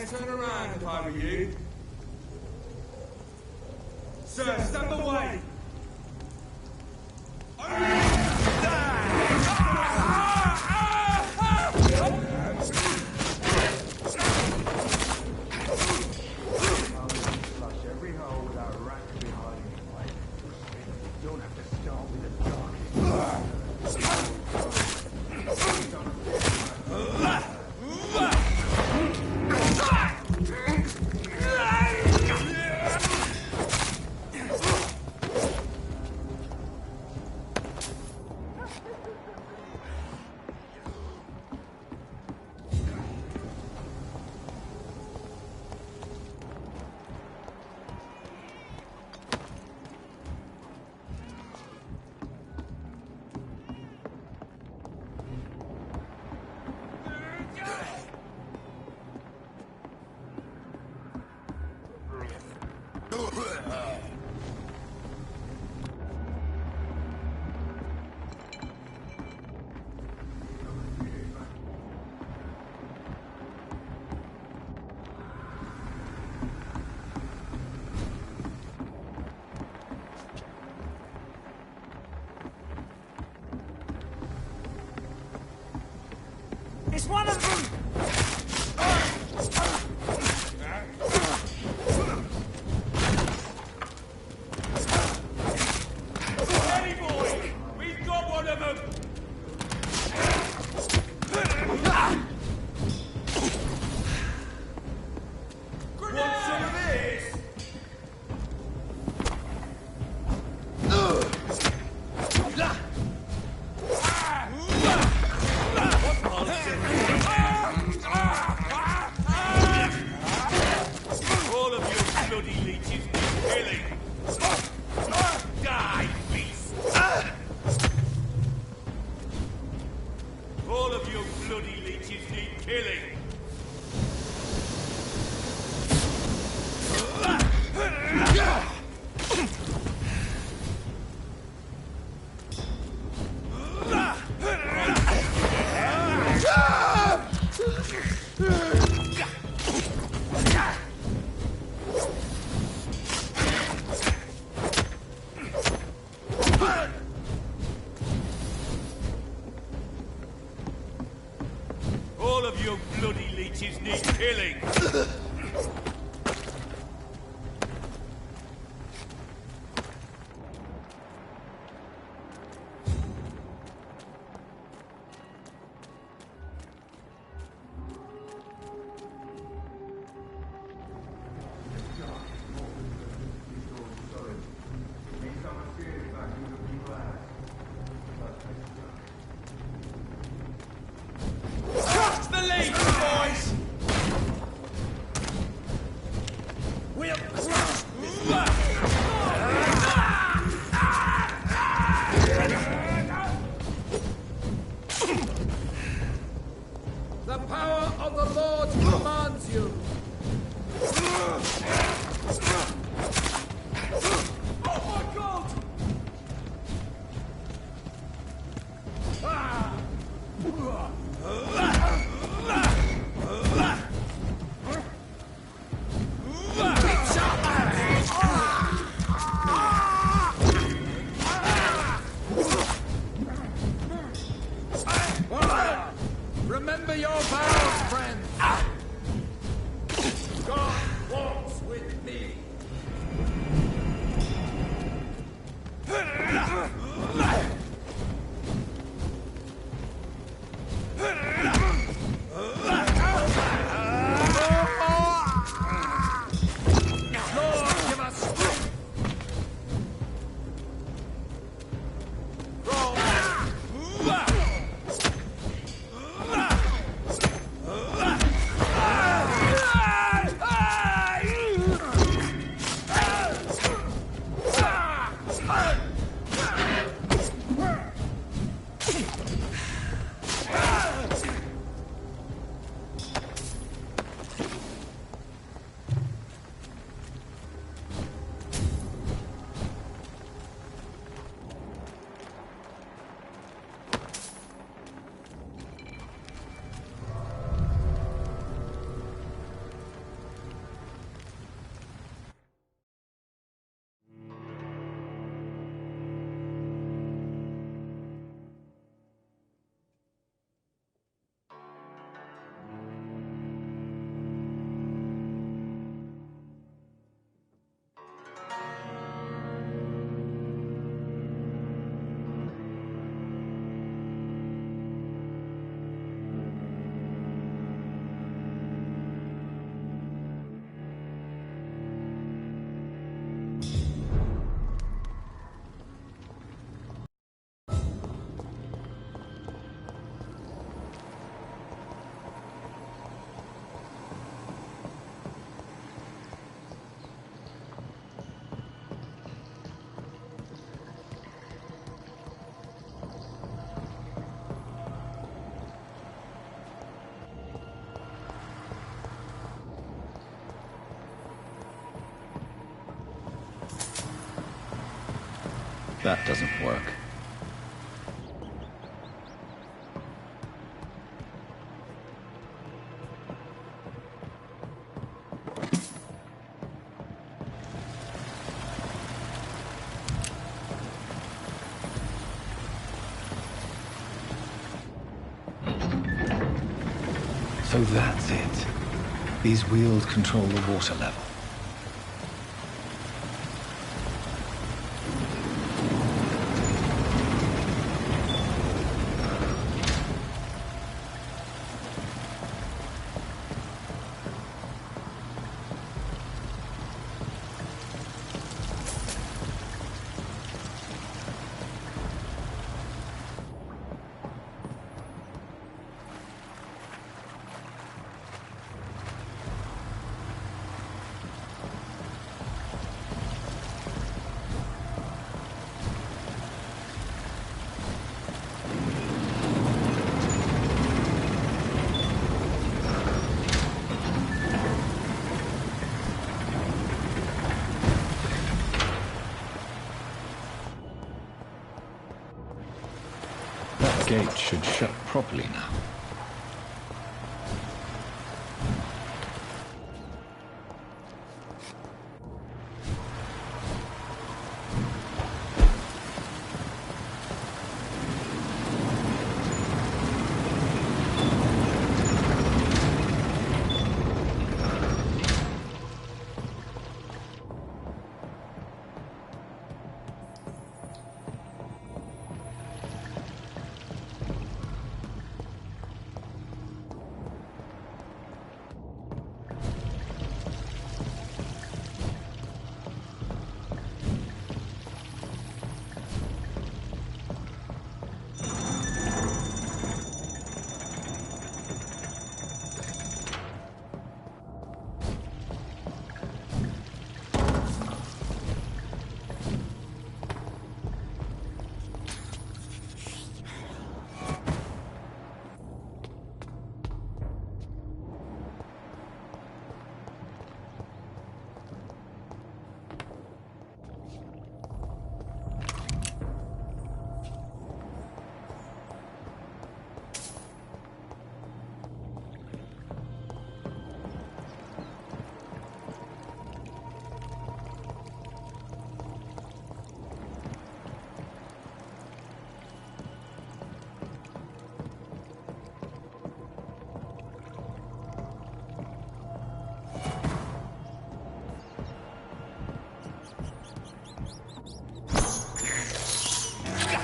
turn around if I were you. Sir, stand away! It's one of them! Hey boy! We've got one of them! What's some of this? All of you bloody leeches need killing! Die, beast! All of you bloody leeches need killing! All of you bloody leeches need killing! Trust the lead, boys! That doesn't work. So that's it. These wheels control the water level. That gate should shut properly now.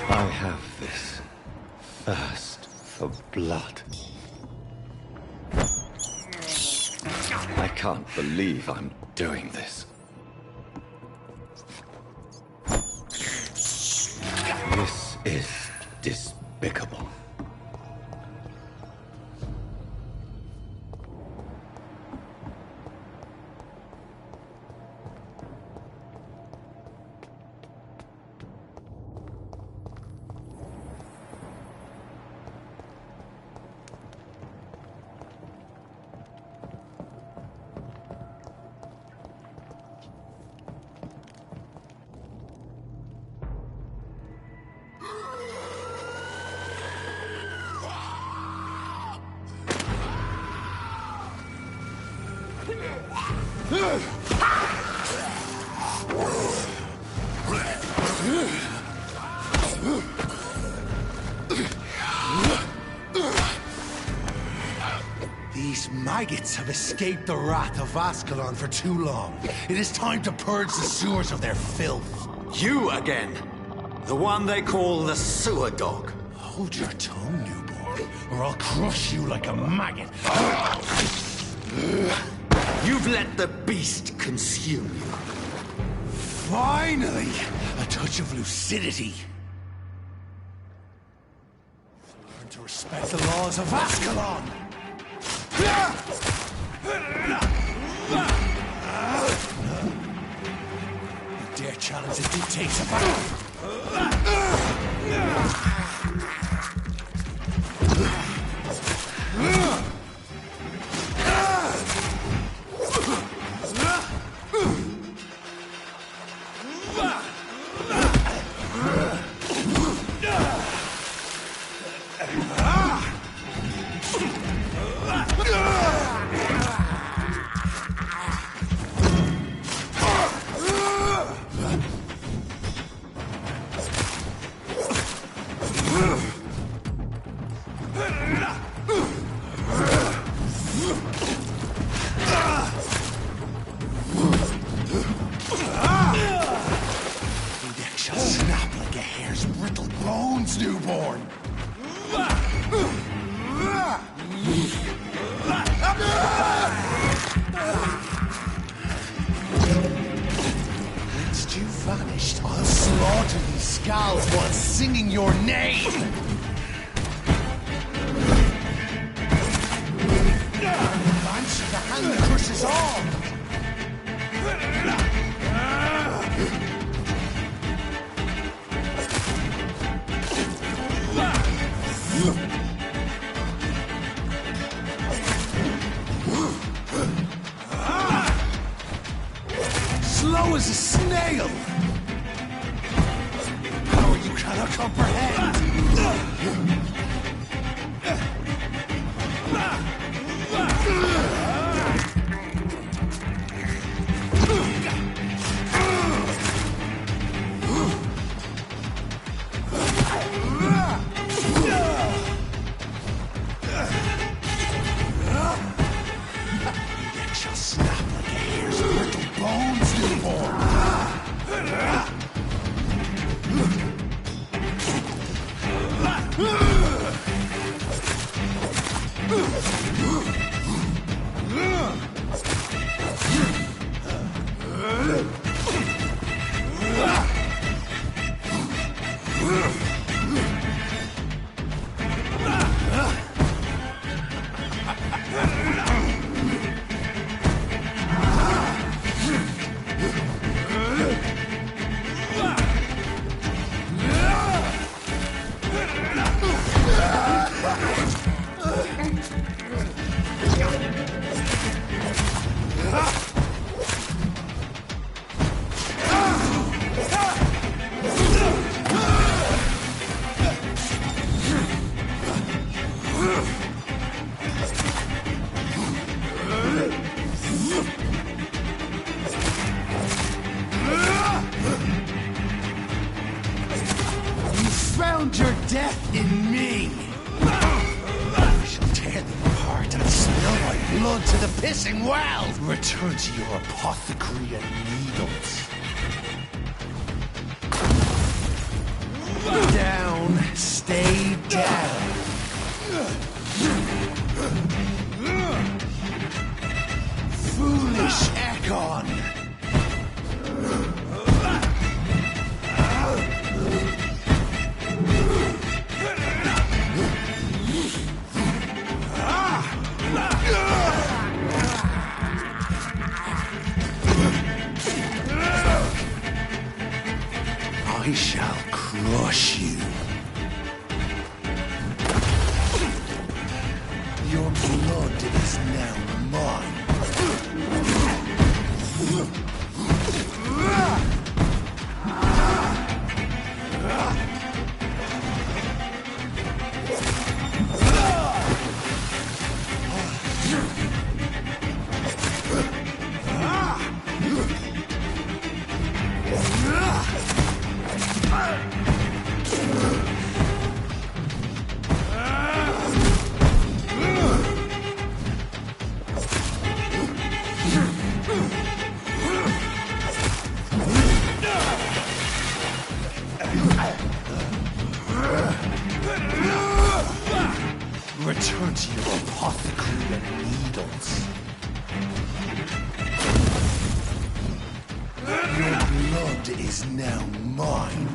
I have this thirst for blood. I can't believe I'm doing this. This is despicable. These maggots have escaped the wrath of Ascalon for too long. It is time to purge the sewers of their filth. You again! The one they call the sewer dog. Hold your tongue, newborn, or I'll crush you like a maggot. You've let the beast consume you. Finally! A touch of lucidity. Learn to respect the laws of Ascalon! You dare challenge the dictates of Your neck shall snap like a hare's brittle bones, newborn. Once you vanished, I'll slaughter these skulls while singing your name. Banshee the hand that crushes all. Slow as a snail! Power you cannot comprehend! Your neck shall snap like a hare's brittle bones, newborn! Found your death in me! I shall tear them apart and spill my blood to the pissing well! Return to your apothecary and needles. Down, stay down. Foolish Ekon! I shall crush you. Your blood is now mine. Return to your apothecary and needles. Your blood is now mine.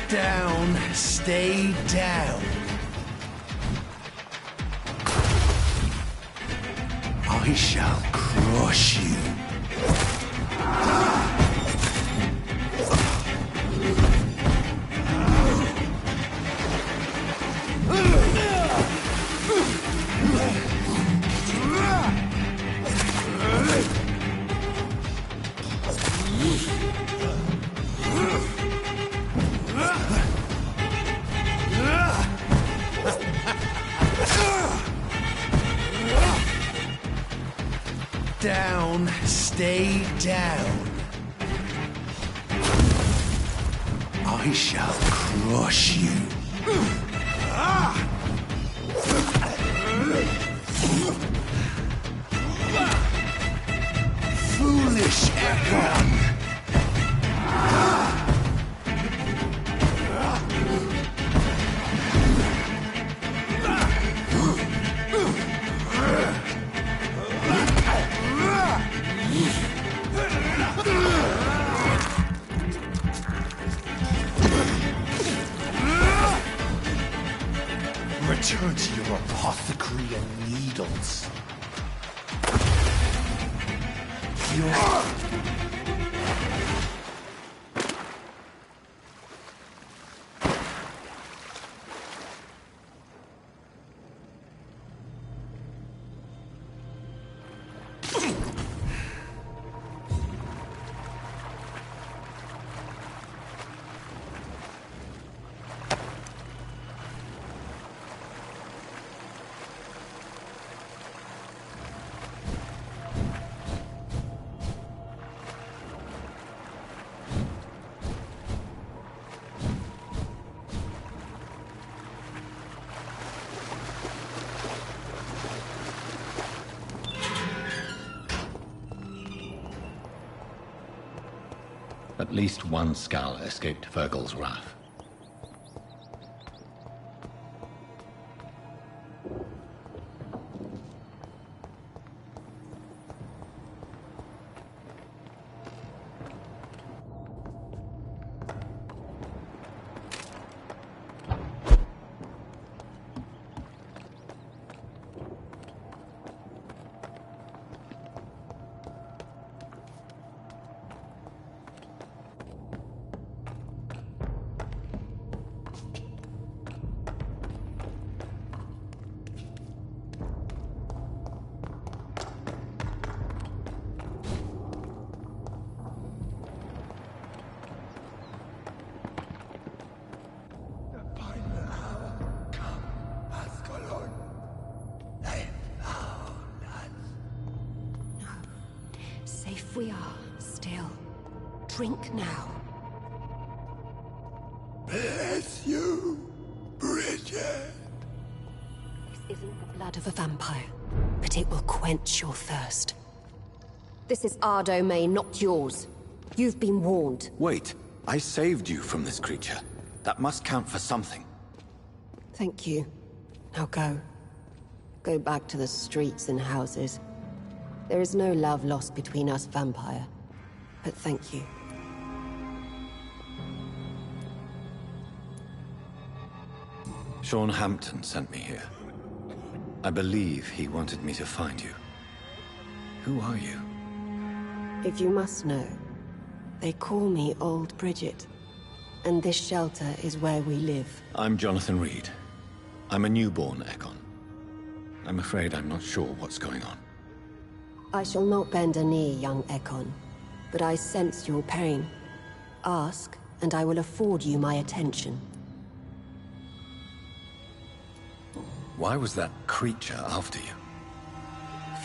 Down, stay down. I shall crush you. Down, stay down. I shall crush you. Foolish Ekon! Return to your apothecary and needles. At least one Skull escaped Fergal's wrath. Safe we are, still. Drink now. Bless you, Bridget. This isn't the blood of a vampire, but it will quench your thirst. This is our domain, not yours. You've been warned. Wait, I saved you from this creature. That must count for something. Thank you. Now go. Go back to the streets and houses. There is no love lost between us, Vampire. But thank you. Sean Hampton sent me here. I believe he wanted me to find you. Who are you? If you must know, they call me Old Bridget. And this shelter is where we live. I'm Jonathan Reed. I'm a newborn Ekon. I'm afraid I'm not sure what's going on. I shall not bend a knee, young Ekon, but I sense your pain. Ask, and I will afford you my attention. Why was that creature after you?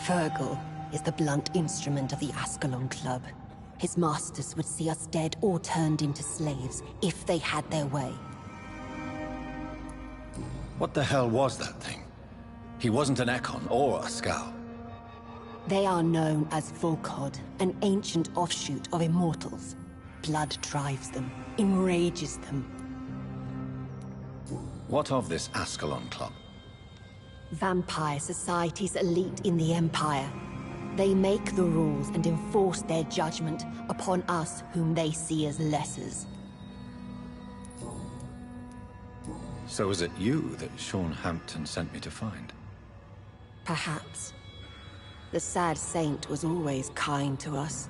Fergal is the blunt instrument of the Ascalon Club. His masters would see us dead or turned into slaves, if they had their way. What the hell was that thing? He wasn't an Ekon or a Skull. They are known as Volkod, an ancient offshoot of immortals. Blood drives them, enrages them. What of this Ascalon Club? Vampire society's elite in the Empire. They make the rules and enforce their judgment upon us whom they see as lessers. So was it you that Sean Hampton sent me to find? Perhaps. The sad saint was always kind to us.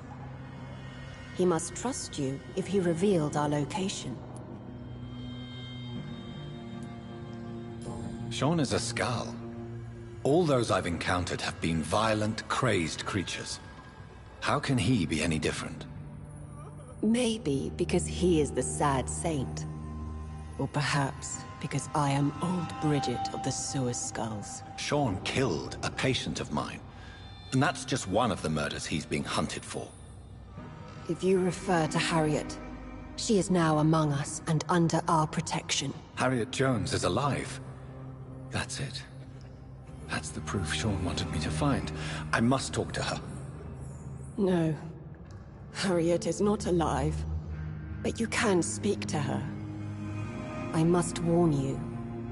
He must trust you if he revealed our location. Sean is a Skull. All those I've encountered have been violent, crazed creatures. How can he be any different? Maybe because he is the sad saint. Or perhaps because I am Old Bridget of the Sewer Skulls. Sean killed a patient of mine. And that's just one of the murders he's being hunted for. If you refer to Harriet, she is now among us and under our protection. Harriet Jones is alive. That's it. That's the proof Sean wanted me to find. I must talk to her. No. Harriet is not alive. But you can speak to her. I must warn you,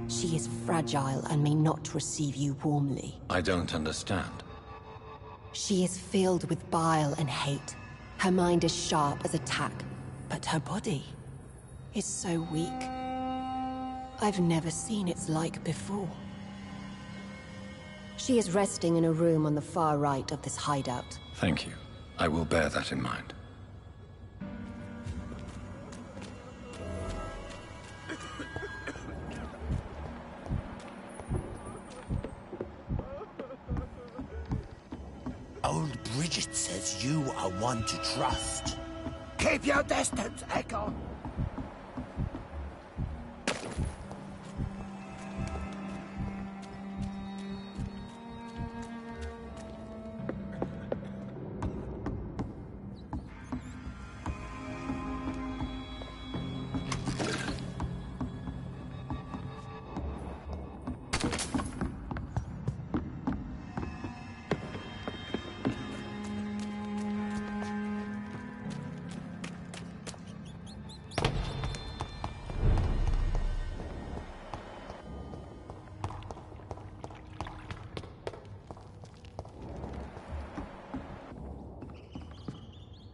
she is fragile and may not receive you warmly. I don't understand. She is filled with bile and hate. Her mind is sharp as a tack, but her body is so weak. I've never seen its like before. She is resting in a room on the far right of this hideout. Thank you. I will bear that in mind. Old Bridget says you are one to trust. Keep your distance, Echo.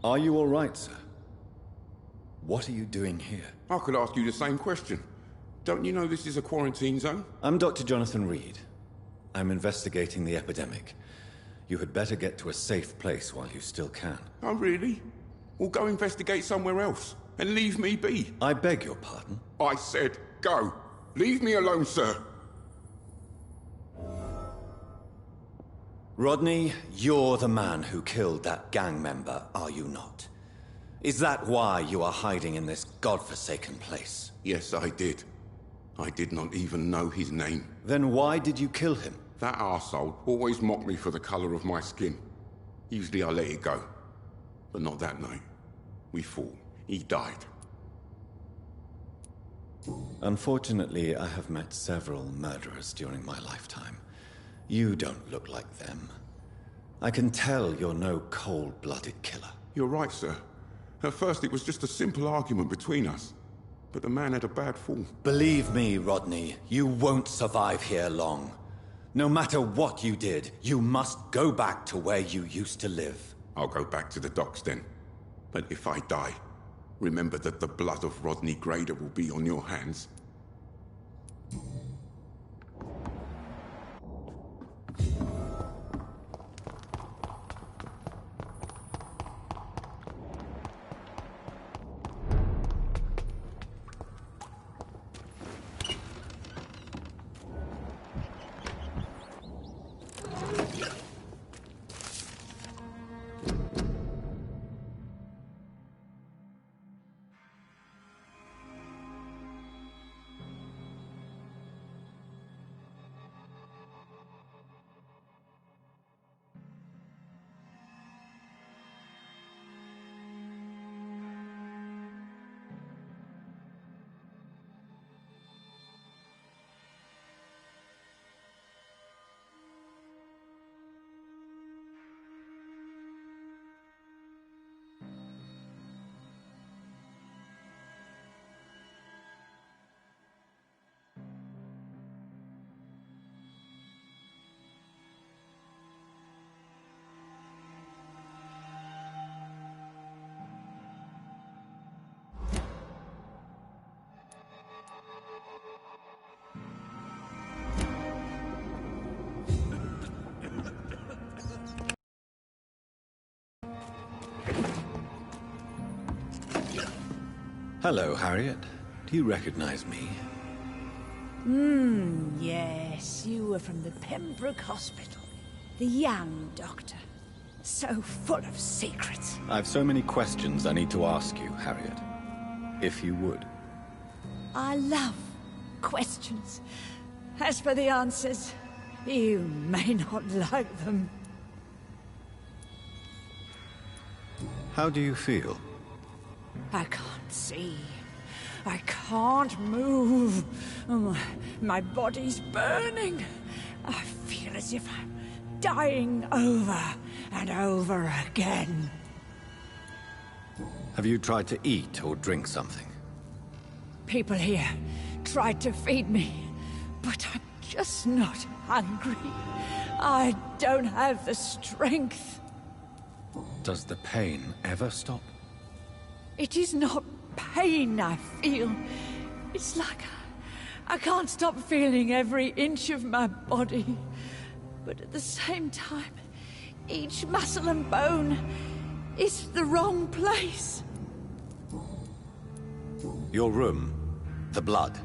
Are you all right, sir? What are you doing here? I could ask you the same question. Don't you know this is a quarantine zone? I'm Dr. Jonathan Reed. I'm investigating the epidemic. You had better get to a safe place while you still can. Oh, really? Well, go investigate somewhere else and leave me be. I beg your pardon? I said go. Leave me alone, sir. Rodney, you're the man who killed that gang member, are you not? Is that why you are hiding in this godforsaken place? Yes, I did. I did not even know his name. Then why did you kill him? That arsehole always mocked me for the color of my skin. Usually I let it go. But not that night. We fought. He died. Unfortunately, I have met several murderers during my lifetime. You don't look like them. I can tell you're no cold-blooded killer. You're right, sir. At first it was just a simple argument between us. But the man had a bad fall. Believe me, Rodney, you won't survive here long. No matter what you did, you must go back to where you used to live. I'll go back to the docks then. But if I die, remember that the blood of Rodney Grader will be on your hands. Hello, Harriet. Do you recognize me? Yes, you were from the Pembroke Hospital. The young doctor. So full of secrets. I've so many questions I need to ask you, Harriet. If you would. I love questions. As for the answers, you may not like them. How do you feel? I can't see. I can't move. My body's burning. I feel as if I'm dying over and over again. Have you tried to eat or drink something? People here tried to feed me, but I'm just not hungry. I don't have the strength. Does the pain ever stop? It is not pain I feel. It's like I can't stop feeling every inch of my body. But at the same time, each muscle and bone is the wrong place. Your room, the blood.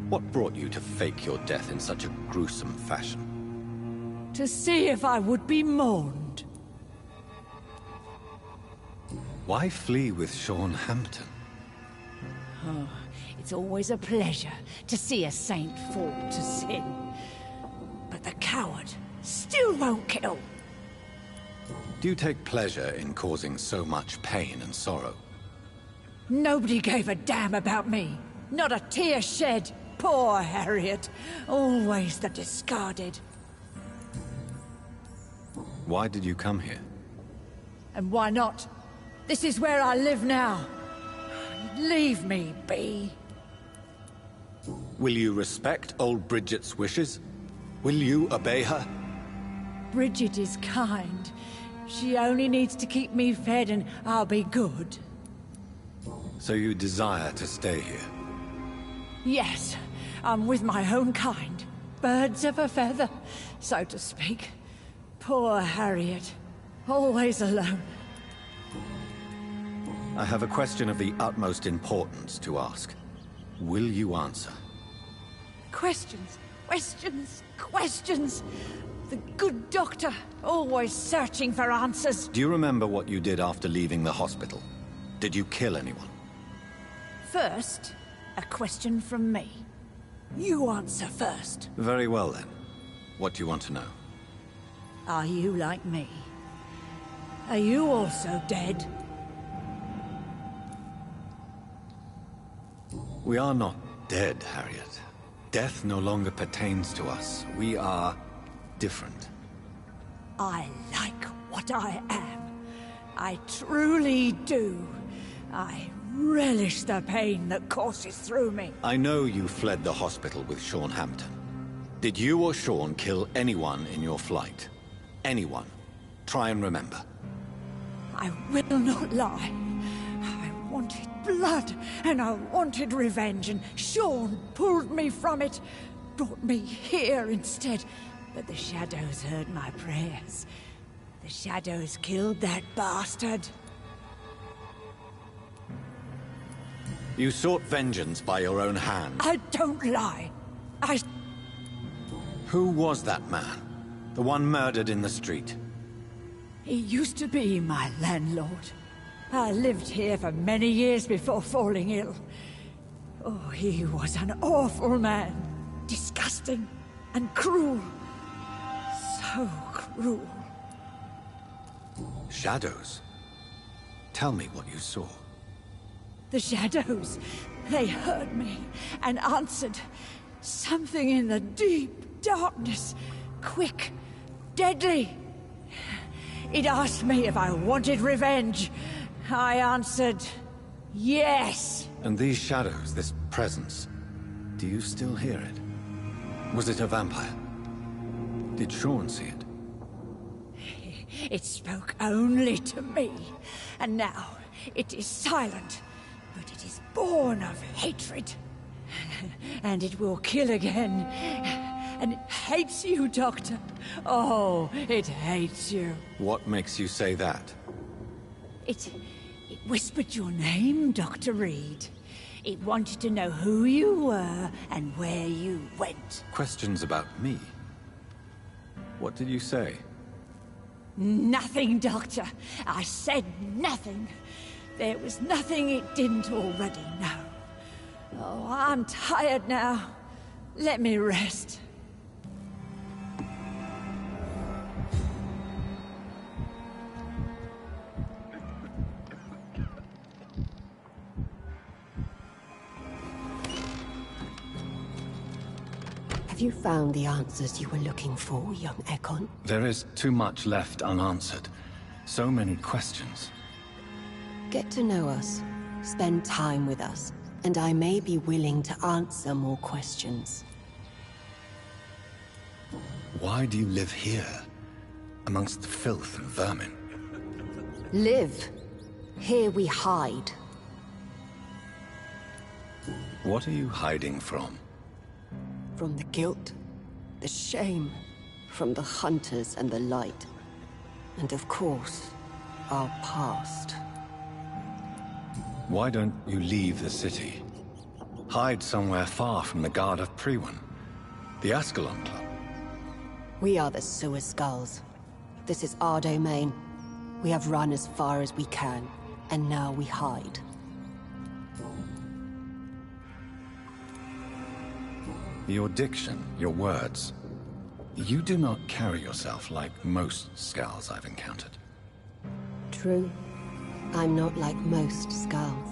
What brought you to fake your death in such a gruesome fashion? To see if I would be mourned. Why flee with Sean Hampton? Oh, it's always a pleasure to see a saint fall to sin. But the coward still won't kill. Do you take pleasure in causing so much pain and sorrow? Nobody gave a damn about me. Not a tear shed. Poor Harriet. Always the discarded. Why did you come here? And why not? This is where I live now. Leave me be. Will you respect old Bridget's wishes? Will you obey her? Bridget is kind. She only needs to keep me fed and I'll be good. So you desire to stay here? Yes, I'm with my own kind. Birds of a feather, so to speak. Poor Harriet. Always alone. I have a question of the utmost importance to ask. Will you answer? Questions, questions, questions. The good doctor, always searching for answers. Do you remember what you did after leaving the hospital? Did you kill anyone? First, a question from me. You answer first. Very well then. What do you want to know? Are you like me? Are you also dead? We are not dead, Harriet. Death no longer pertains to us. We are different. I like what I am. I truly do. I relish the pain that courses through me. I know you fled the hospital with Sean Hampton. Did you or Sean kill anyone in your flight? Anyone? Try and remember. I will not lie. I wanted blood, and I wanted revenge, and Sean pulled me from it, brought me here instead. But the shadows heard my prayers. The shadows killed that bastard. You sought vengeance by your own hand. I don't lie. Who was that man? The one murdered in the street? He used to be my landlord. I lived here for many years before falling ill. Oh, he was an awful man. Disgusting and cruel. So cruel. Shadows? Tell me what you saw. The shadows, they heard me and answered. Something in the deep darkness. Quick, deadly. It asked me if I wanted revenge. I answered, yes. And these shadows, this presence, do you still hear it? Was it a vampire? Did Sean see it? It spoke only to me, and now it is silent, but it is born of hatred. And it will kill again. And it hates you, Doctor. Oh, it hates you. What makes you say that? It whispered your name, Dr. Reed. It wanted to know who you were and where you went. Questions about me? What did you say? Nothing, Doctor. I said nothing. There was nothing it didn't already know. Oh, I'm tired now. Let me rest. you found the answers you were looking for, young Ekon? There is too much left unanswered. So many questions. Get to know us, spend time with us, and I may be willing to answer more questions. Why do you live here, amongst the filth and vermin? Live. Here we hide. What are you hiding from? From the guilt, the shame, from the hunters and the light. And of course, our past. Why don't you leave the city? Hide somewhere far from the Guard of Priwen, the Ascalon Club. We are the Sewer Skulls. This is our domain. We have run as far as we can, and now we hide. Your diction, your words. You do not carry yourself like most Skulls I've encountered. True. I'm not like most Skulls.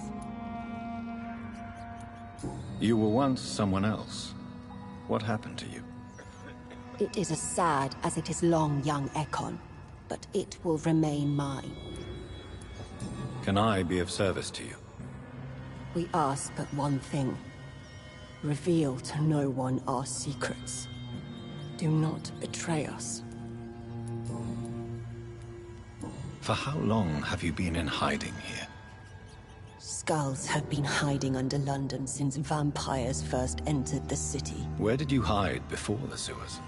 You were once someone else. What happened to you? It is as sad as it is long, young Ekon, but it will remain mine. Can I be of service to you? We ask but one thing. Reveal to no one our secrets. Do not betray us. For how long have you been in hiding here? Skulls have been hiding under London since vampires first entered the city. Where did you hide before the sewers?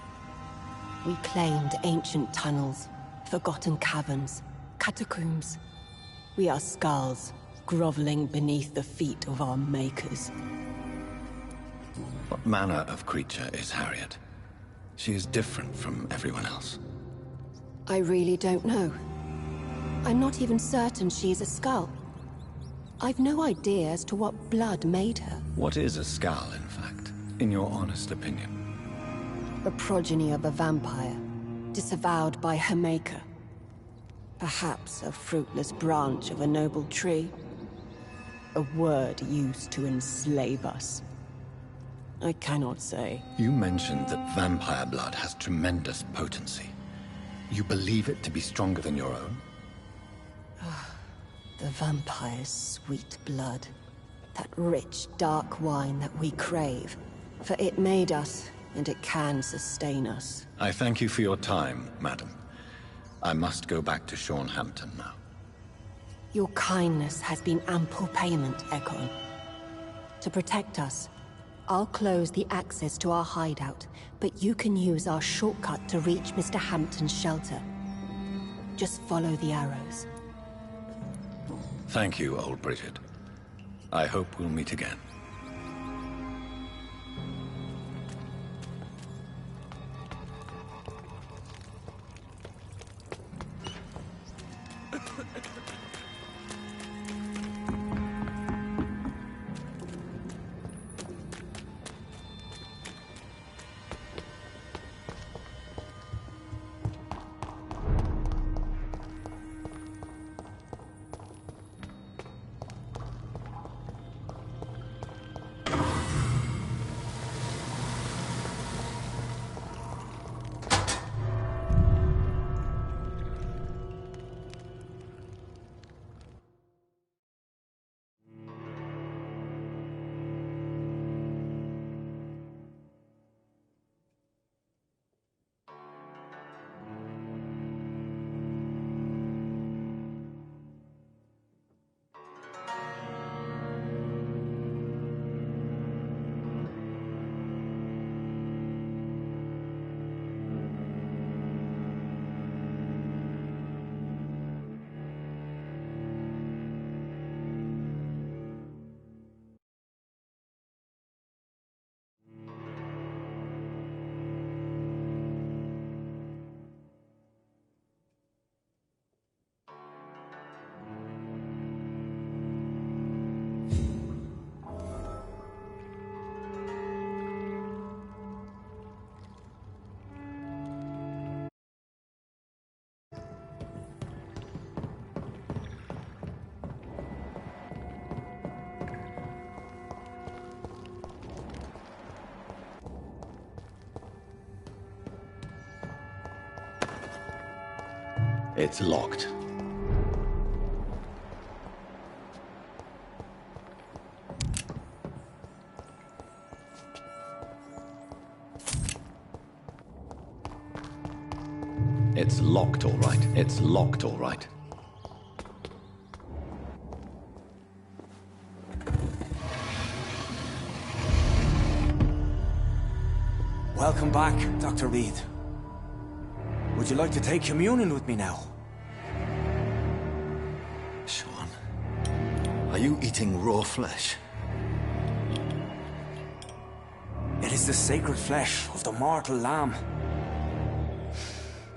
We claimed ancient tunnels, forgotten caverns, catacombs. We are skulls, groveling beneath the feet of our makers. What manner of creature is Harriet? She is different from everyone else. I really don't know. I'm not even certain she is a skull. I've no idea as to what blood made her. What is a skull, in fact, in your honest opinion? The progeny of a vampire, disavowed by her maker. Perhaps a fruitless branch of a noble tree. A word used to enslave us. I cannot say. You mentioned that vampire blood has tremendous potency. You believe it to be stronger than your own? The vampire's sweet blood. That rich, dark wine that we crave. For it made us, and it can sustain us. I thank you for your time, madam. I must go back to Shornhampton now. Your kindness has been ample payment, Ekon. To protect us, I'll close the access to our hideout, but you can use our shortcut to reach Mr. Hampton's shelter. Just follow the arrows. Thank you, old Bridget. I hope we'll meet again. It's locked. It's locked, all right. It's locked, all right. Welcome back, Dr. Reed. Would you like to take communion with me now? Sean, are you eating raw flesh? It is the sacred flesh of the mortal lamb.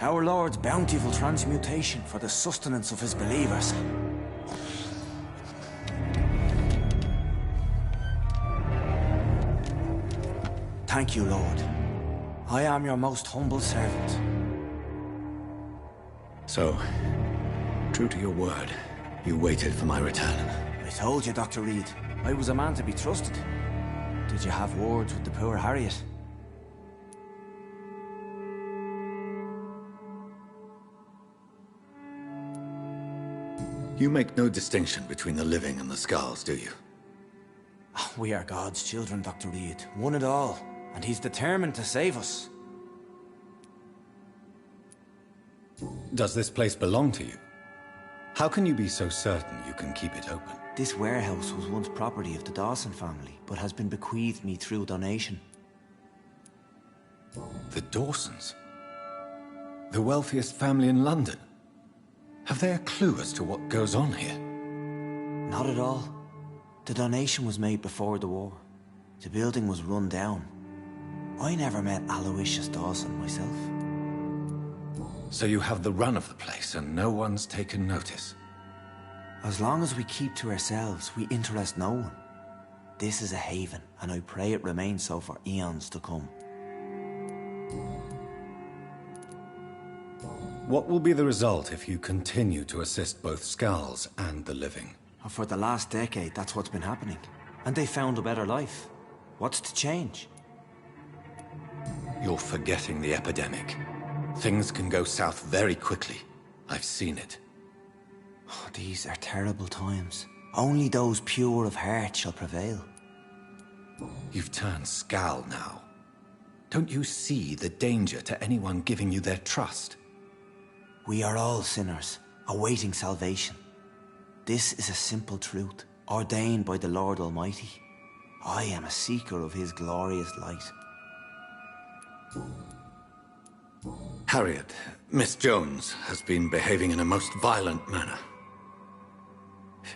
Our Lord's bountiful transmutation for the sustenance of his believers. Thank you, Lord. I am your most humble servant. So, true to your word, you waited for my return. I told you, Dr. Reed, I was a man to be trusted. Did you have words with the poor Harriet? You make no distinction between the living and the Skulls, do you? We are God's children, Dr. Reed. One and all. And he's determined to save us. Does this place belong to you? How can you be so certain you can keep it open? This warehouse was once property of the Dawson family, but has been bequeathed me through donation. The Dawsons? The wealthiest family in London? Have they a clue as to what goes on here? Not at all. The donation was made before the war. The building was run down. I never met Aloysius Dawson myself. So you have the run of the place and no one's taken notice? As long as we keep to ourselves, we interest no one. This is a haven, and I pray it remains so for eons to come. What will be the result if you continue to assist both Skulls and the living? For the last decade, that's what's been happening. And they found a better life. What's to change? You're forgetting the epidemic. Things can go south very quickly. I've seen it. Oh, these are terrible times. Only those pure of heart shall prevail. You've turned Skull now. Don't you see the danger to anyone giving you their trust? We are all sinners, awaiting salvation. This is a simple truth, ordained by the Lord Almighty. I am a seeker of his glorious light. Harriet, Miss Jones, has been behaving in a most violent manner.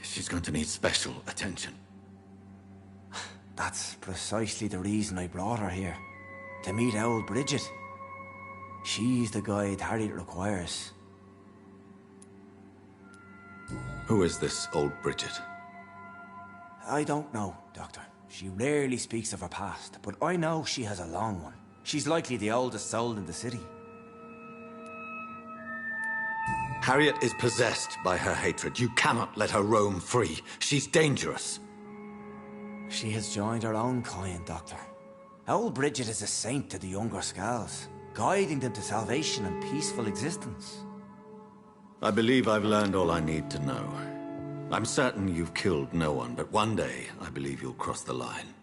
She's going to need special attention. That's precisely the reason I brought her here. To meet old Bridget. She's the guide Harriet requires. Who is this old Bridget? I don't know, Doctor. She rarely speaks of her past, but I know she has a long one. She's likely the oldest soul in the city. Harriet is possessed by her hatred. You cannot let her roam free. She's dangerous. She has joined her own kind, Doctor. Old Bridget is a saint to the younger Skulls, guiding them to salvation and peaceful existence. I believe I've learned all I need to know. I'm certain you've killed no one, but one day I believe you'll cross the line.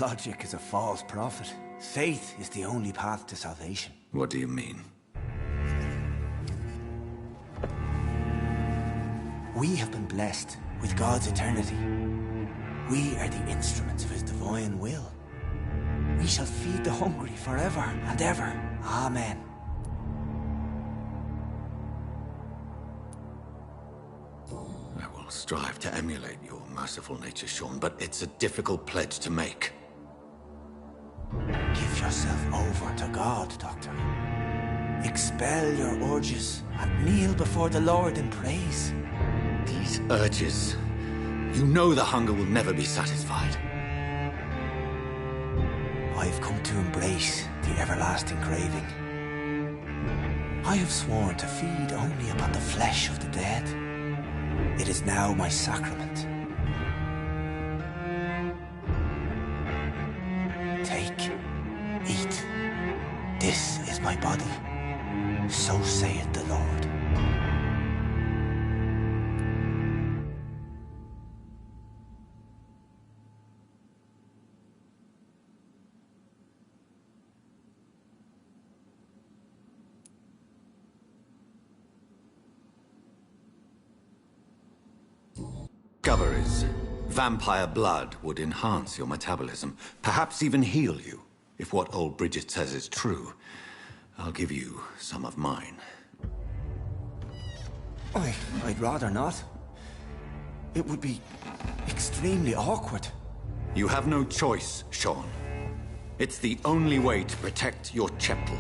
Logic is a false prophet. Faith is the only path to salvation. What do you mean? We have been blessed with God's eternity. We are the instruments of his divine will. We shall feed the hungry forever and ever. Amen. I will strive to emulate your merciful nature, Sean, but it's a difficult pledge to make. Give yourself over to God, Doctor. Expel your urges and kneel before the Lord in praise. These urges... You know the hunger will never be satisfied. I've come to embrace the everlasting craving. I have sworn to feed only upon the flesh of the dead. It is now my sacrament. Take, eat. This is my body, So saith the Lord. Discoveries. Vampire blood would enhance your metabolism, perhaps even heal you. If what old Bridget says is true, I'll give you some of mine. I'd rather not. It would be extremely awkward. You have no choice, Sean. It's the only way to protect your cheptel,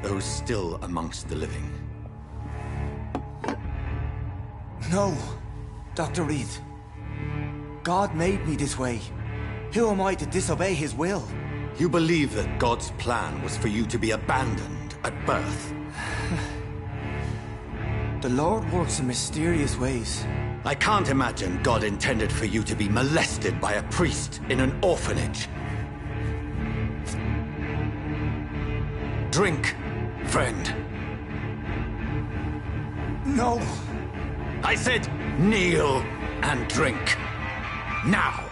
those still amongst the living. No, Dr. Reed. God made me this way. Who am I to disobey his will? You believe that God's plan was for you to be abandoned at birth? The Lord works in mysterious ways. I can't imagine God intended for you to be molested by a priest in an orphanage. Drink, friend. No! I said kneel and drink. Now!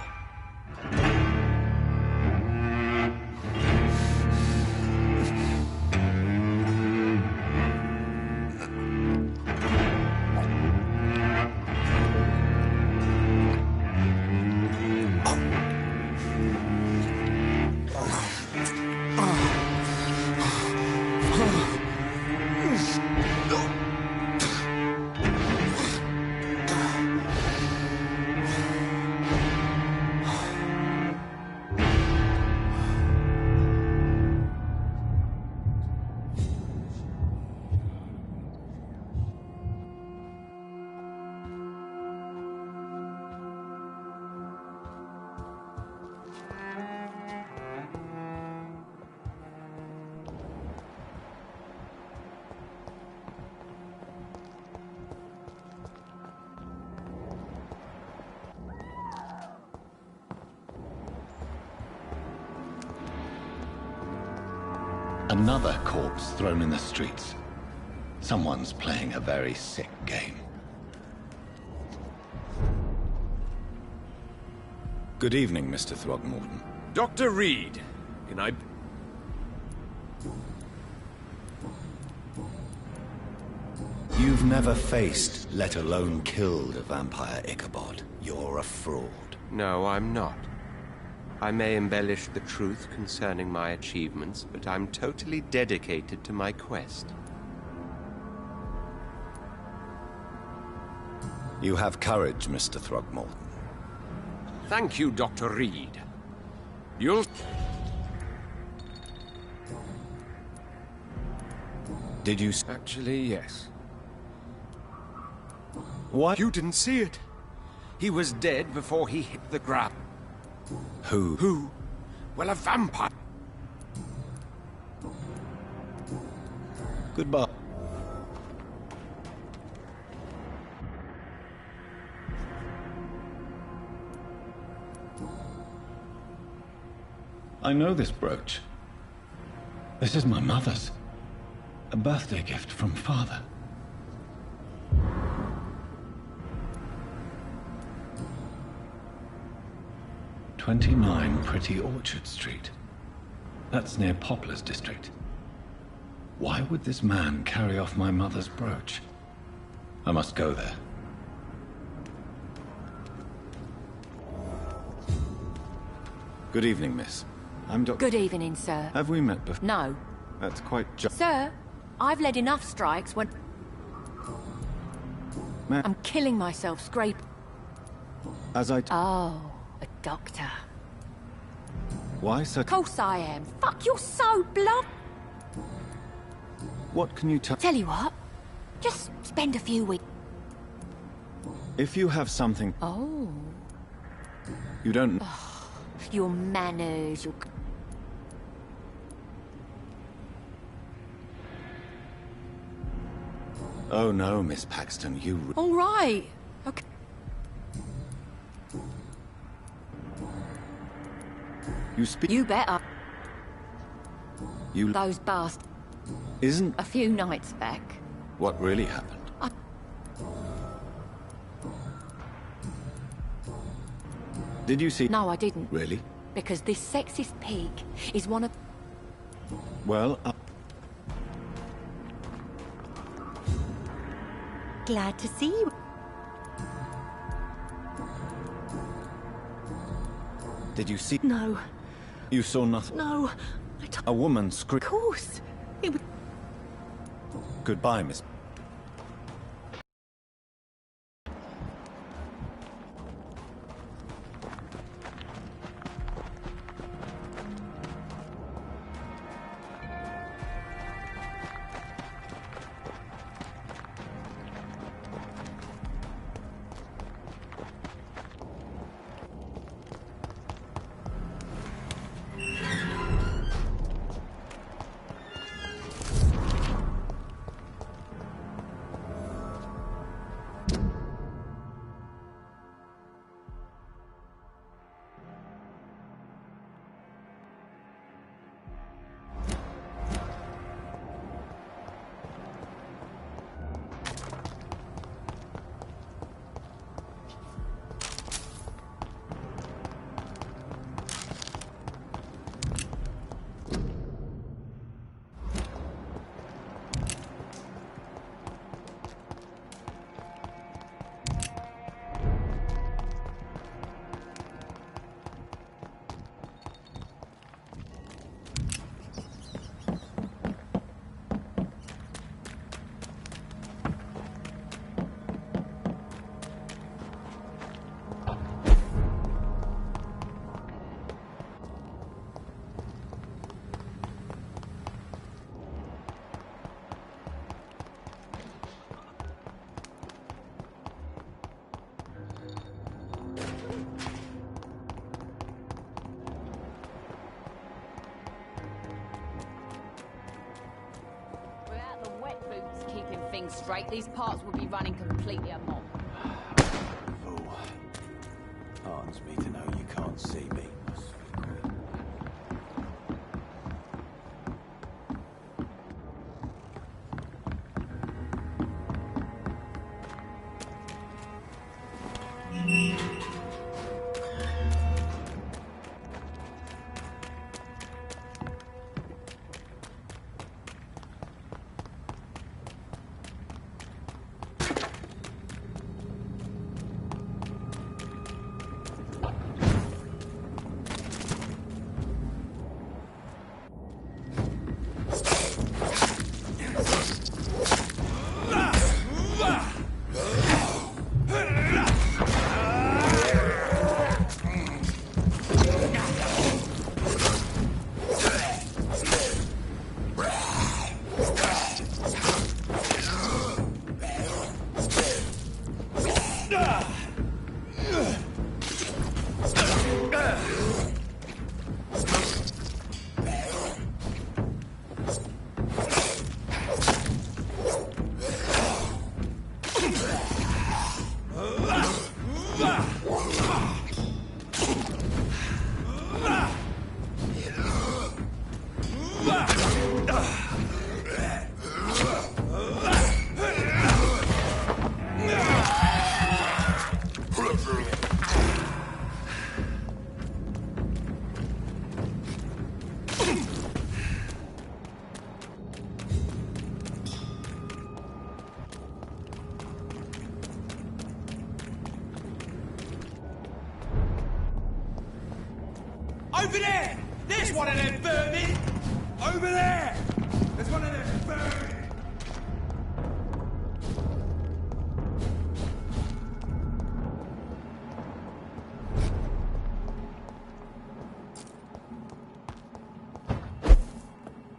Another corpse thrown in the streets. Someone's playing a very sick game. Good evening, Mr. Throgmorton. Dr. Reed, can I... You've never faced, let alone killed, a vampire Ichabod. You're a fraud. No, I'm not. I may embellish the truth concerning my achievements, but I'm totally dedicated to my quest. You have courage, Mr. Throgmorton. Thank you, Dr. Reed. You'll... Did you... Actually, yes. What? You didn't see it. He was dead before he hit the ground. Who? Who? Well, a vampire. Goodbye. I know this brooch. This is my mother's. A birthday gift from father. "29 Pretty Orchard Street. That's near Poplar's district. Why would this man carry off my mother's brooch? I must go there. Good evening, miss. I'm Dr. Good evening, sir. Have we met before? No. That's quite Sir, I've led enough strikes when... I'm killing myself, scrape... As I... Oh, a doctor. Why, sir? Of course I am. Fuck, you're so blunt. What can you tell... Tell you what, just spend a few weeks... If you have something... Oh. You don't... Your manners, your... Oh no, Miss Paxton, you... All right. Okay. You speak... You better. You... Those bastards. Isn't A few nights back. what really happened? Did you see... No, I didn't. Really? Because this sexist pig is one of... Well, Glad to see you. did you see... No, You saw nothing? no. A woman scream... Of course. It was... Goodbye, Miss... Straight, these parts would be running completely amok. Fool. Heartens me to know you can't see me. Over there! There's one of them vermin! Over there! There's one of them vermin!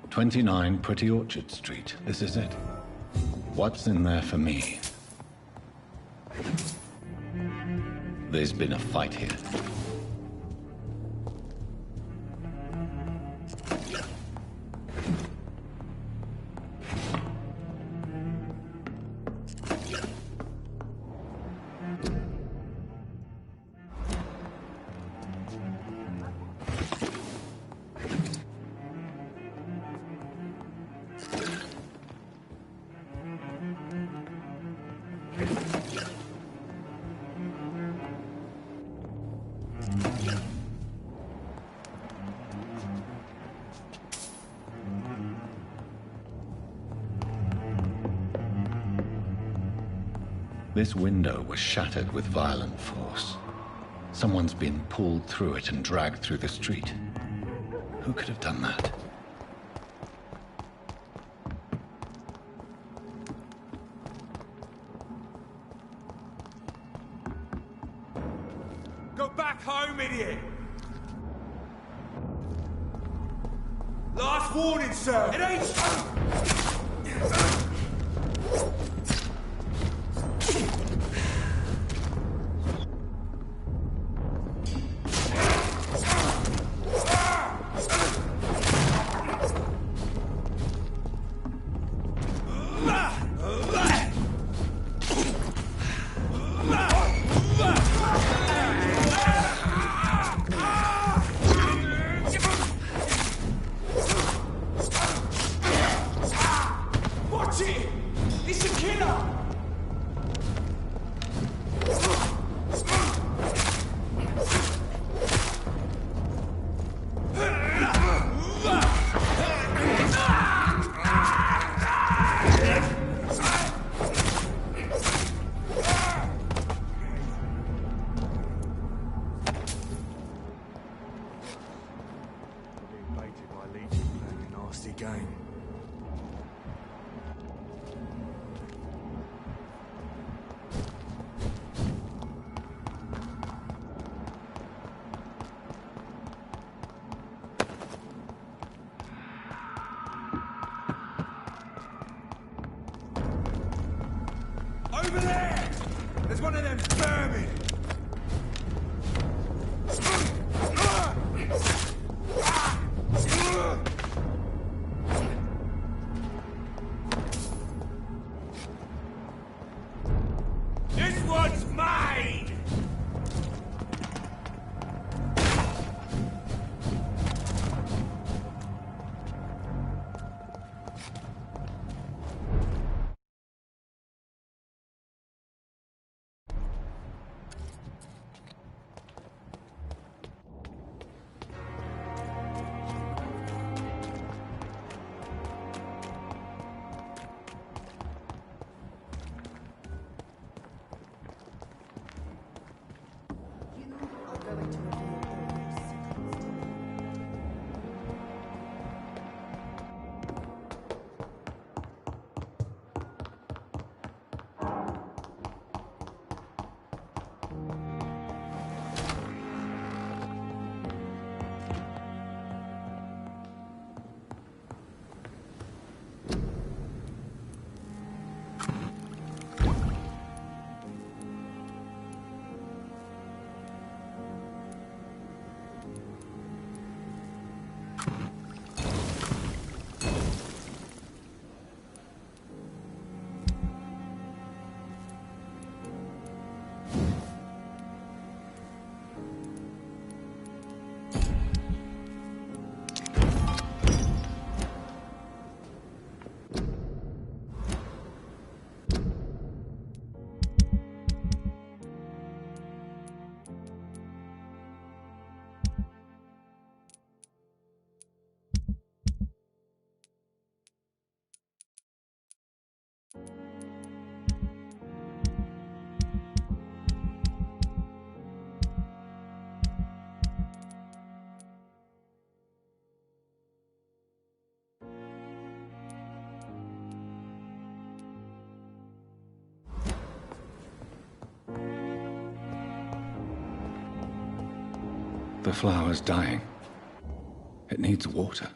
"29 Pretty Orchard Street. This is it. What's in there for me? There's been a fight here. This window was shattered with violent force. Someone's been pulled through it and dragged through the street. Who could have done that? Go back home, idiot! Last warning, sir! It ain't... Watch it! It's a killer! Baited by Legion playing a nasty game. Over there! There's one of them vermin! This one's mine! The flower's dying. It needs water.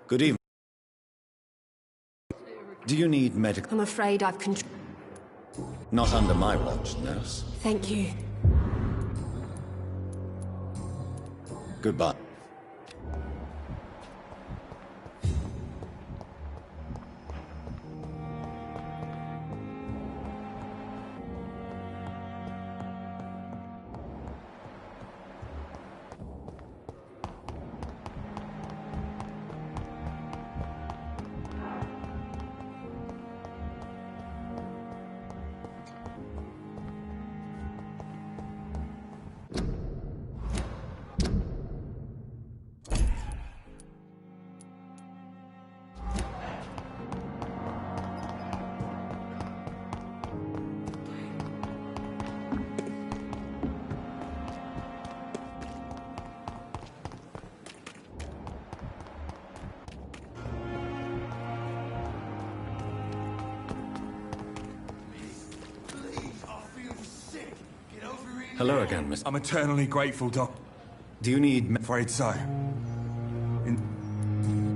Good evening. Do you need medical? I'm afraid I've Not under my watch, nurse. Thank you. Goodbye. Hello again, Mr. I'm eternally grateful, Doc. Do you need Afraid so.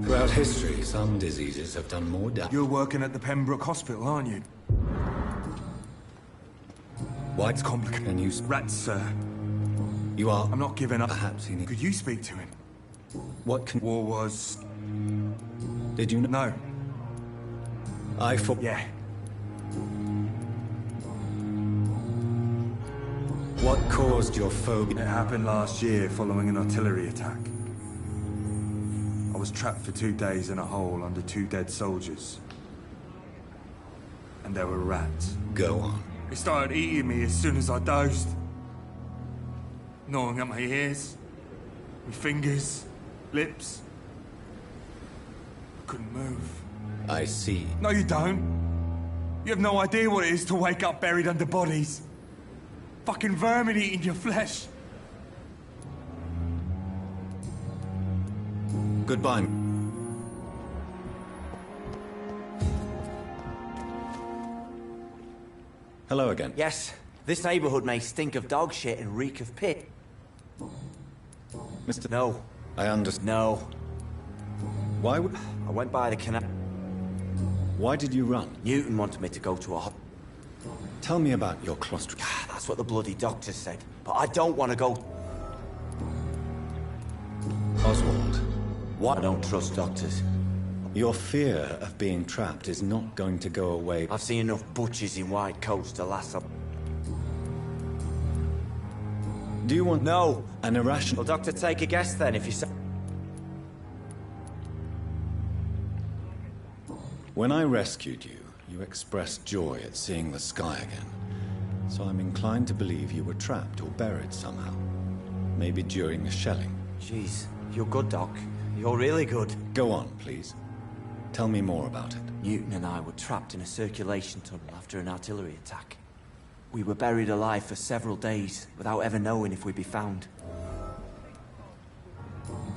Throughout history, some diseases have done more damage. You're working at the Pembroke Hospital, aren't you? Why? It's complicated. Can you... Rats, sir. You are... I'm not giving up. Perhaps he needs... Could you speak to him? What can... War was... Did you know? No. I for... Yeah. What caused your phobia? It happened last year following an artillery attack. I was trapped for 2 days in a hole under 2 dead soldiers. And there were rats. Go on. They started eating me as soon as I dozed. Gnawing at my ears, my fingers, lips. I couldn't move. I see. No, you don't. You have no idea what it is to wake up buried under bodies. Fucking vermin eating your flesh. Goodbye. Hello again. Yes, this neighborhood may stink of dog shit and reek of pit. Mr. No. I understand. No. Why would... I went by the canal. Why did you run? Newton wanted me to go to a hospital. Tell me about your claustrophobia. That's what the bloody doctor said. But I don't want to go... Oswald. What? I don't trust doctors. Your fear of being trapped is not going to go away. I've seen enough butchers in white coats to last up. Do you want... No. An irrational... Well, doctor, take a guess then, if you say... When I rescued you, you expressed joy at seeing the sky again. So I'm inclined to believe you were trapped or buried somehow. Maybe during the shelling. Jeez, you're good, Doc. You're really good. Go on, please. Tell me more about it. Newton and I were trapped in a circulation tunnel after an artillery attack. We were buried alive for several days, without ever knowing if we'd be found.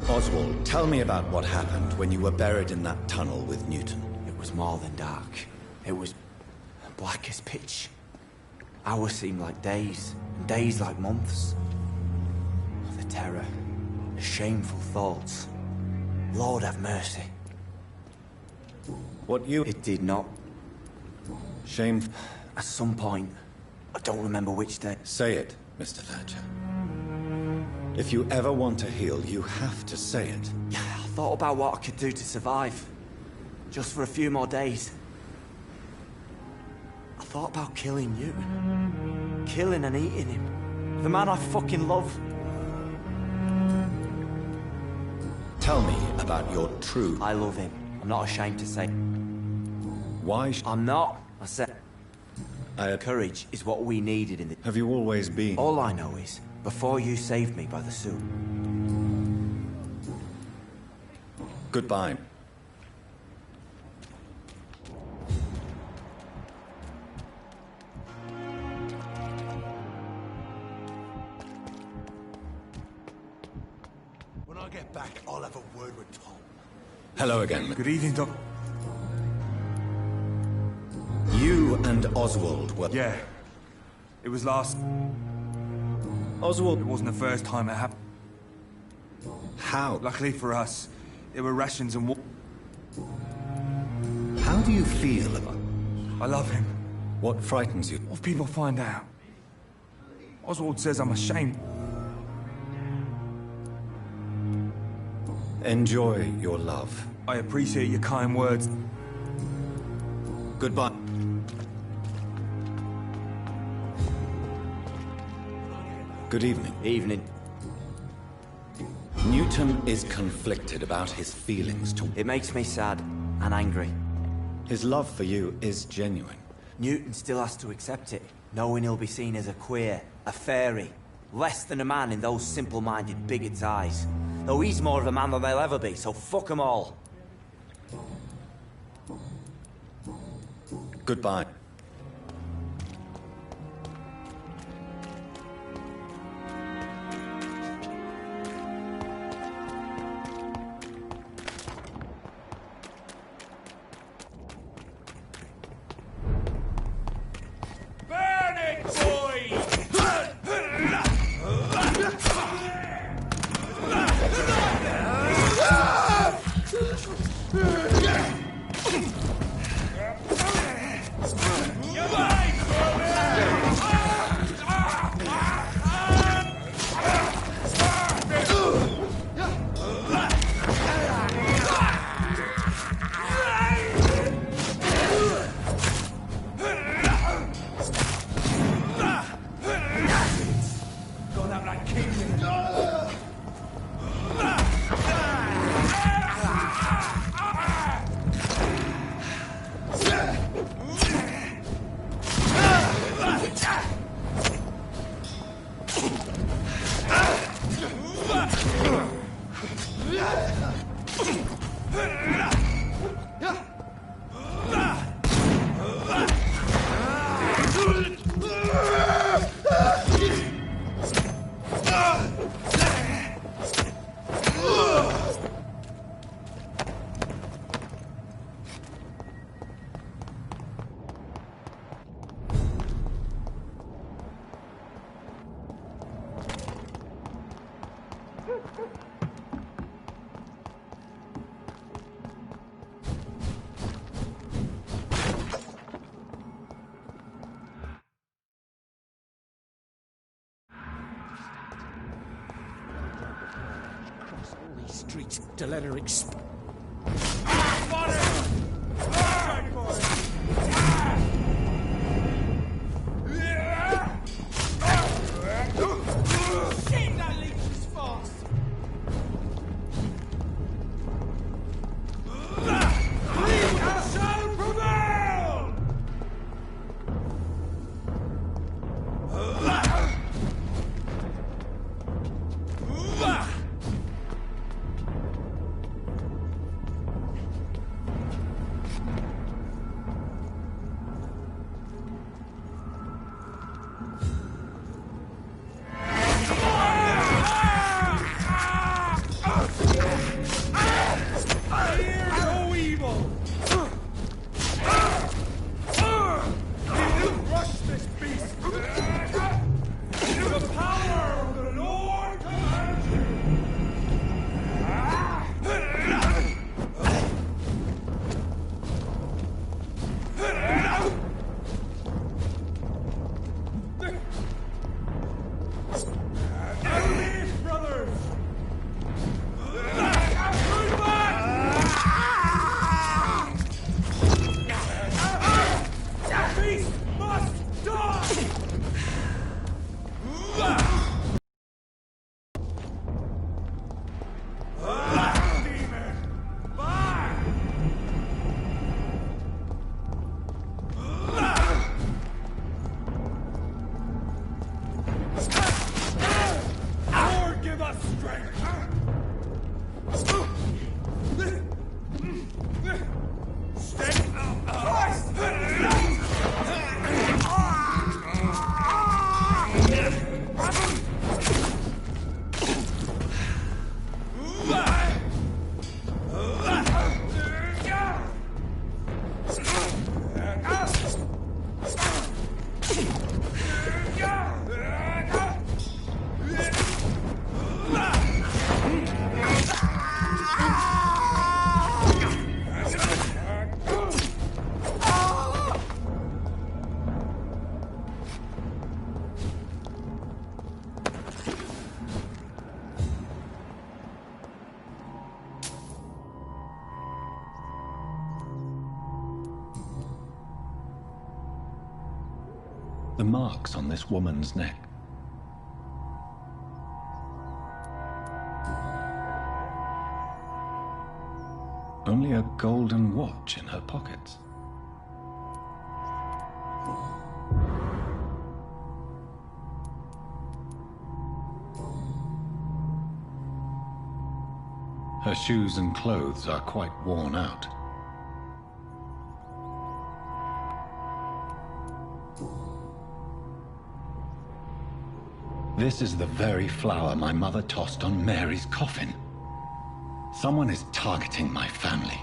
Oswald, tell me about what happened when you were buried in that tunnel with Newton. It was more than dark. It was black as pitch. Hours seemed like days, and days like months. The terror, the shameful thoughts. Lord have mercy. What you... It did not. Shame... At some point, I don't remember which day. Say it, Mr. Thatcher. If you ever want to heal, you have to say it. Yeah, I thought about what I could do to survive. Just for a few more days. I thought about killing you. Killing and eating him. The man I fucking love. Tell me about your true... I love him. I'm not ashamed to say. Why I'm not. I said... Courage is what we needed in the... Have you always been... All I know is, before you saved me by the suit. Goodbye. When I get back, I'll have a word with Tom. Hello again. Good evening, Doc. You and Oswald were... Yeah. It was last... Oswald... It wasn't the first time it happened. How? Luckily for us, There were rations and How do you feel about... I love him. What frightens you? What if people find out? Oswald says I'm ashamed. Enjoy your love. I appreciate your kind words. Goodbye. Good evening. Evening. Newton is conflicted about his feelings to... It makes me sad and angry. His love for you is genuine. Newton still has to accept it, knowing he'll be seen as a queer, a fairy, less than a man in those simple-minded bigots' eyes. Though he's more of a man than they'll ever be, so fuck them all. Goodbye. Burn it, boys! Streets to let her explode. the marks on this woman's neck? Only a golden watch in her pockets. Her shoes and clothes are quite worn out. This is the very flower my mother tossed on Mary's coffin. Someone is targeting my family.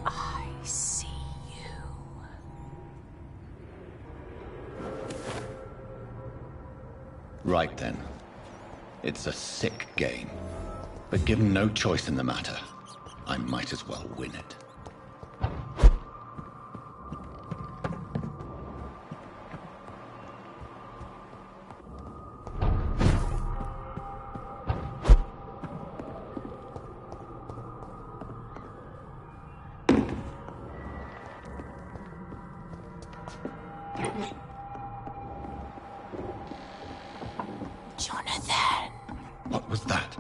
I see you. Right then. It's a sick game. But given no choice in the matter, I might as well win it. Jonathan. What was that?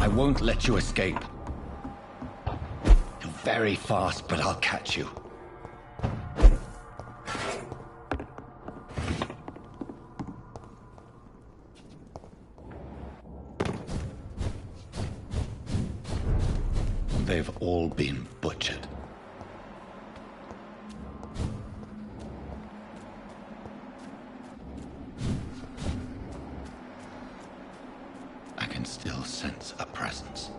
I won't let you escape. You're very fast, but I'll catch you. They've all been butchered. I can still sense a presence.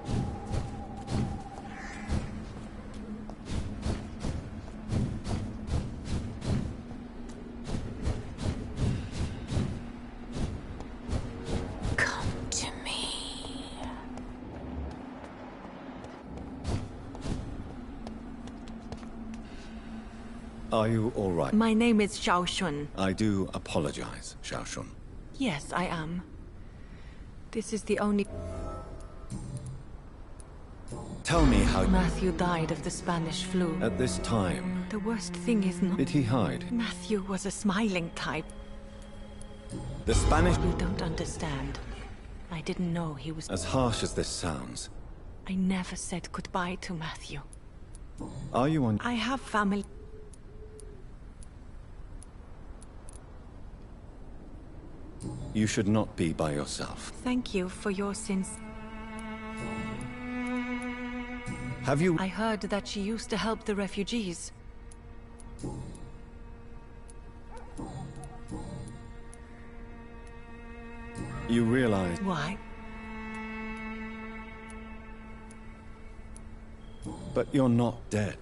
Come to me. Are you all right? My name is Xiao Shun. I do apologize, Xiaoshun. Yes, I am. This is the only... Tell me how... Matthew died of the Spanish flu. At this time, The worst thing is not... did he hide? Matthew was a smiling type. The Spanish... You don't understand. I didn't know he was... As harsh as this sounds, I never said goodbye to Matthew. are you on... I have family... You should not be by yourself. Thank you for your sins. Have you... I heard that she used to help the refugees. You realize... Why? But you're not dead.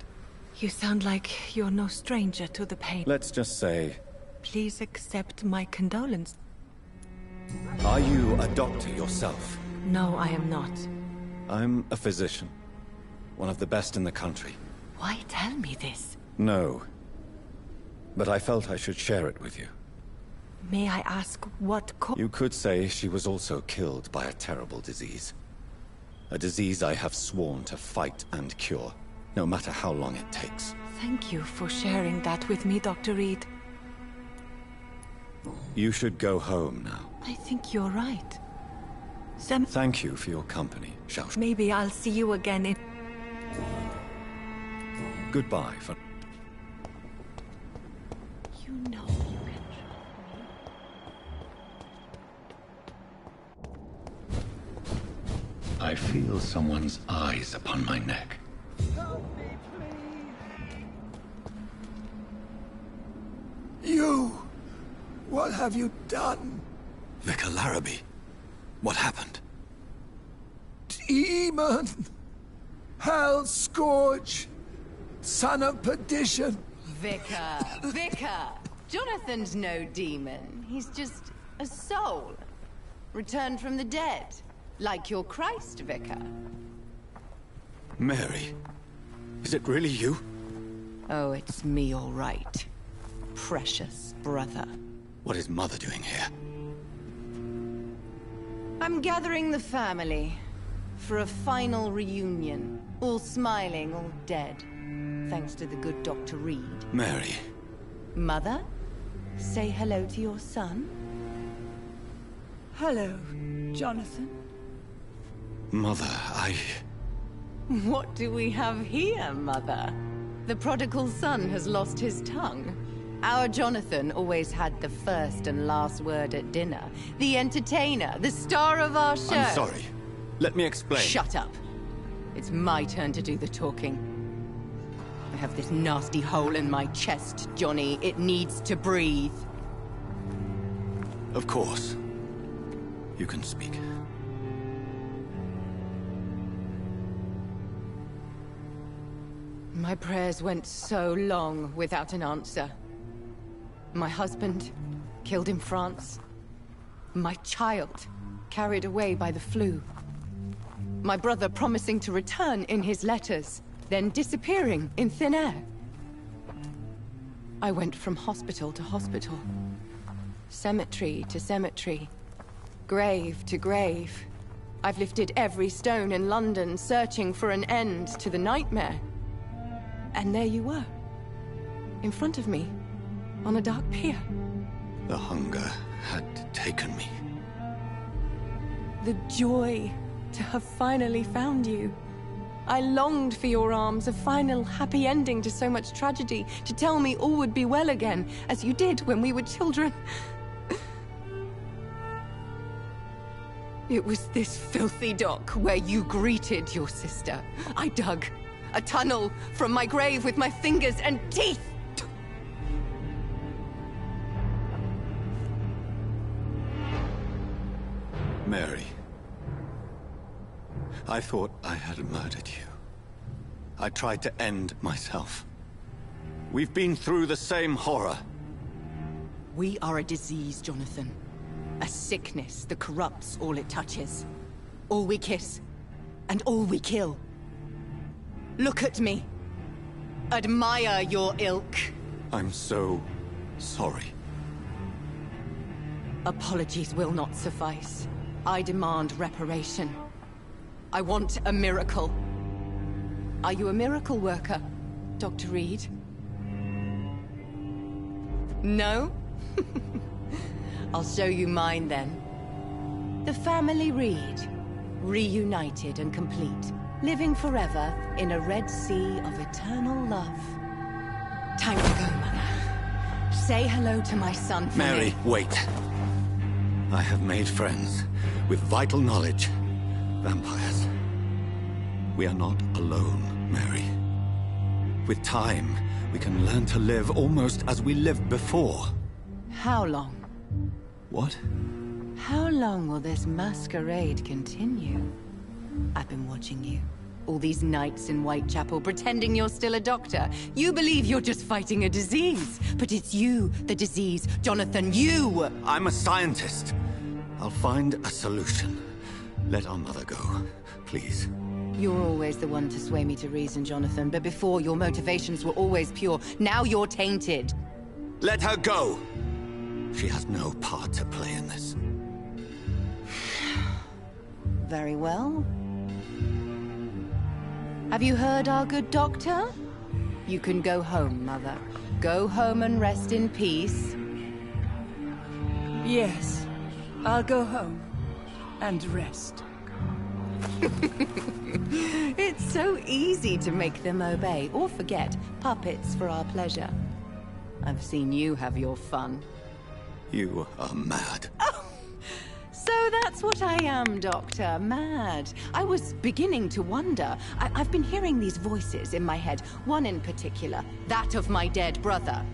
You sound like you're no stranger to the pain. Let's just say... Please accept my condolence. Are you a doctor yourself? No, I am not. I'm a physician. One of the best in the country. Why tell me this? No. But I felt I should share it with you. May I ask what You could say she was also killed by a terrible disease. A disease I have sworn to fight and cure, no matter how long it takes. Thank you for sharing that with me, Dr. Reed. You should go home now. I think you're right. Thank you for your company, Xiao. Maybe I'll see you again in... Goodbye for... You know you can trust me. I feel someone's eyes upon my neck. Help me, please. You! What have you done? Vicar Larrabee, what happened? Demon! Hell scourge! Son of perdition! Vicar, Vicar! Jonathan's no demon. He's just a soul. Returned from the dead. Like your Christ, Vicar. Mary, is it really you? Oh, it's me, all right. Precious brother. What is Mother doing here? I'm gathering the family for a final reunion. All smiling, all dead. Thanks to the good Dr. Reed. Mary. Mother, say hello to your son. Hello, Jonathan. Mother, What do we have here, Mother? The prodigal son has lost his tongue. Our Jonathan always had the first and last word at dinner. The entertainer, the star of our show. I'm sorry. Let me explain. Shut up. It's my turn to do the talking. I have this nasty hole in my chest, Johnny. It needs to breathe. Of course. You can speak. My prayers went so long without an answer. My husband, killed in France. My child, carried away by the flu. My brother promising to return in his letters, then disappearing in thin air. I went from hospital to hospital. Cemetery to cemetery. Grave to grave. I've lifted every stone in London, searching for an end to the nightmare. And there you were. In front of me. On a dark pier. The hunger had taken me. The joy to have finally found you. I longed for your arms, a final happy ending to so much tragedy, to tell me all would be well again, as you did when we were children. It was this filthy dock where you greeted your sister. I dug a tunnel from my grave with my fingers and teeth. Mary. I thought I had murdered you. I tried to end myself. We've been through the same horror. We are a disease, Jonathan. A sickness that corrupts all it touches. All we kiss, and all we kill. Look at me. Admire your ilk. I'm so sorry. Apologies will not suffice. I demand reparation. I want a miracle. Are you a miracle worker, Dr. Reed? No? I'll show you mine then. The family Reed, reunited and complete, living forever in a red sea of eternal love. Time to go, Mother. Say hello to my son for Mary, me. wait. I have made friends with vital knowledge. Vampires. We are not alone, Mary. With time, we can learn to live almost as we lived before. How long? What? How long will this masquerade continue? I've been watching you. All these nights in Whitechapel, pretending you're still a doctor. You believe you're just fighting a disease. But it's you, the disease. Jonathan, you! I'm a scientist. I'll find a solution. Let our mother go, please. You're always the one to sway me to reason, Jonathan. But before, your motivations were always pure. Now you're tainted. Let her go! She has no part to play in this. Very well. Have you heard our good doctor? You can go home, Mother. Go home and rest in peace. Yes, I'll go home and rest. It's so easy to make them obey or forget. Puppets for our pleasure. I've seen you have your fun. You are mad. Oh, so that's what I am, Doctor. Mad. I was beginning to wonder. I've been hearing these voices in my head. One in particular, that of my dead brother.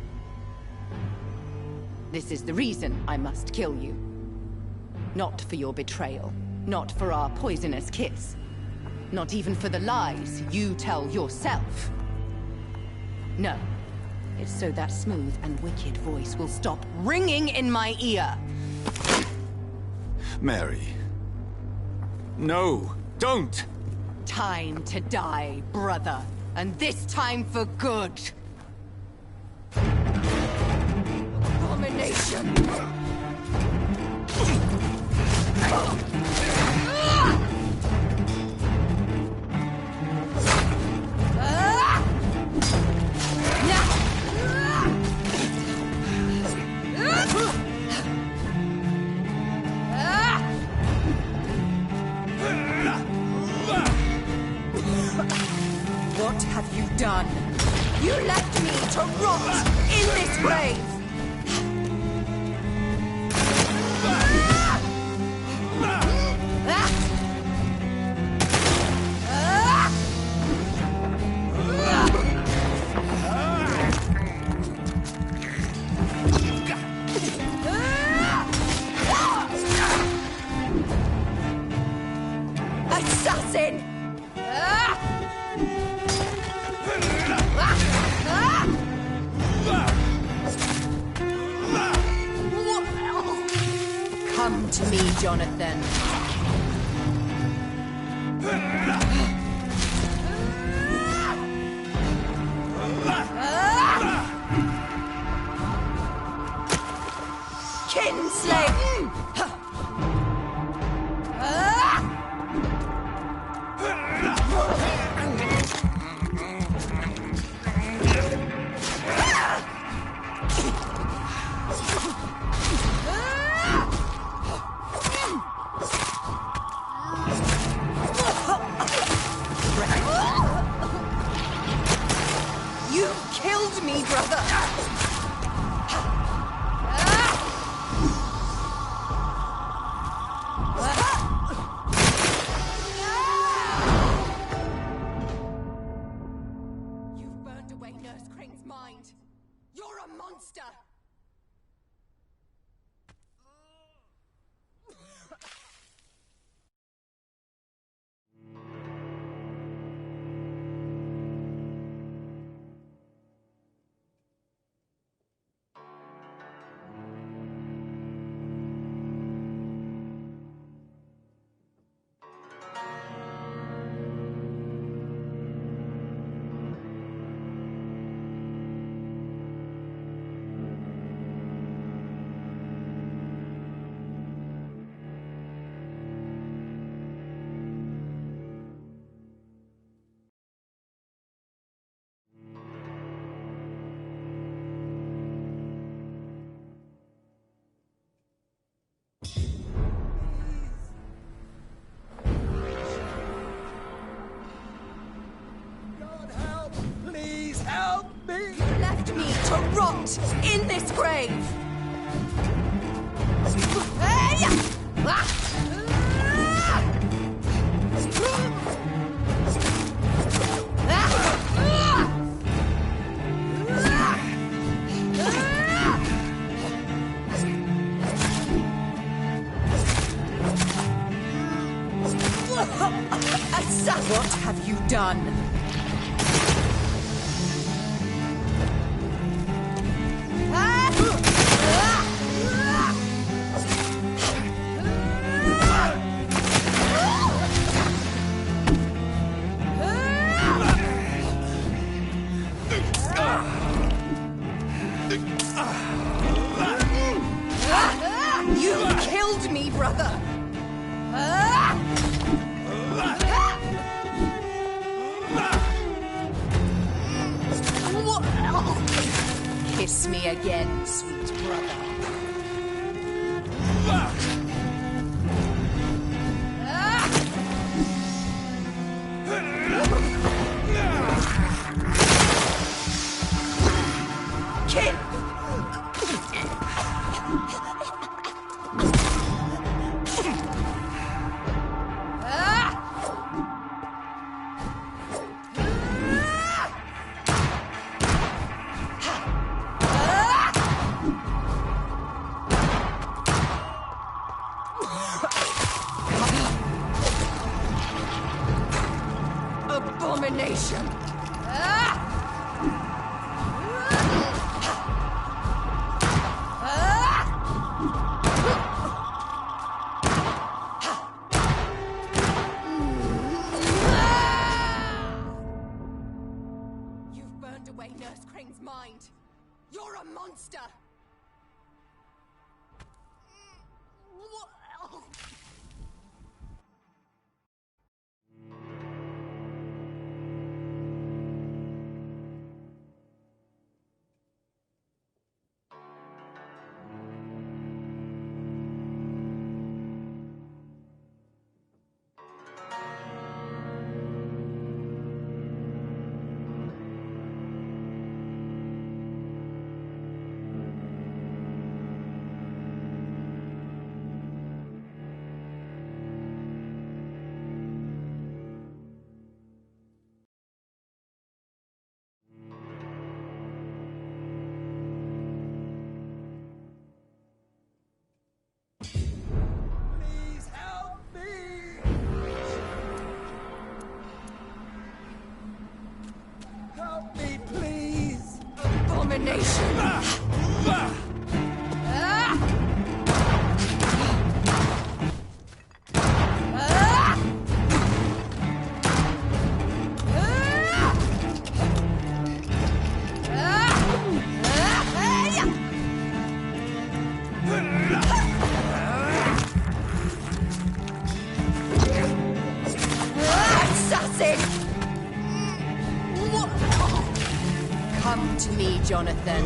This is the reason I must kill you. Not for your betrayal. Not for our poisonous kiss. Not even for the lies you tell yourself. No. It's so that smooth and wicked voice will stop ringing in my ear. Mary. No, don't! Time to die, brother. And this time for good. Abomination! to rot in this grave! Assassin! Come to me, Jonathan. Kinsley! You killed me, brother! You've burned away Nurse Crane's mind. You're a monster! Please help me! You left me to rot in this grave! What have you done? You killed me, brother! Kiss me again, sweet brother. Kid! Abomination! You've burned away Nurse Crane's mind. You're a monster! abomination! Come to me, Jonathan.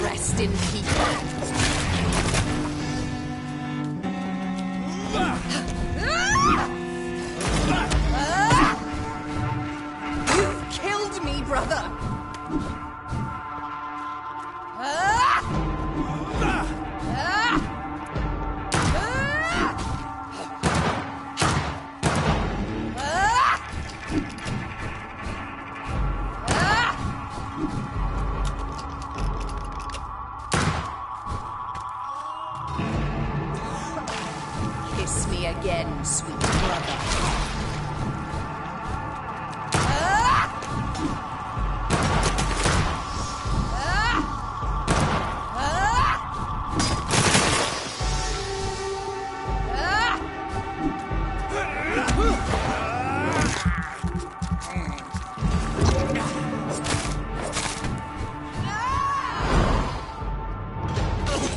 Rest in peace. You've killed me, brother. Kiss me again, sweet brother.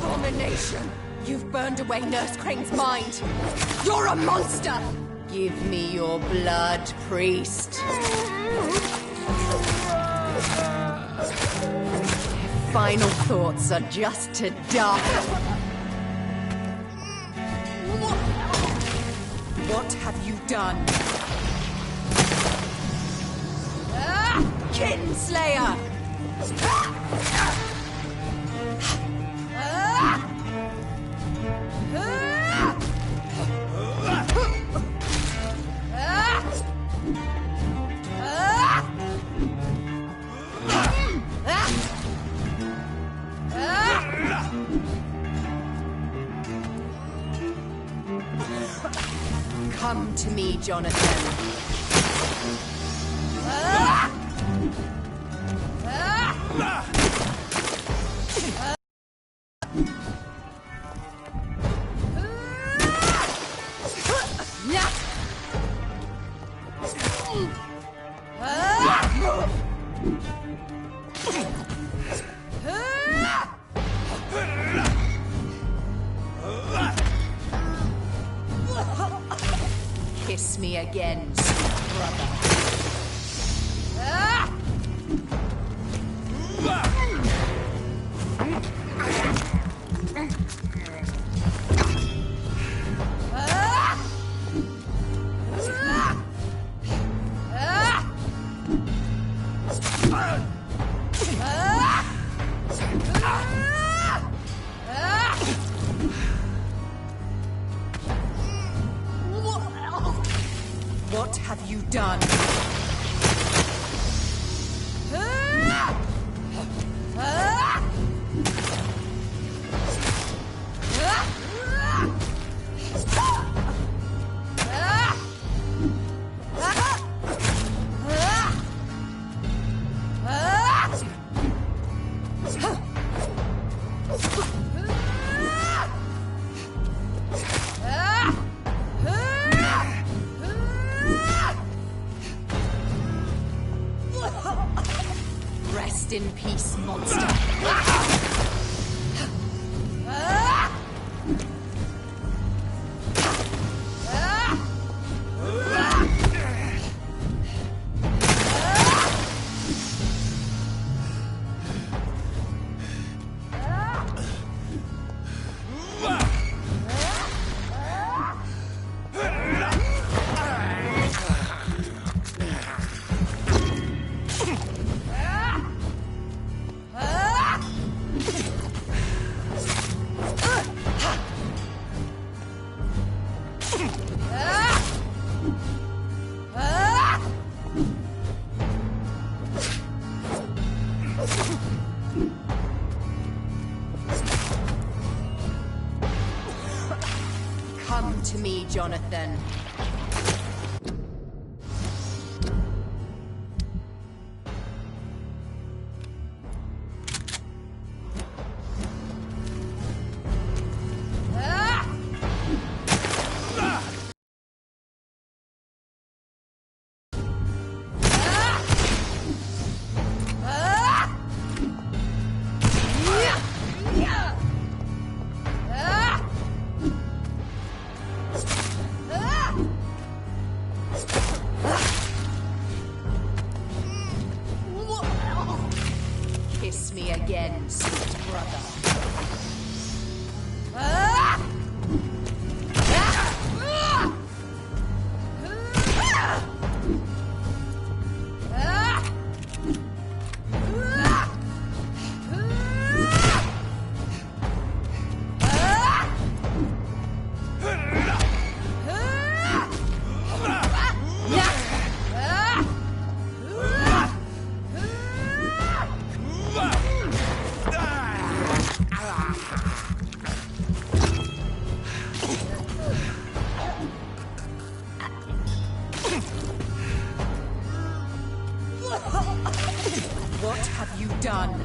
Abomination! You've burned away Nurse Crane's mind. You're a monster! Give me your blood, priest. Final thoughts are just to die. What have you done? Kinslayer! Come to me, Jonathan. Kiss me again, sweet brother. What have you done? Rest in peace, monster. Jonathan. Kiss me again, sweet brother. What have you done?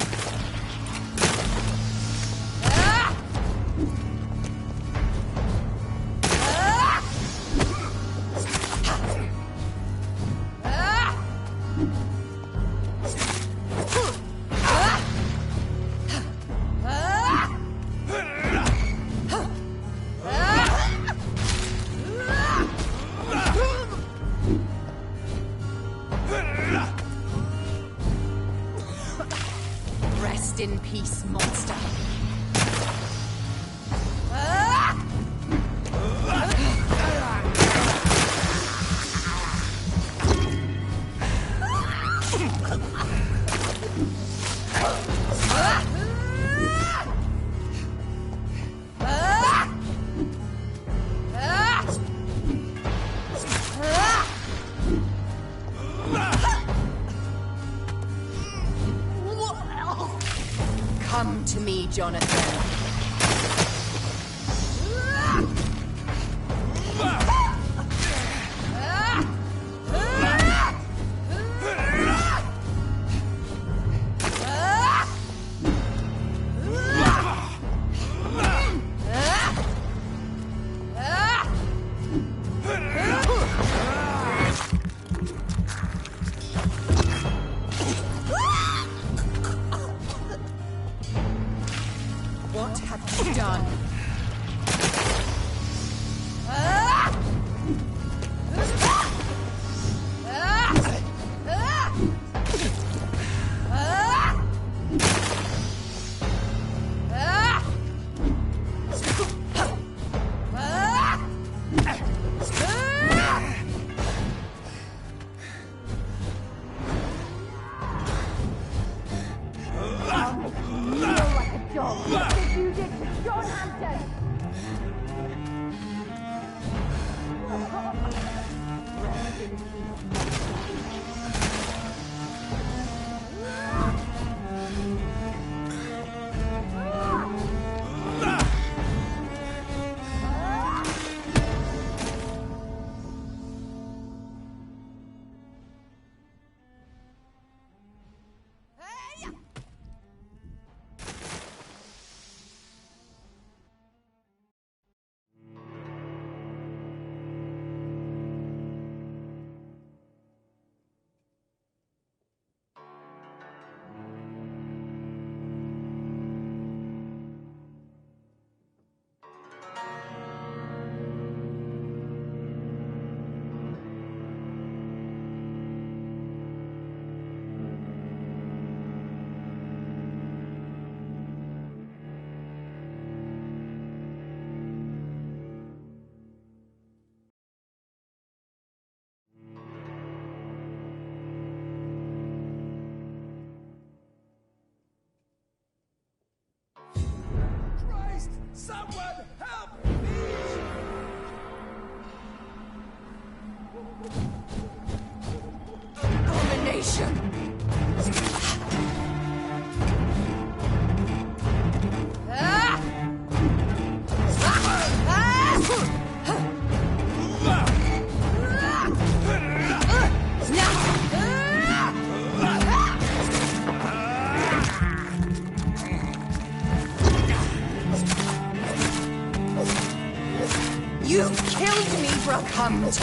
Rest in peace, monster. Come to me, Jonathan. What have you done? Someone help me! Abomination! Mithra comes!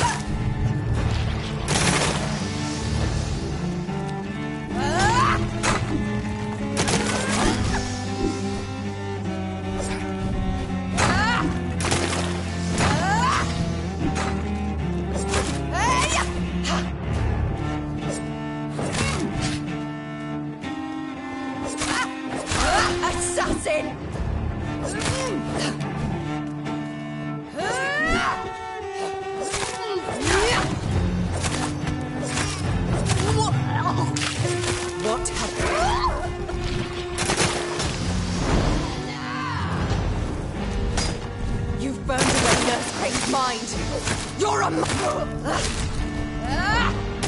Assassin! What You've burned away Nurse Crane's mind! You're a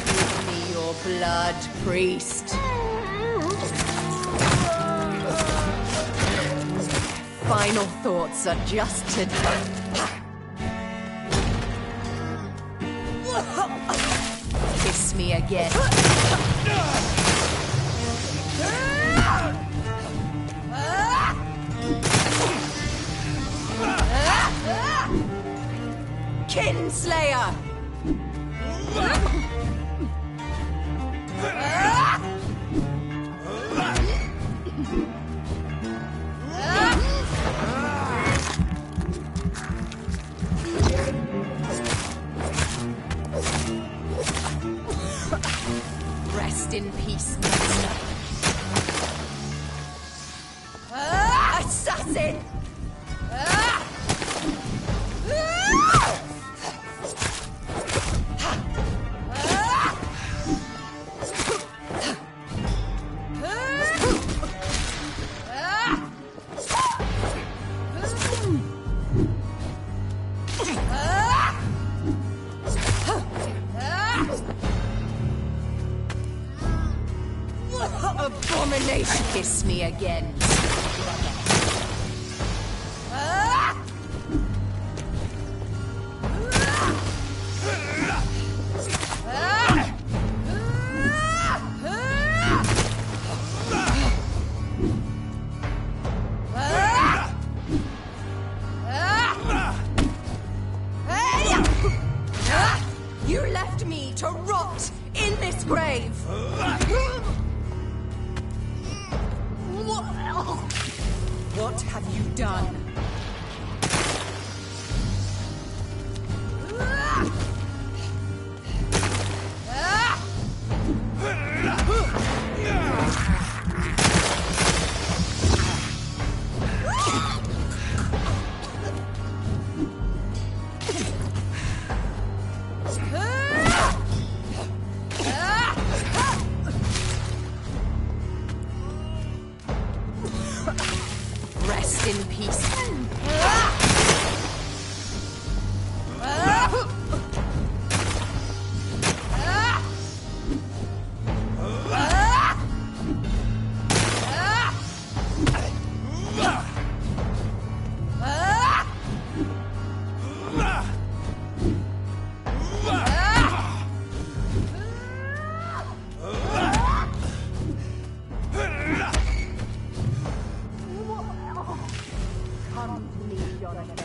Give me your blood, priest. Final thoughts are just to... Kiss me again. Kinslayer! Rest in peace, monster. Assassin! Abomination! Kiss me again. You left me to rot in this grave. What have you done? Rest in peace. Come to me, Jonathan.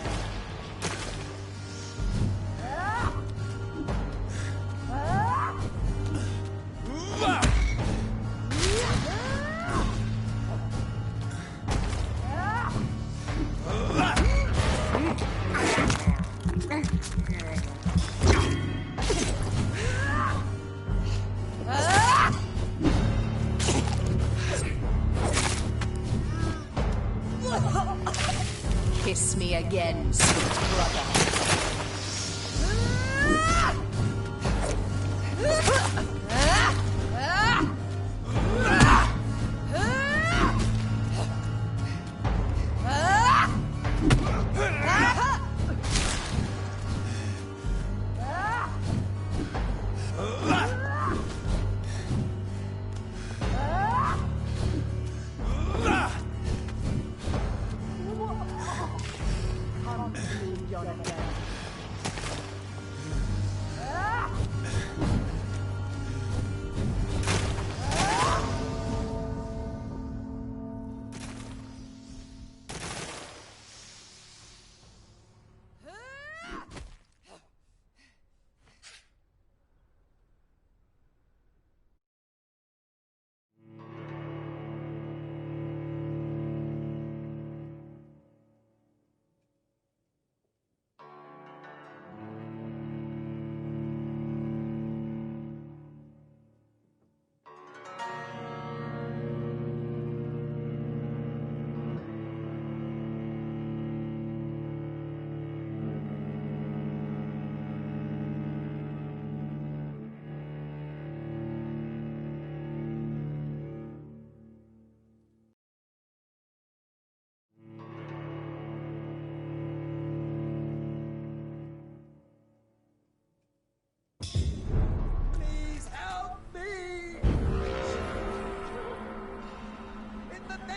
Kiss me again, sweet brother. Come to me, Jonathan.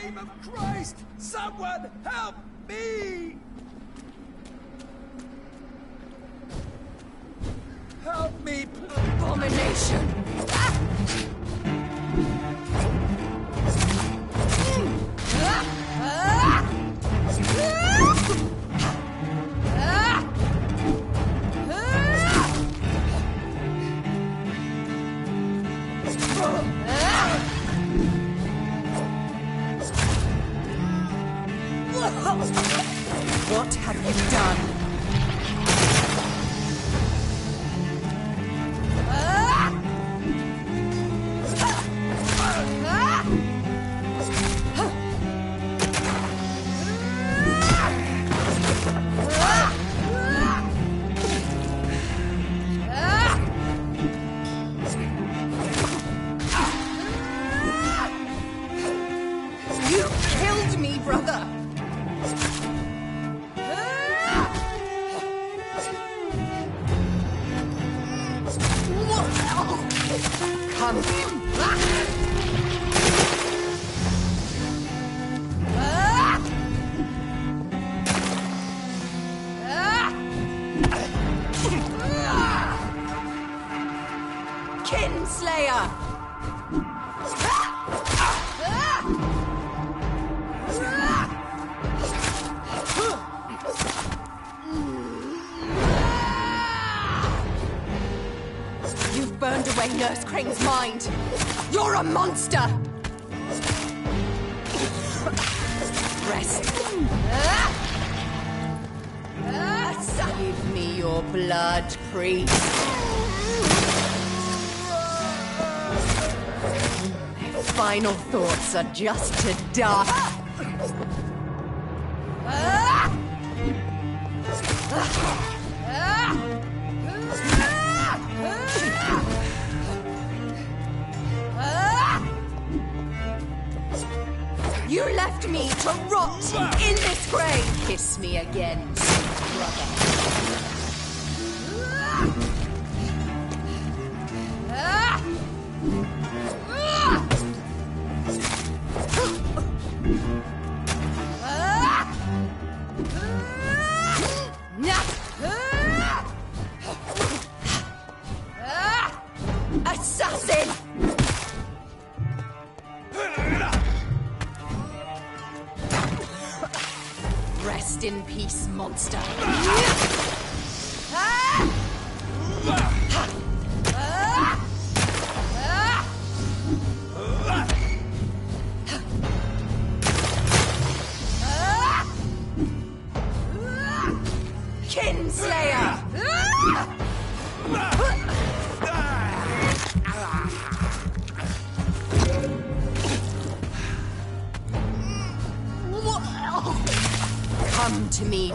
name of Christ, someone help me! Help me, please. Abomination! What have you done? You killed me, brother! Come. Kinslayer! You've burned away Nurse Crane's mind. You're a monster! Rest. Give me your blood, priest. Their final thoughts are just to die. You left me to rot in this grave. Kiss me again, brother. Assassin! Rest in peace, monster. Kinslayer! Come to me,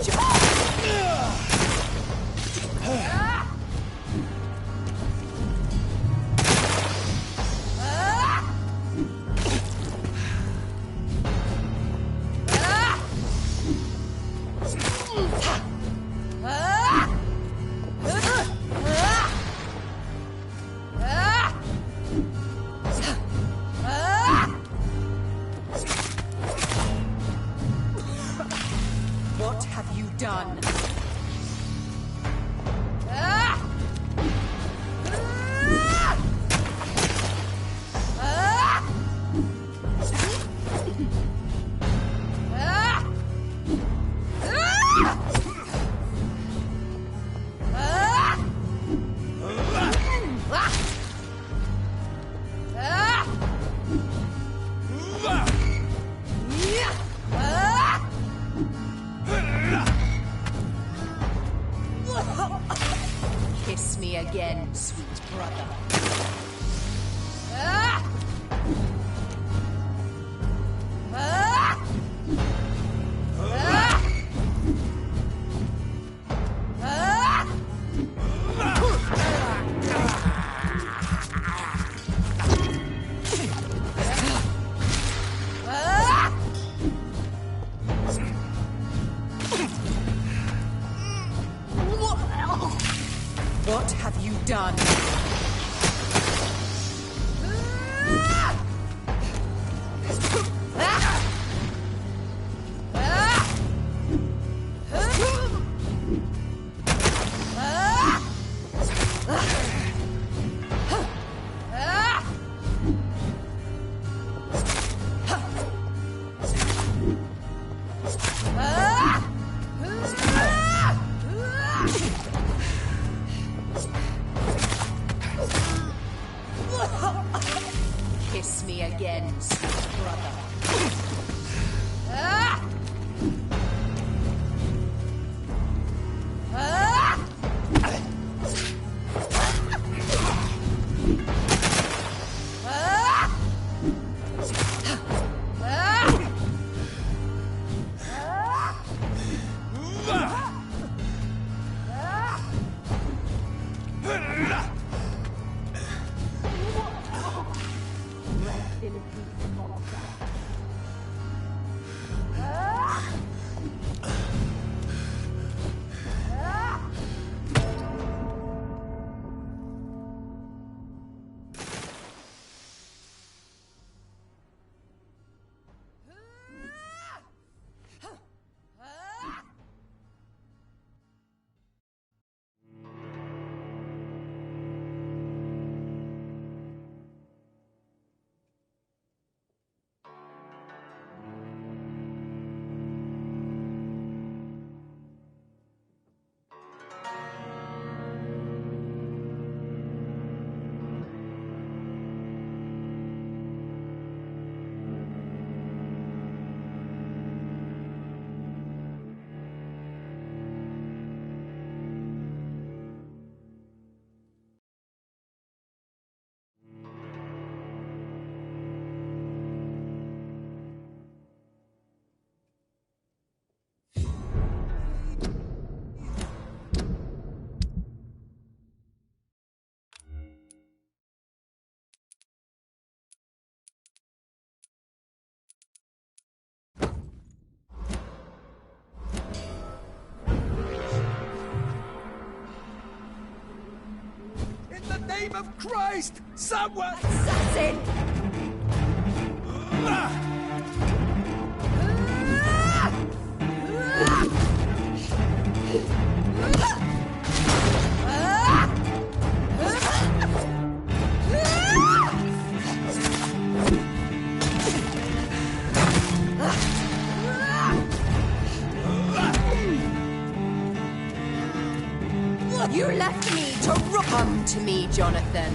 What have you done? Kiss me again, sweet brother. Ah! Ah! Name of Christ! Someone! Assassin! You left me to come to me, Jonathan.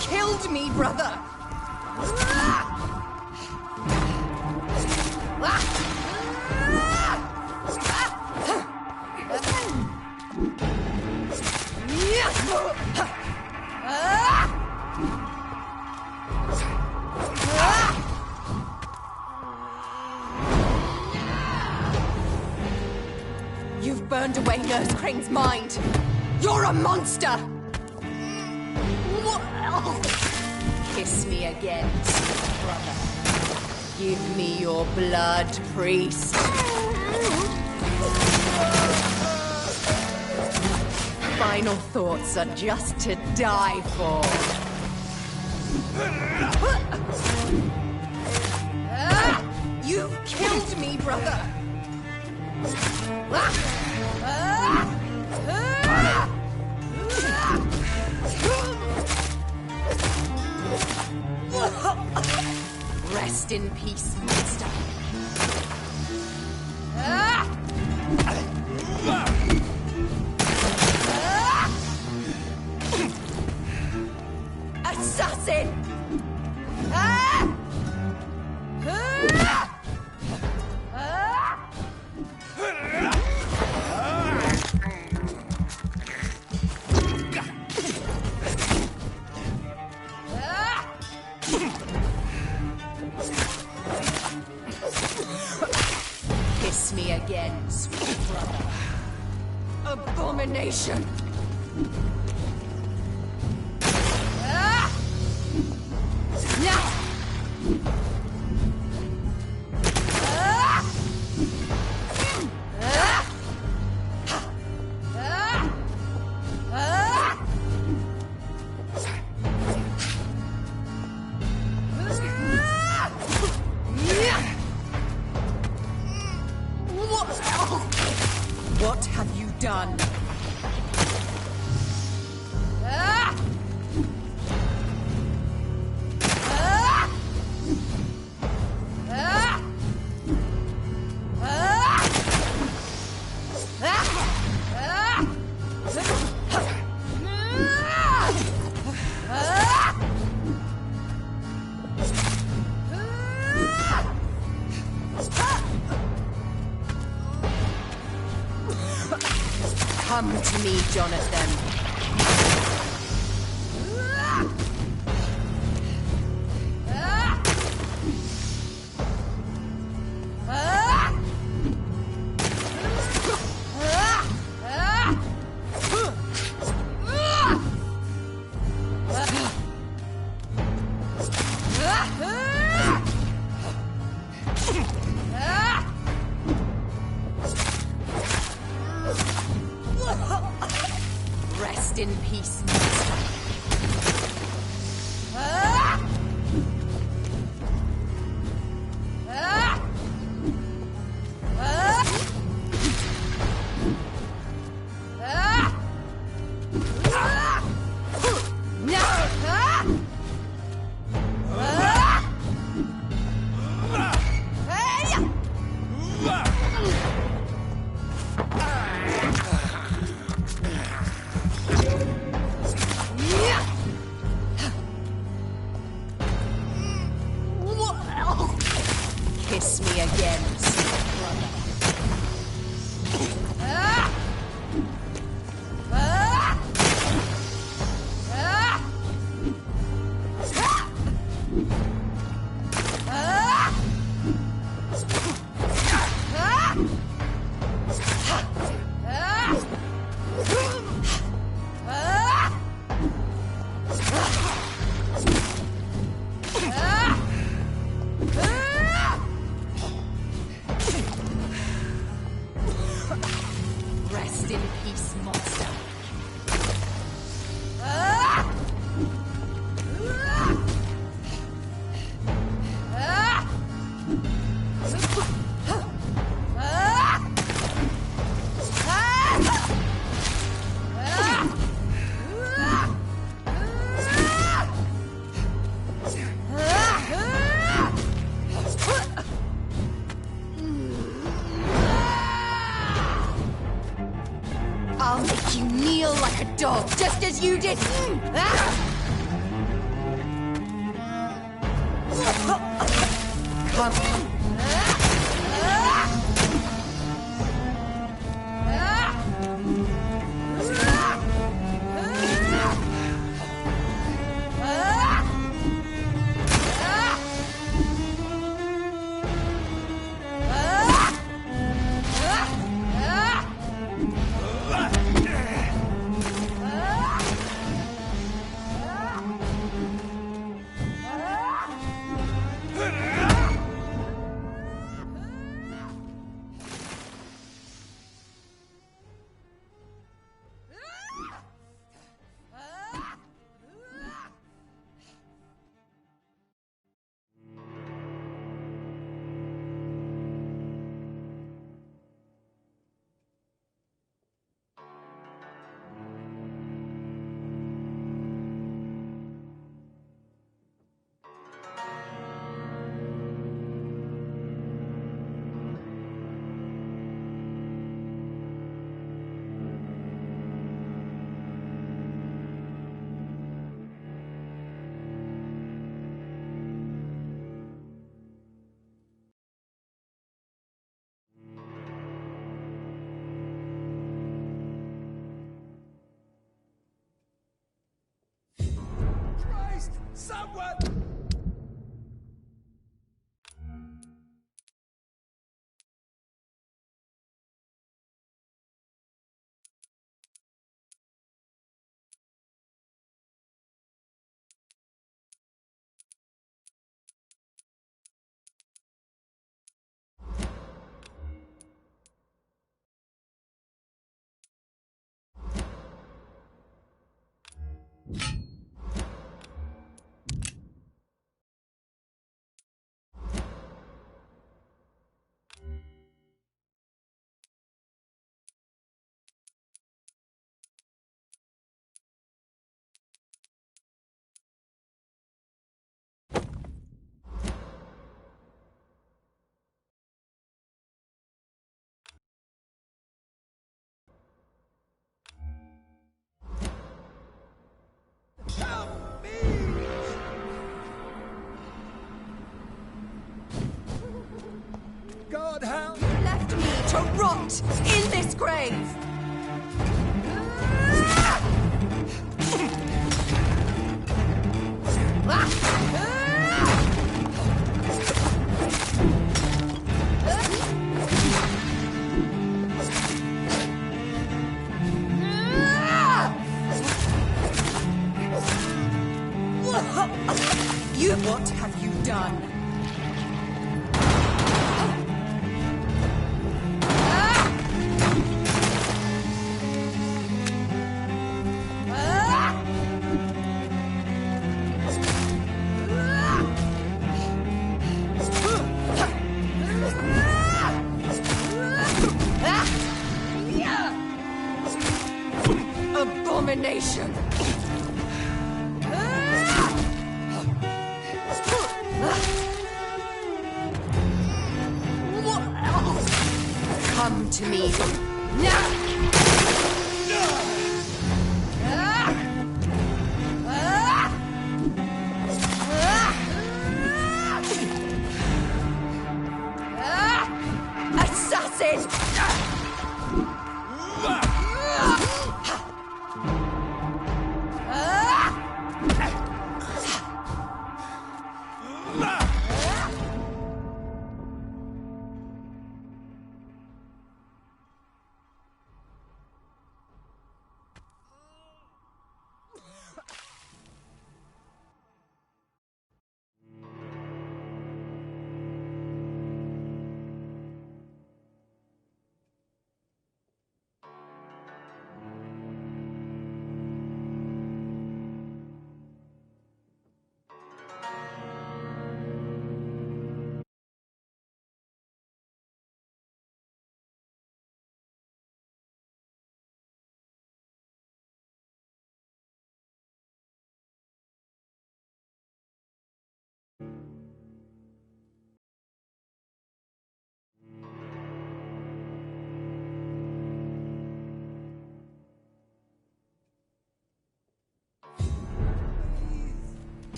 Killed me, brother! You've burned away Nurse Crane's mind! You're a monster! Kiss me again, sweet brother. Give me your blood, priest. Final thoughts are just to die for. You've killed me, brother. Rest in peace, monster. Assassin! Kiss me again, sweet brother. Abomination! Come to me, Jonathan. Rest in peace, master. Kiss me again, sweet brother. Rest in peace, monster. I'll make you kneel like a dog, just as you did. Come. Someone! God help! You left me to rot in this grave! You... What have you done? Abomination! Come to me. Now! Assassin!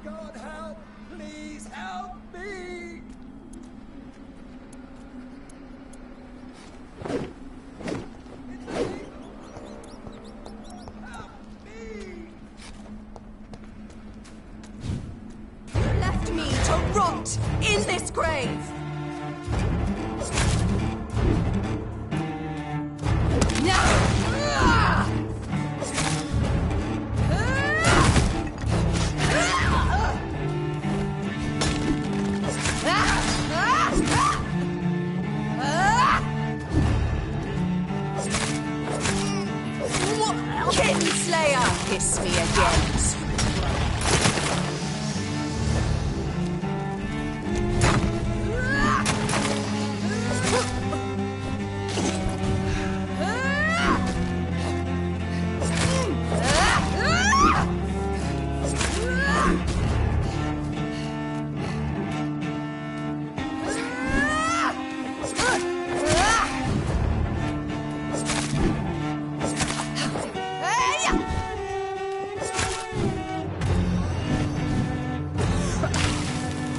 God help! Please help me! Left me to rot in this grave! Now! Kinslayer! Kiss me again.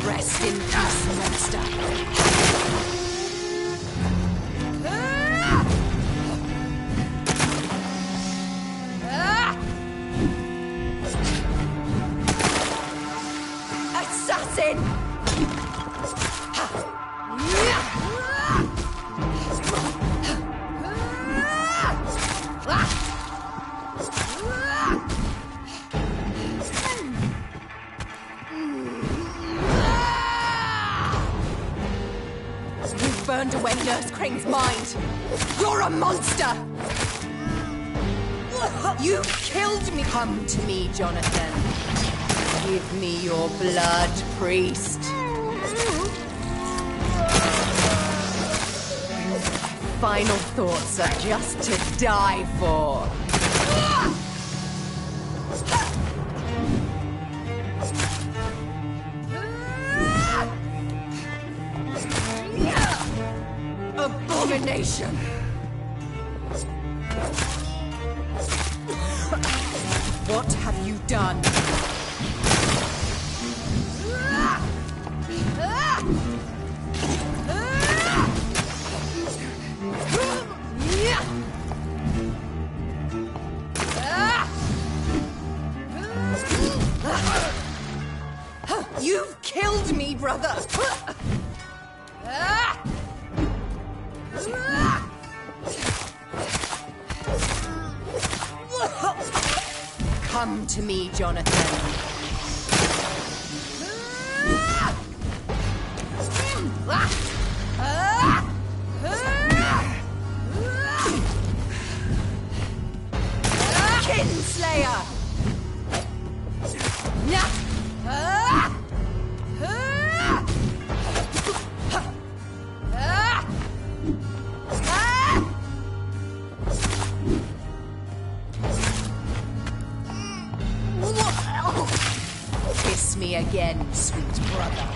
Rest in peace, monster. Assassin! You've burned away Nurse Crane's mind. You're a monster! You killed me! Come to me, Jonathan. Give me your blood, priest. Final thoughts are just to die for. Abomination! What have you done? You've killed me, brother! Come to me, Jonathan. Kinslayer! Kiss me again, sweet brother.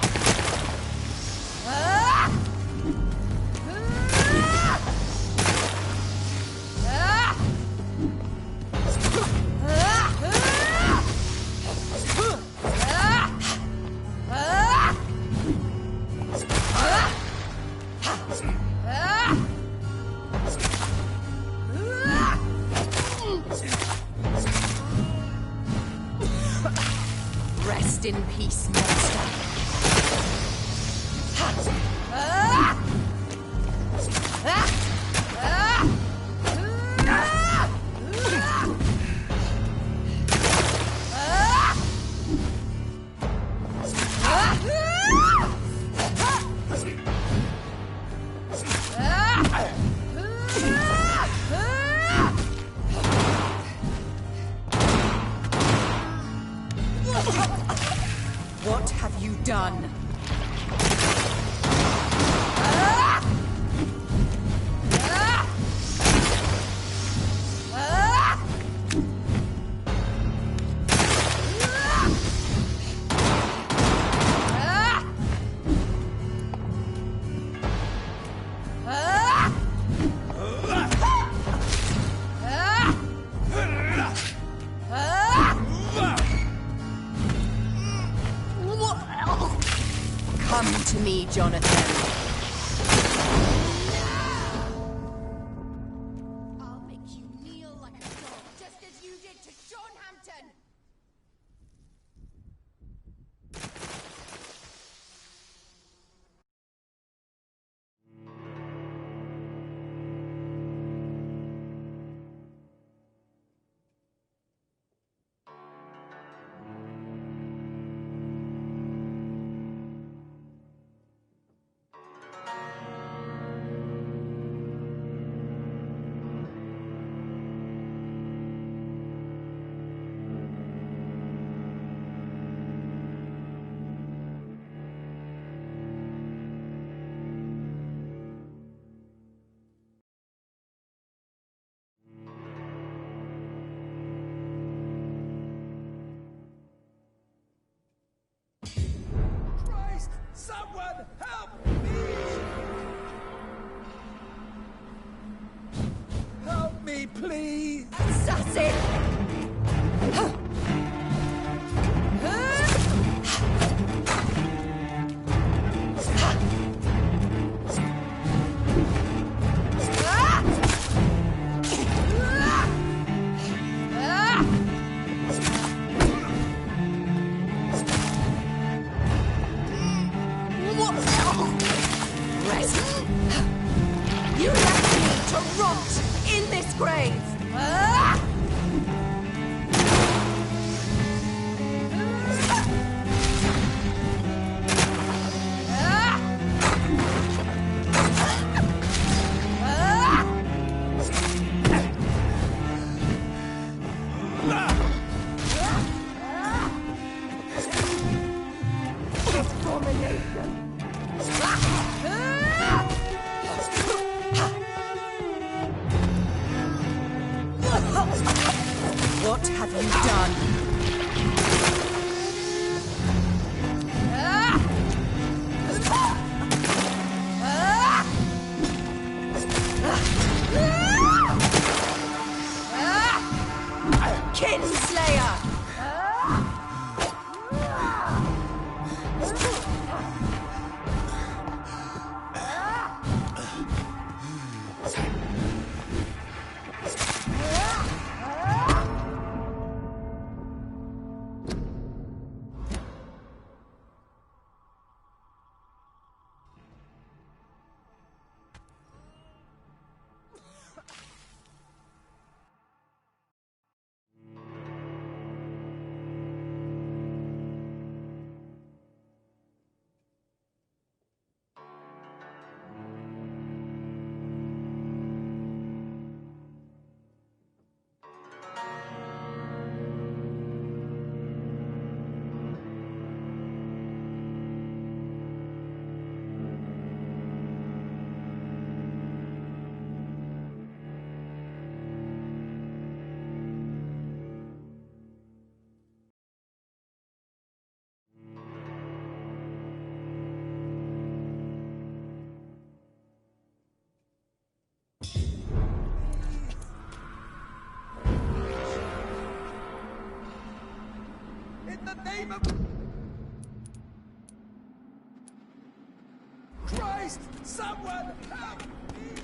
Rest in peace, monster. What have you done? Come to me, Jonathan. I'll make you kneel like a dog, just as you did to John Hampton. Someone help me! Help me, please! Assassin! You left me to rot in this grave! What have you done? Kinslayer! the name of Christ! Someone help me!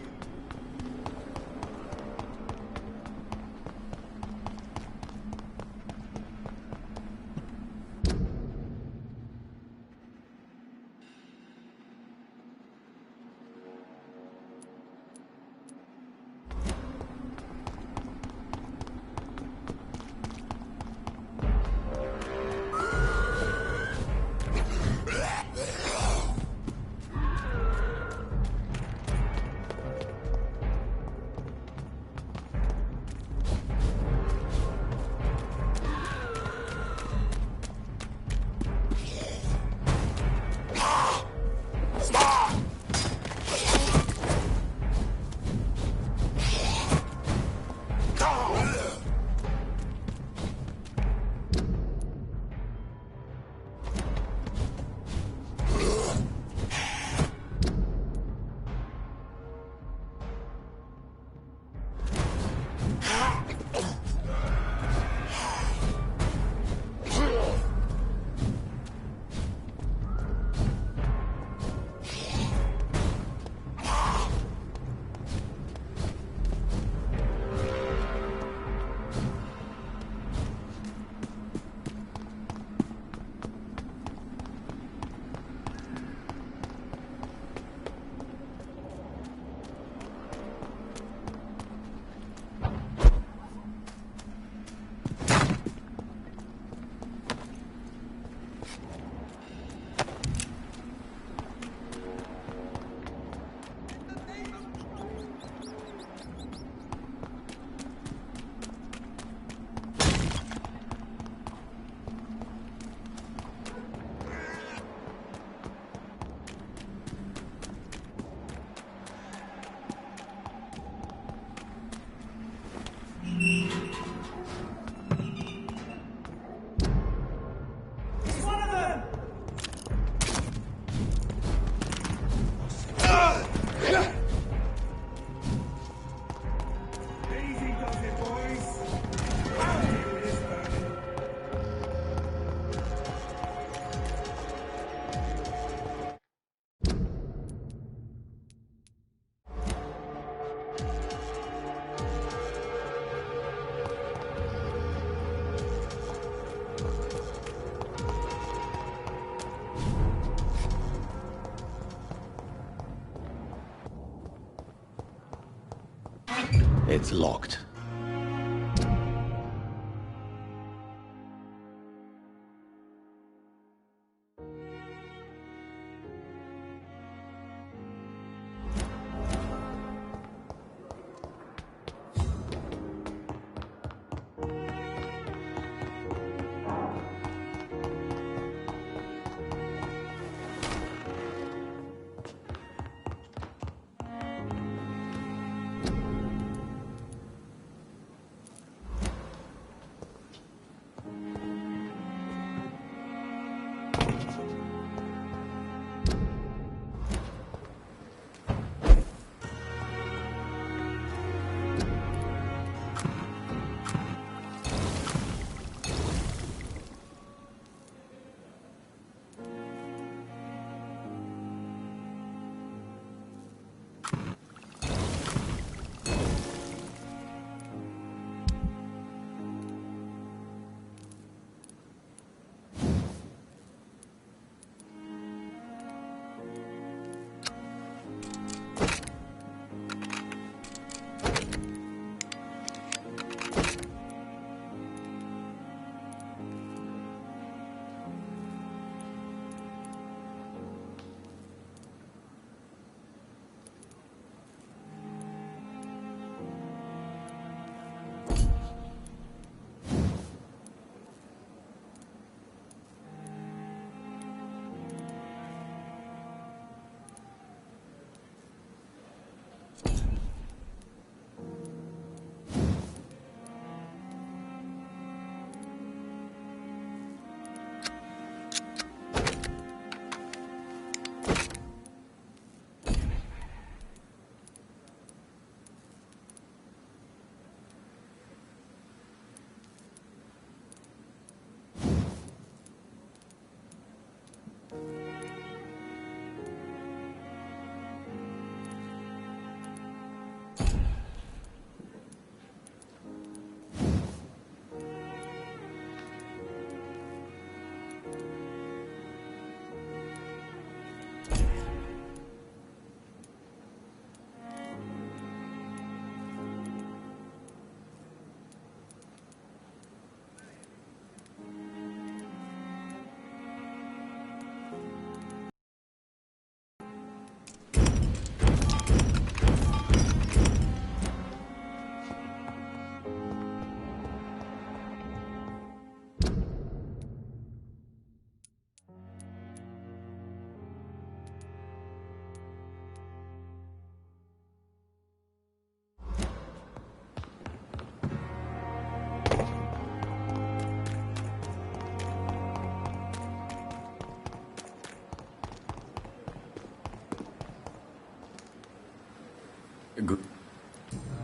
It's locked.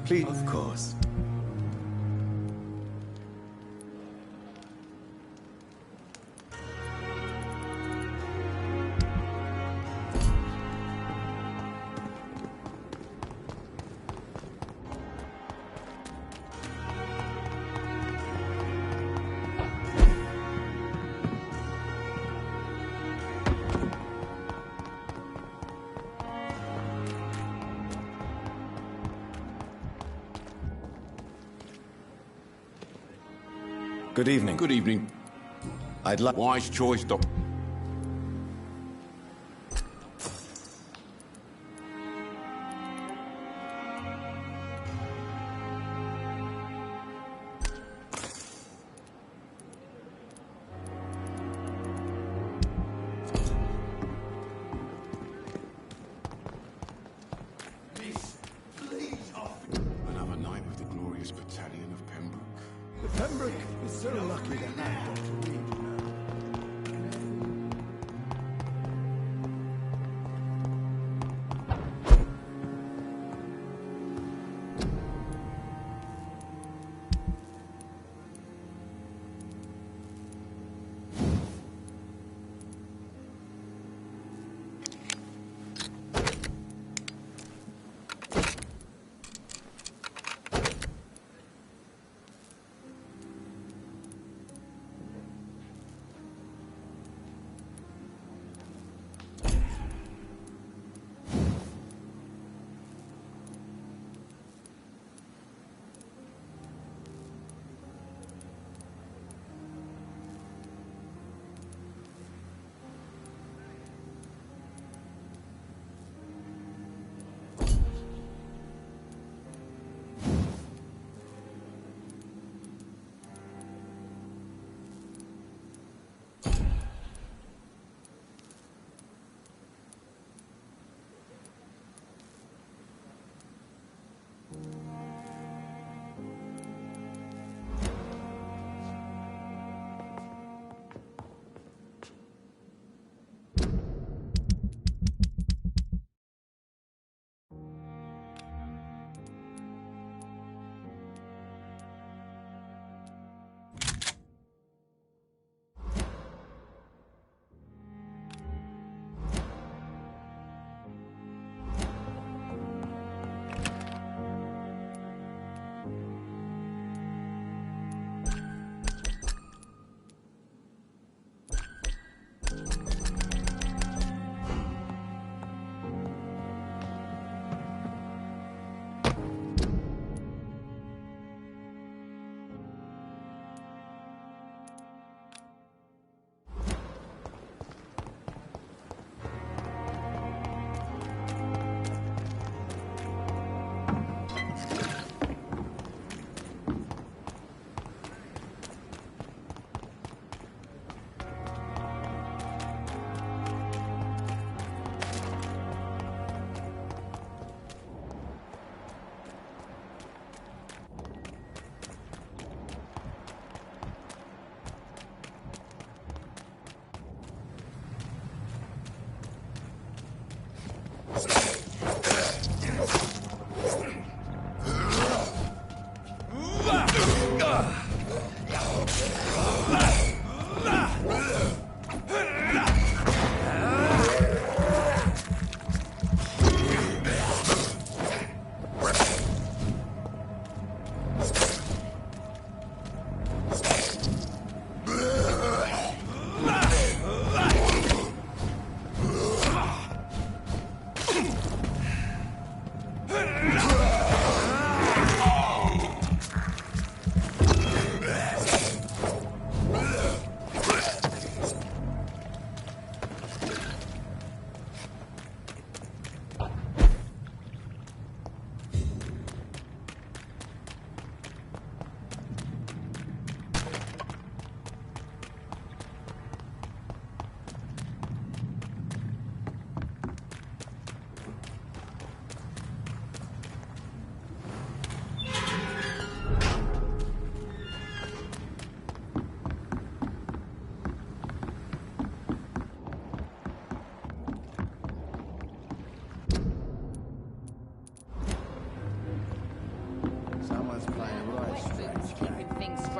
Please. Of course. Good evening. Good evening. I'd like... Wise choice, Doc. Another night with the glorious battalion of Pembroke. The Pembroke is so lucky to have Dr. Reed, you know.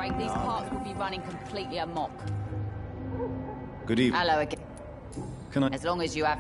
afraid these parts will be running completely amok. Good evening. Hello again. Can I... As long as you have...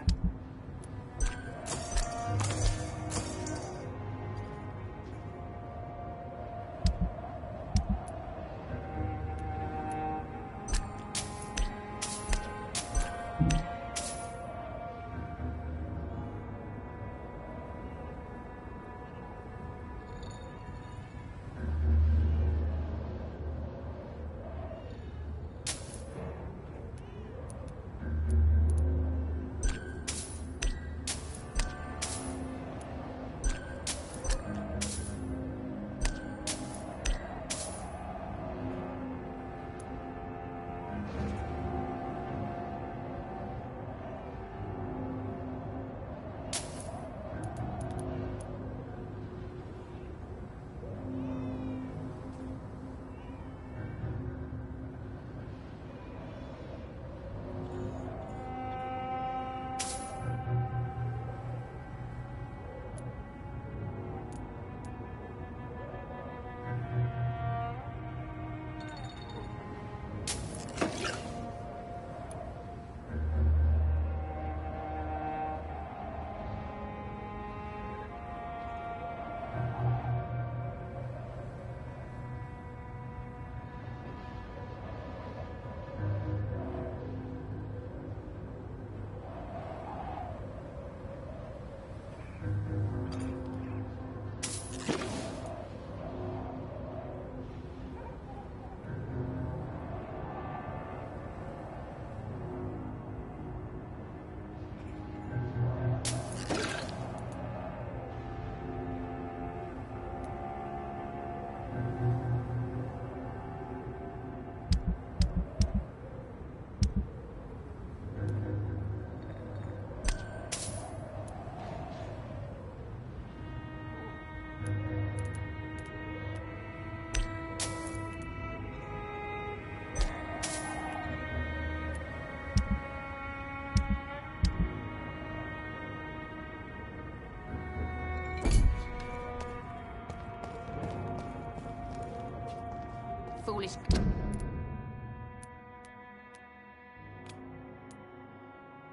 Foolish.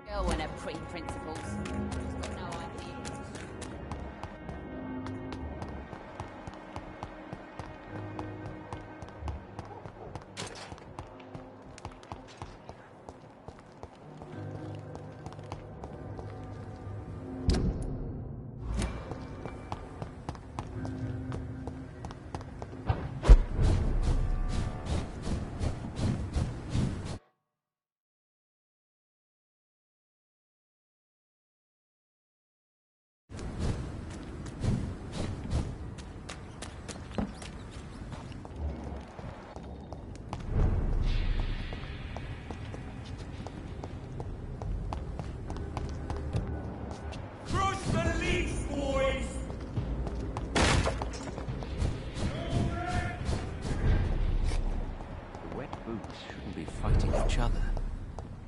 Girl and her pretty principles. She's got no idea.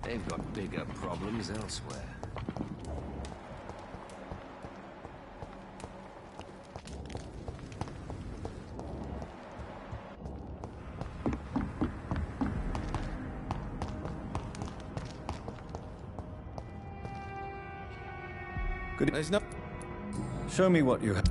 They've got bigger problems elsewhere. Good. There's no... Show me what you have.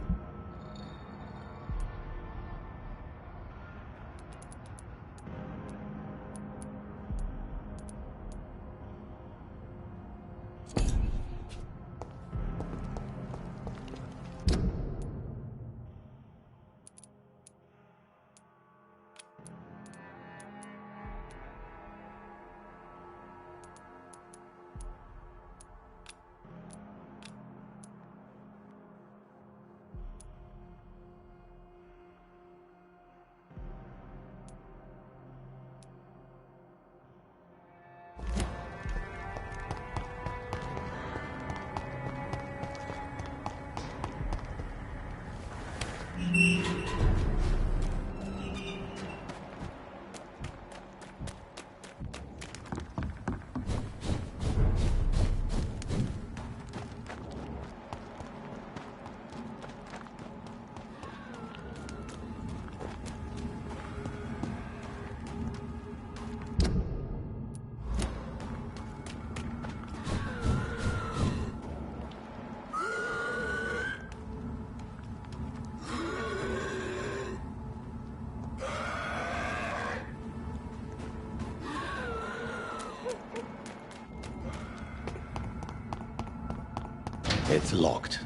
It's locked.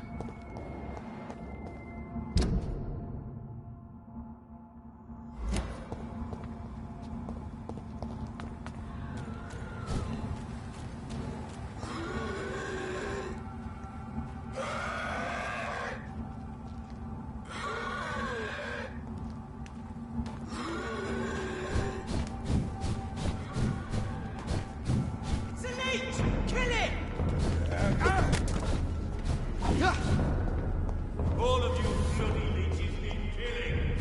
All of you bloody leeches need killing!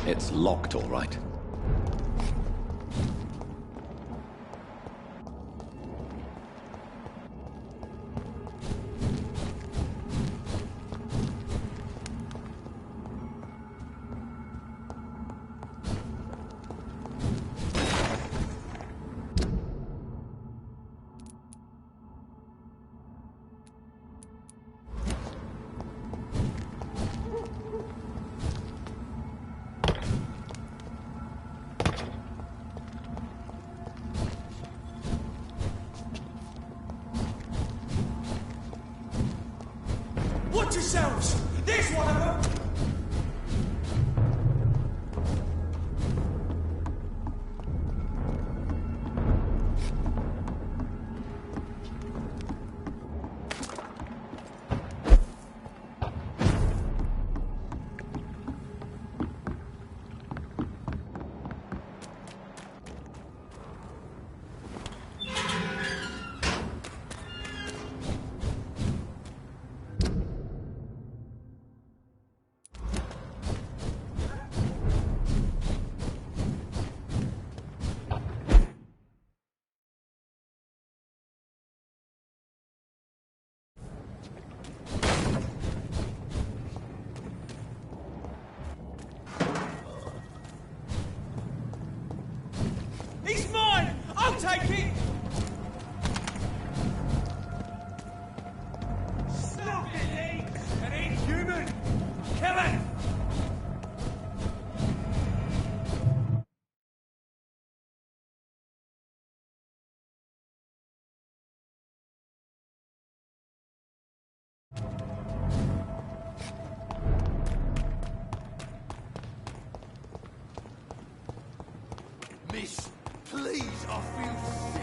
It's locked, all right. Watch yourselves! There's one of them! He's mine! I'll take it! Stop it, Lee! It ain't human! Kill it! Miss, please, I feel sick.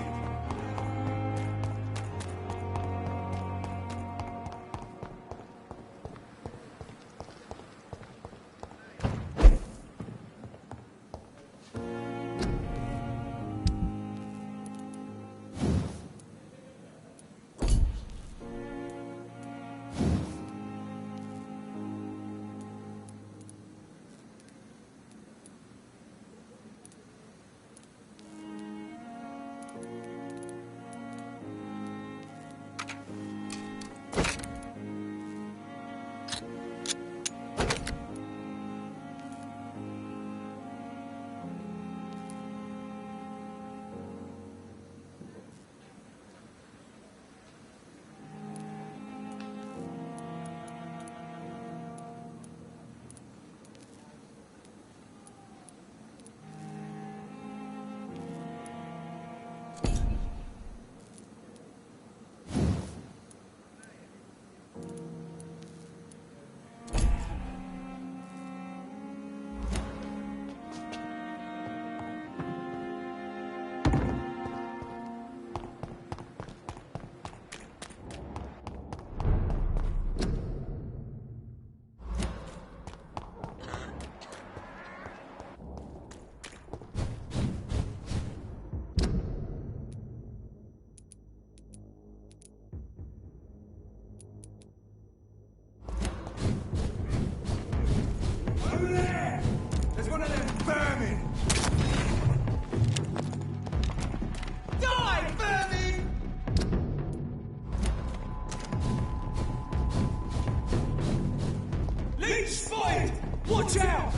Watch out!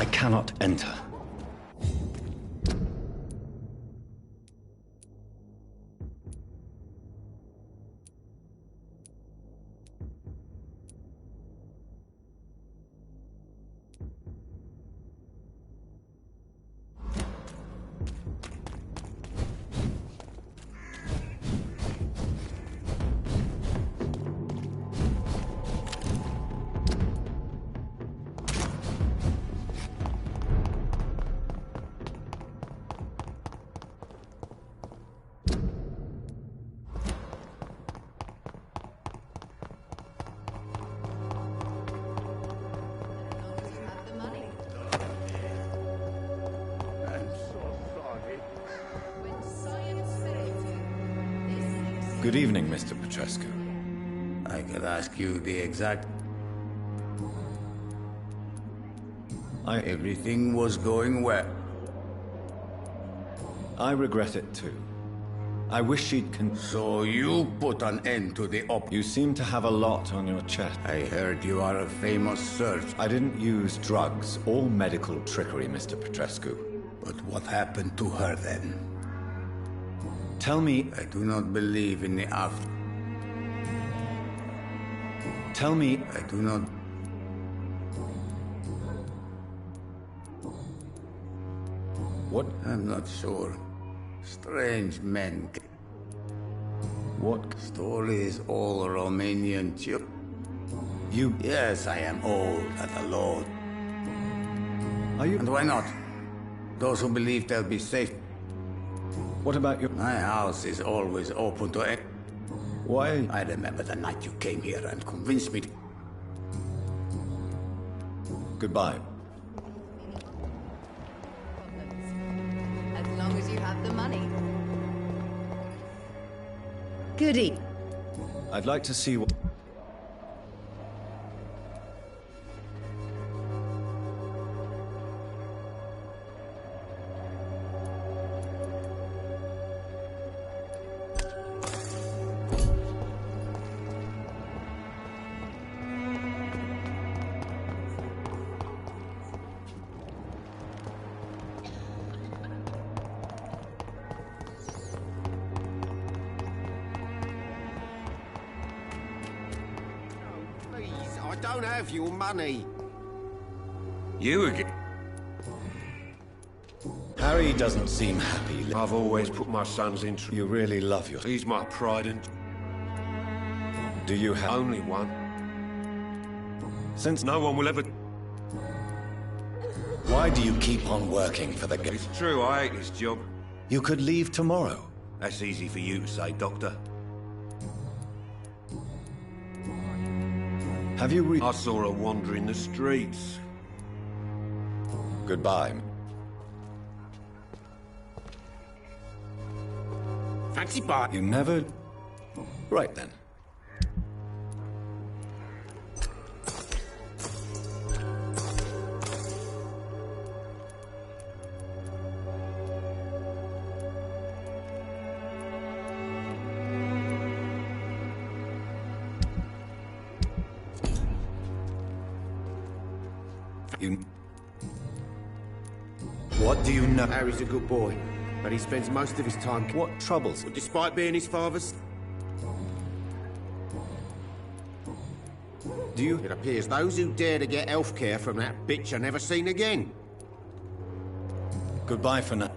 I cannot enter. Good evening, Mr. Petrescu. I could ask you the exact... Everything was going well. I regret it too. I wish she'd So you put an end to the You seem to have a lot on your chest. I heard you are a famous search. I didn't use drugs or medical trickery, Mr. Petrescu. But what happened to her then? Tell me... I do not believe in the after. Tell me... I do not... What? I'm not sure. Strange men. What? Stories all Romanian You... Yes, I am old and alone. Are you... And why not? Those who believe they'll be safe. What about your... My house is always open to it. Why? I remember the night you came here and convinced me. Goodbye. As long as you have the money. Goody. I'd like to see what... I don't have your money. You again? Harry doesn't seem happy. I've always put my son's interest. You really love your... He's my pride and... Do you have... Only one. Since... No one will ever... Why do you keep on working for the... It's true, I hate this job. You could leave tomorrow. That's easy for you to say, Doctor. Have you I saw her wandering the streets. Goodbye. Fancy bar. You never... Right then. What do you know? Harry's a good boy, but he spends most of his time... What troubles? Despite being his father's... Do you... It appears those who dare to get healthcare from that bitch are never seen again. Goodbye for now.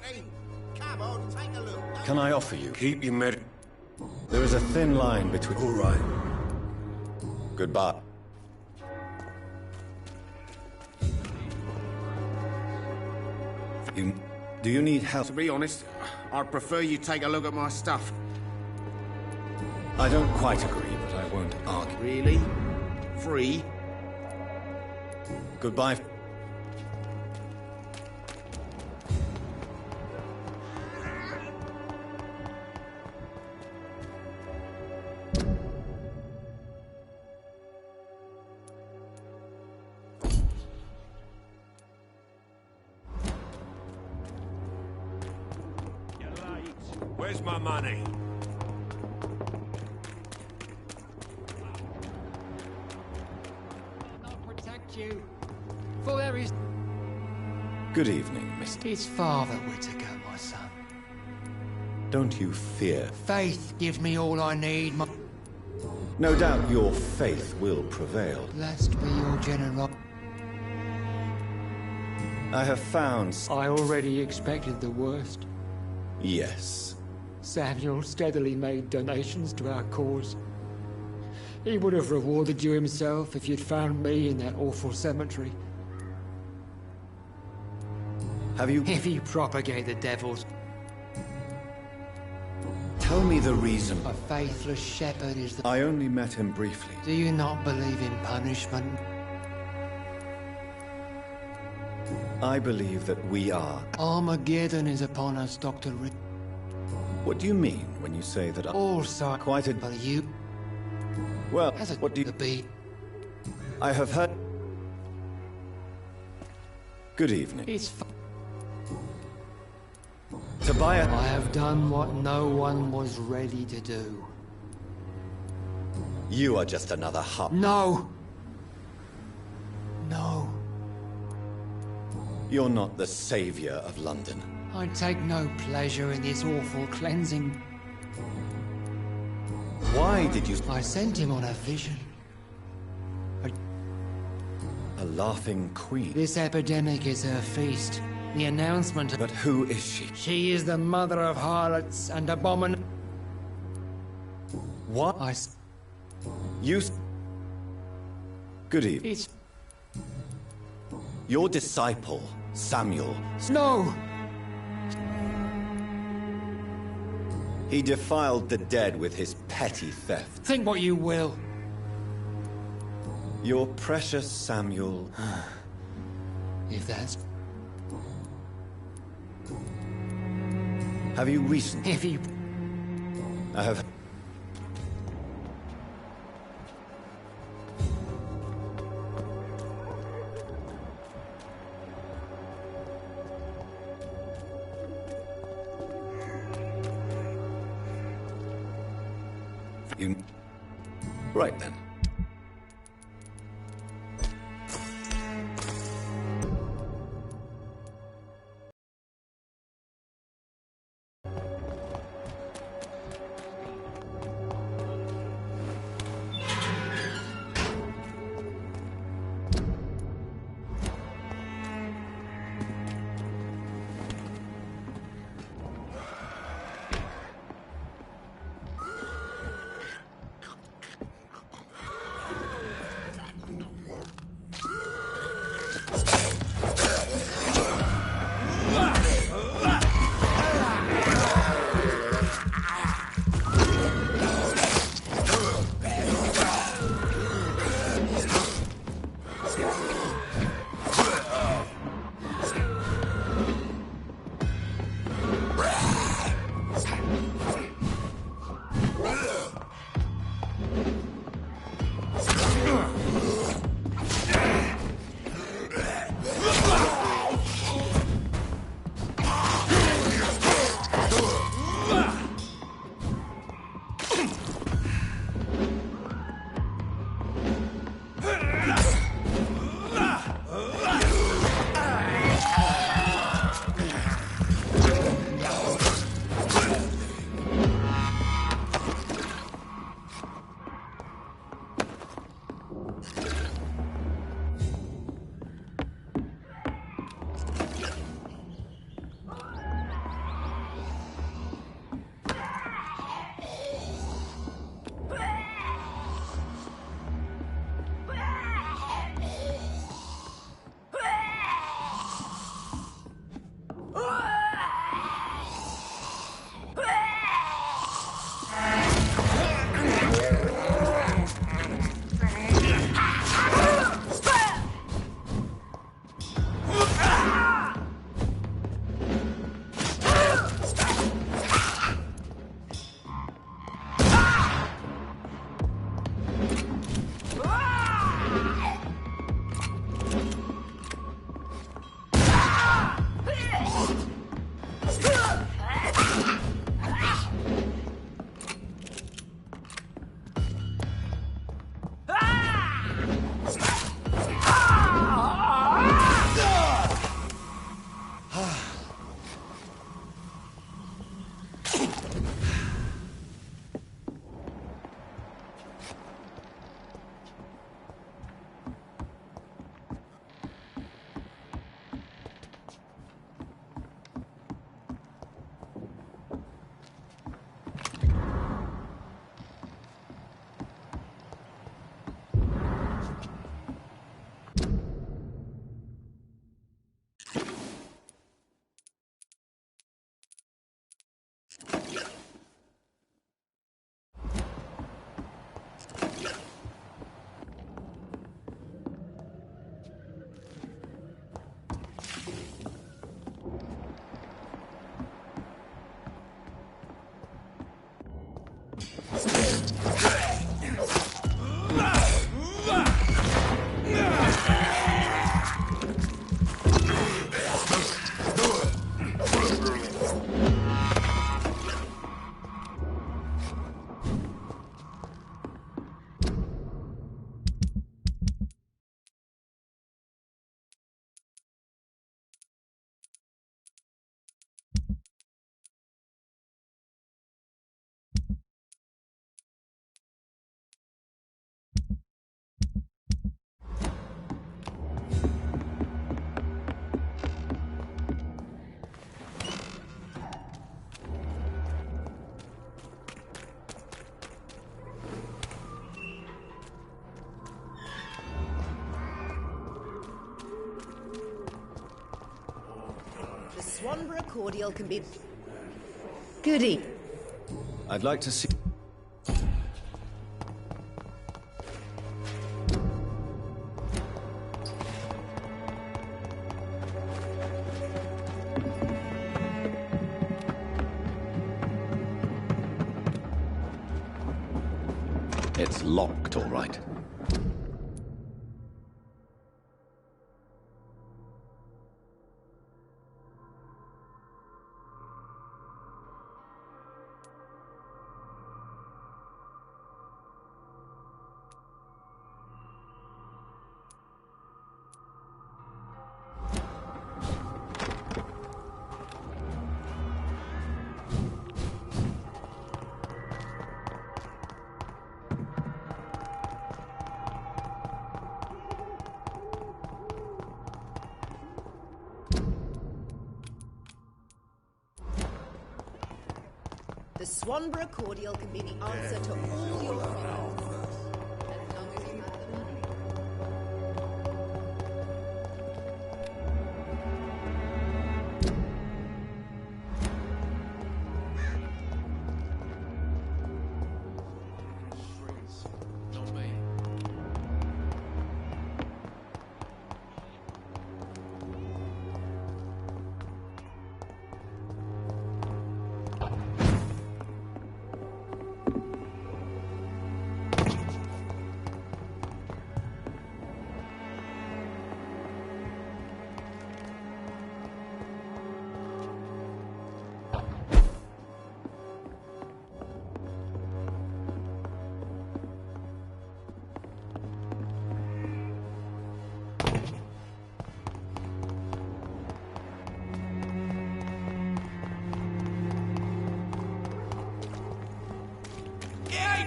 Hey, come on, take a look. Can I offer you? Keep your med... There is a thin line between... All right. Goodbye. Do you need help? To be honest, I'd prefer you take a look at my stuff. I don't quite agree, but I won't argue. Really? Free? Goodbye. Where's my money? I'll protect you. For there is... Good evening, Mr. His father, Whitaker, my son. Don't you fear. Faith gives me all I need, my... No doubt your faith will prevail. Blessed be your generosity. I have found... I already expected the worst. Yes. Samuel steadily made donations to our cause. He would have rewarded you himself if you'd found me in that awful cemetery. Have you... If you propagate the devils... Tell me the reason. A faithless shepherd is the... I only met him briefly. Do you not believe in punishment? I believe that we are... Armageddon is upon us, Dr. What do you mean when you say that I... Also, quite a... But you... Well, as a what do you... be... I have heard... Good evening. It's... Tobias... I have done what no one was ready to do. You are just another hub. No! No. You're not the savior of London. I take no pleasure in this awful cleansing. Why did you... I sent him on a vision. A laughing queen. This epidemic is her feast. The announcement... But who is she? She is the mother of harlots and abomin... What? You... Good evening. It's... Your disciple, Samuel... No! He defiled the dead with his petty theft. Think what you will. Your precious Samuel... If that's... Have you recently... If you... I have... You... Right then. Swanborough cordial can be... Goody. I'd like to see... It's locked, all right. The Swanborough cordial can be the answer to all your problems. As long as you have the money.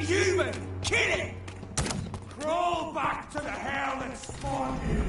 Human! Kill it! Crawl back to the hell that spawned you!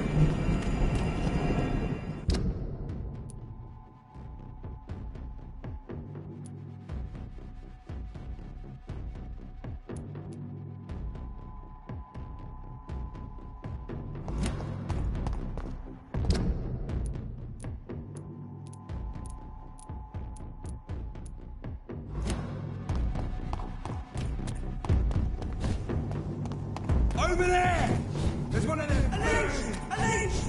Over there! There's one of them. Unleash!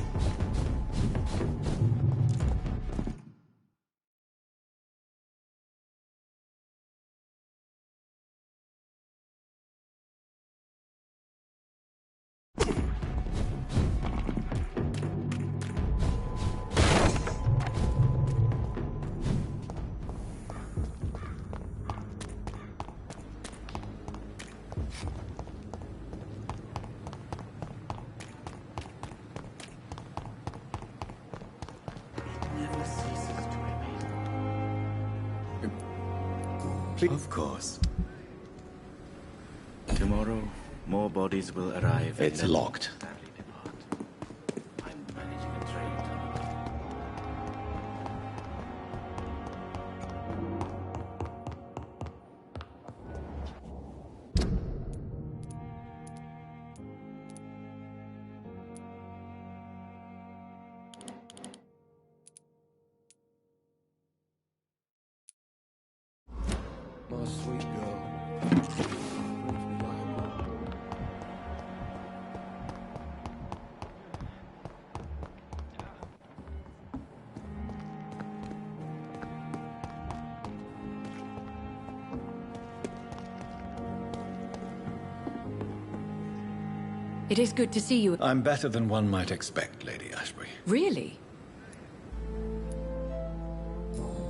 Of course. Tomorrow, more bodies will arrive. It's locked. I'm managing a trade. My sweet girl. It is good to see you. I'm better than one might expect, Lady Ashbury. Really?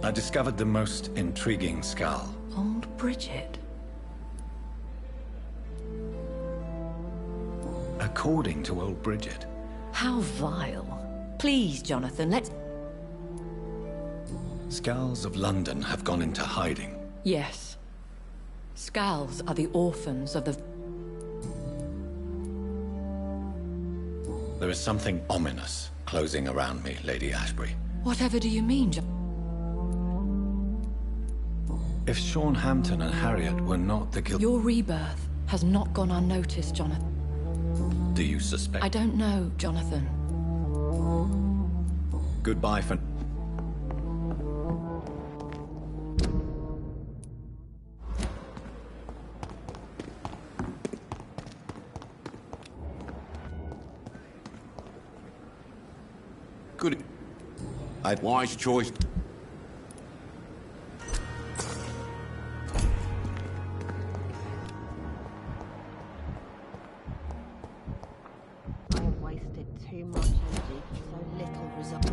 I discovered the most intriguing skull. Old Bridget. According to old Bridget. How vile. Please, Jonathan, let's... Skulls of London have gone into hiding. Yes. Skulls are the orphans of the... There is something ominous closing around me, Lady Ashbury. Whatever do you mean, If Sean Hampton and Harriet were not the guilty... Your rebirth has not gone unnoticed, Jonathan. Do you suspect? I don't know, Jonathan. Goodbye for... Good. Wise choice. I have wasted too much energy for so little result.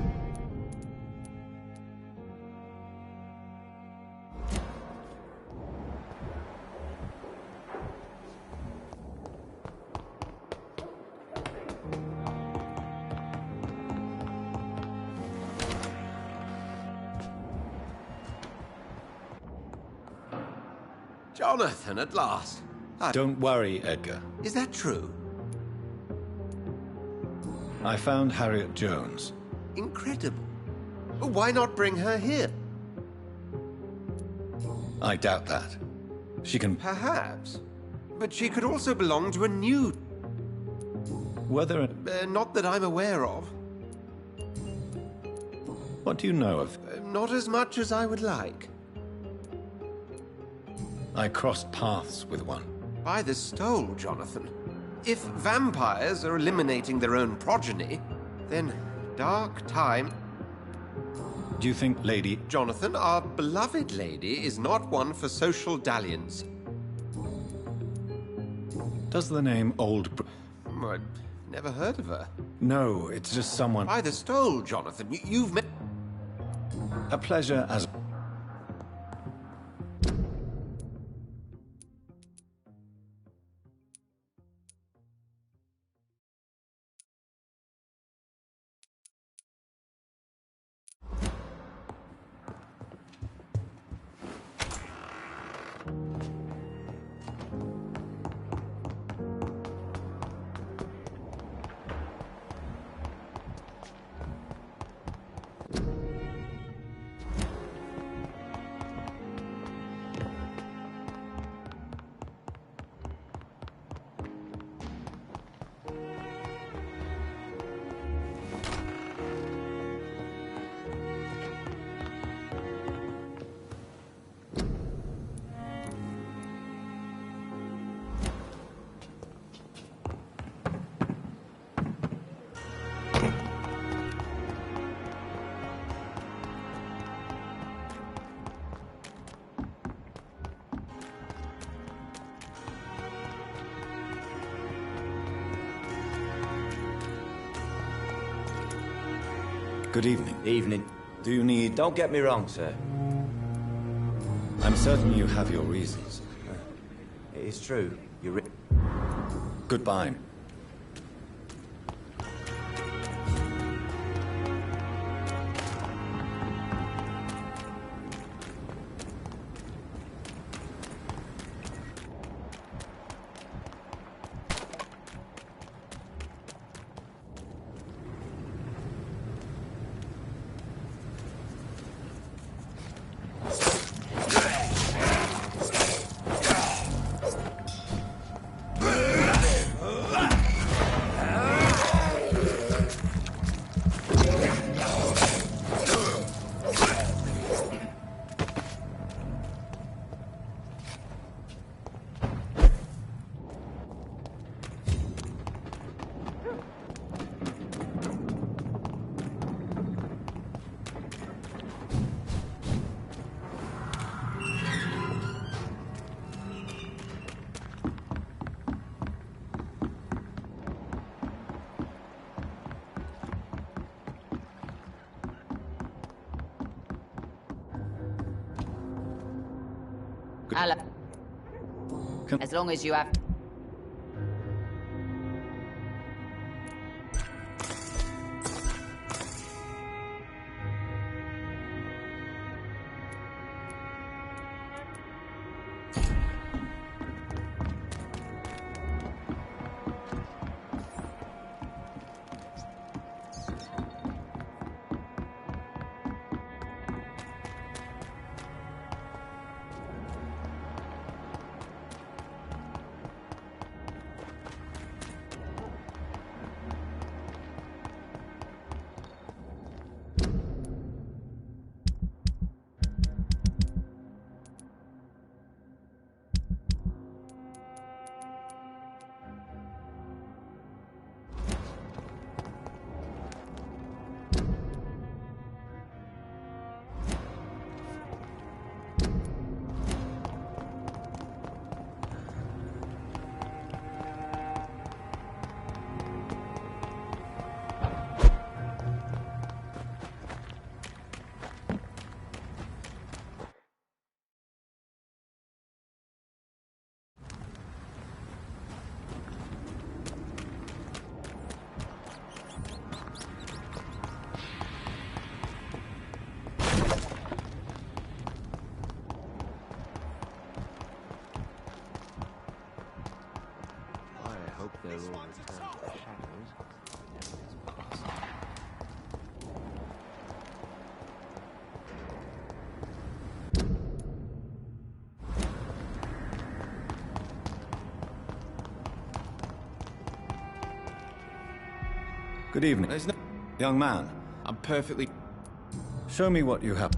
Jonathan, at last. Don't worry, Edgar. Is that true? I found Harriet Jones. Incredible. Why not bring her here? I doubt that. She can... Perhaps. But she could also belong to a new... Whether... not that I'm aware of. What do you know of... Not as much as I would like. I crossed paths with one. By the stole, Jonathan. If vampires are eliminating their own progeny, then dark time... Do you think Lady... Jonathan, our beloved lady is not one for social dalliance. Does the name Old... I've never heard of her. No, it's just someone... By the stole, Jonathan. You've met... A pleasure as... Good evening. Evening. Do you need... Don't get me wrong, sir. I'm certain you have your reasons. It is true. You're... Goodbye. Hello. As long as you have... Good evening. There's no... Young man, I'm perfectly... show me what you have.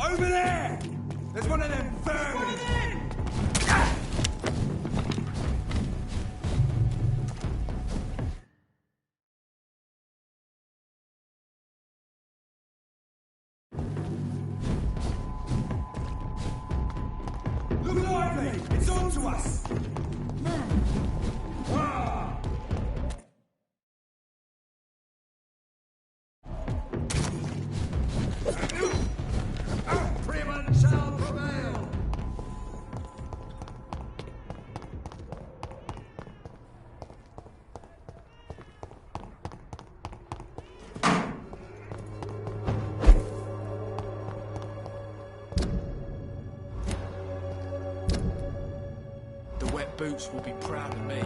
Over there! There's one of them vermin! Look lively! It's on to us! Ah! Freeman shall prevail! The wet boots will be proud of me.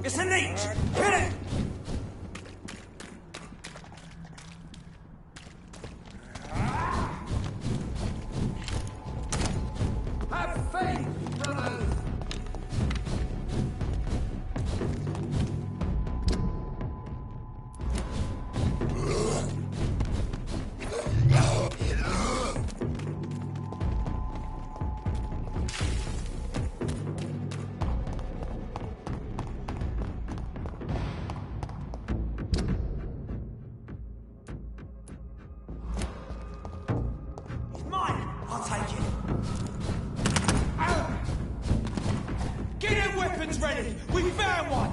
It's a leech! Hit it! Have faith, brothers! It's mine! I'll take it! Get them weapons ready! We found one!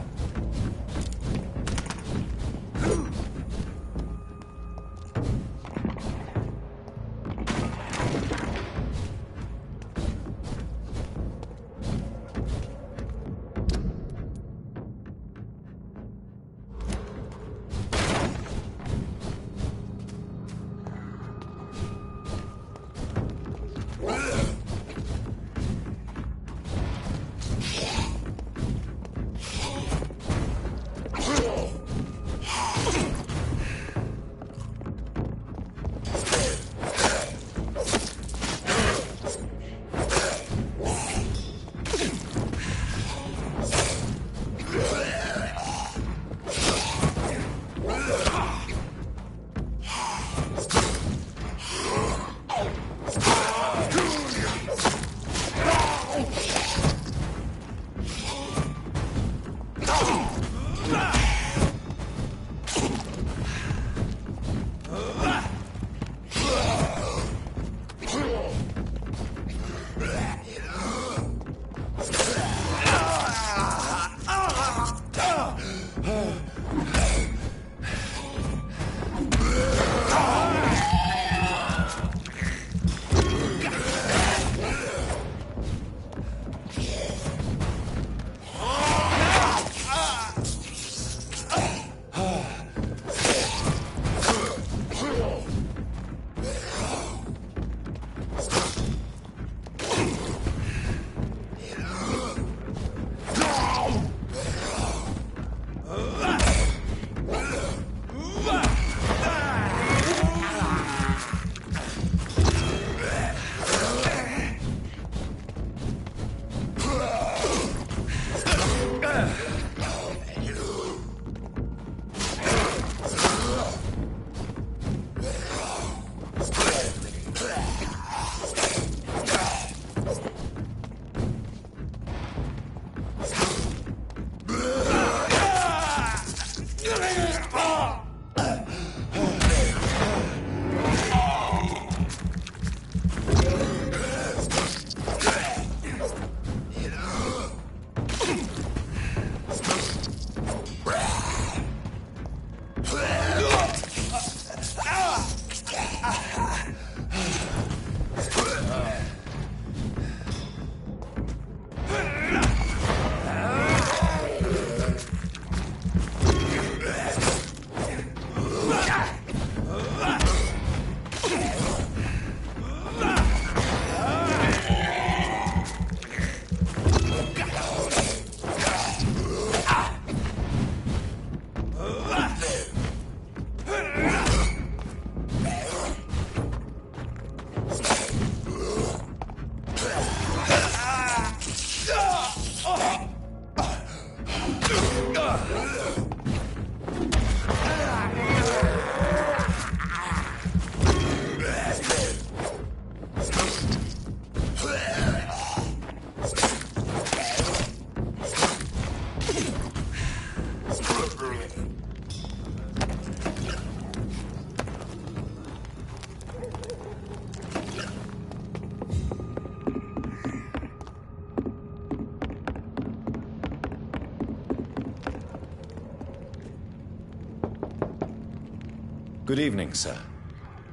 Good evening, sir.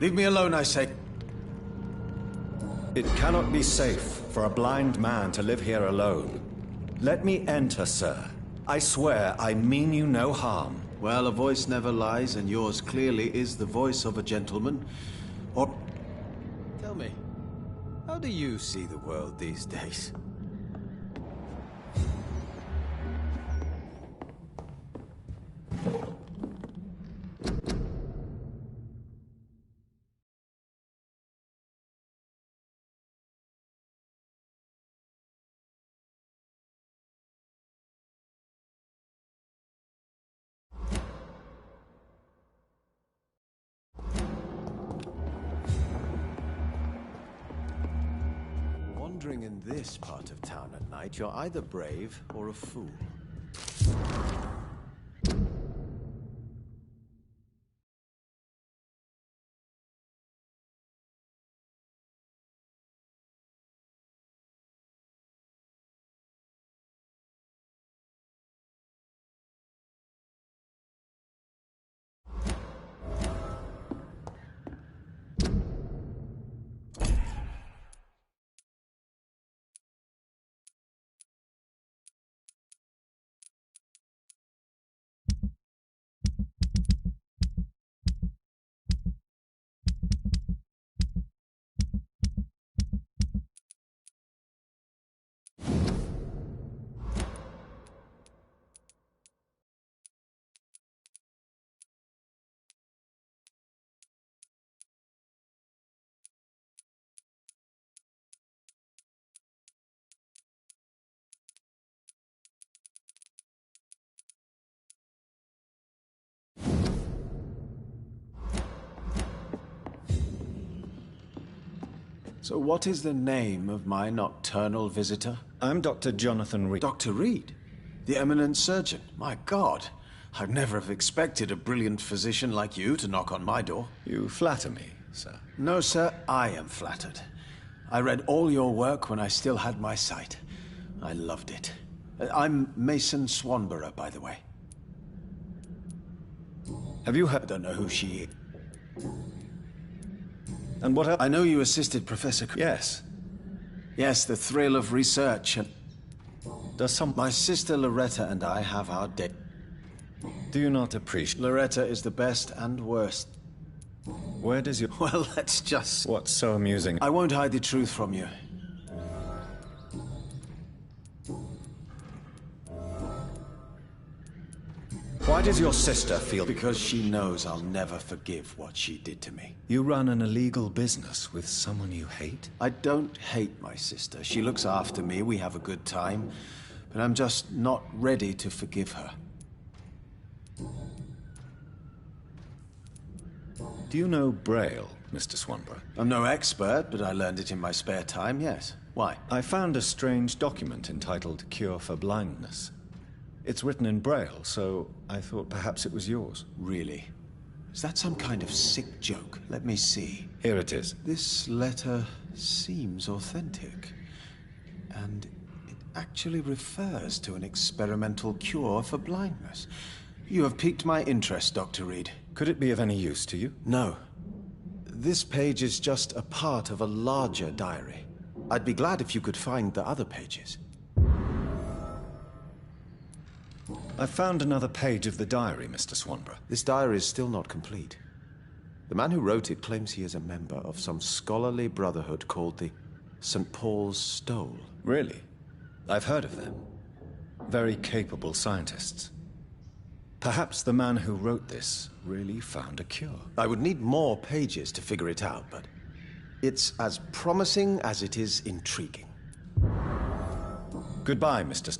Leave me alone, I say. It cannot be safe for a blind man to live here alone. Let me enter, sir. I swear I mean you no harm. Well, a voice never lies, and yours clearly is the voice of a gentleman. Or... Tell me, how do you see the world these days? Wandering in this part of town at night, you're either brave or a fool. So what is the name of my nocturnal visitor? I'm Dr. Jonathan Reed. Dr. Reed? The eminent surgeon? My God, I'd never have expected a brilliant physician like you to knock on my door. You flatter me, sir. No, sir, I am flattered. I read all your work when I still had my sight. I loved it. I'm Mason Swanborough, by the way. Have you heard? I don't know who she is. And what else? I know you assisted Professor... Yes. Yes, the thrill of research and... Does My sister Loretta and I have our day. Do you not appreciate... Loretta is the best and worst. Where does your... Well, let's just... What's so amusing? I won't hide the truth from you. Why does your sister feel... Because she knows I'll never forgive what she did to me. You run an illegal business with someone you hate? I don't hate my sister. She looks after me, we have a good time. But I'm just not ready to forgive her. Do you know Braille, Mr. Swanborough? I'm no expert, but I learned it in my spare time, yes. Why? I found a strange document entitled Cure for Blindness. It's written in Braille, so I thought perhaps it was yours. Really? Is that some kind of sick joke? Let me see. Here it is. This letter seems authentic. And it actually refers to an experimental cure for blindness. You have piqued my interest, Dr. Reed. Could it be of any use to you? No. This page is just a part of a larger diary. I'd be glad if you could find the other pages. I found another page of the diary, Mr. Swanborough. This diary is still not complete. The man who wrote it claims he is a member of some scholarly brotherhood called the St. Paul's Stole. Really? I've heard of them. Very capable scientists. Perhaps the man who wrote this really found a cure. I would need more pages to figure it out, but it's as promising as it is intriguing. Goodbye, Mr.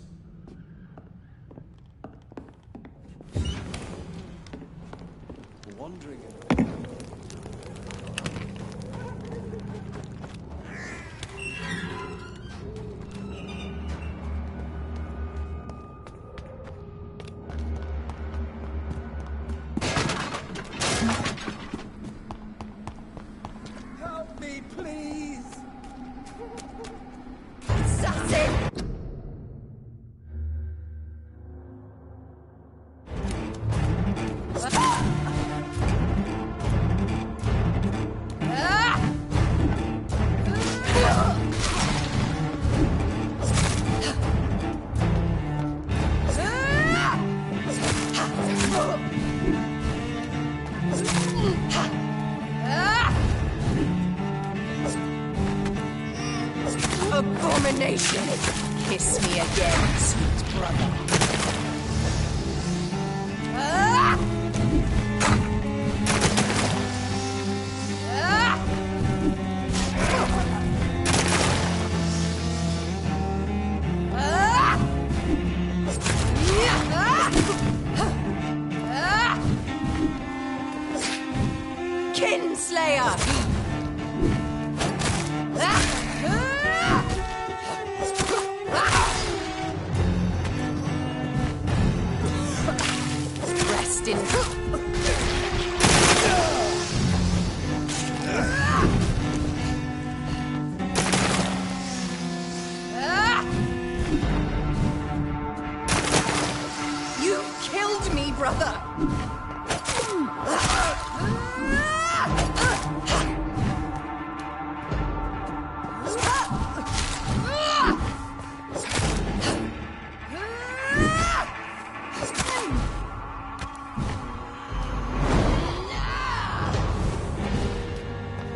Kiss me again, sweet brother. Kinslayer! Rest in... You killed me, brother!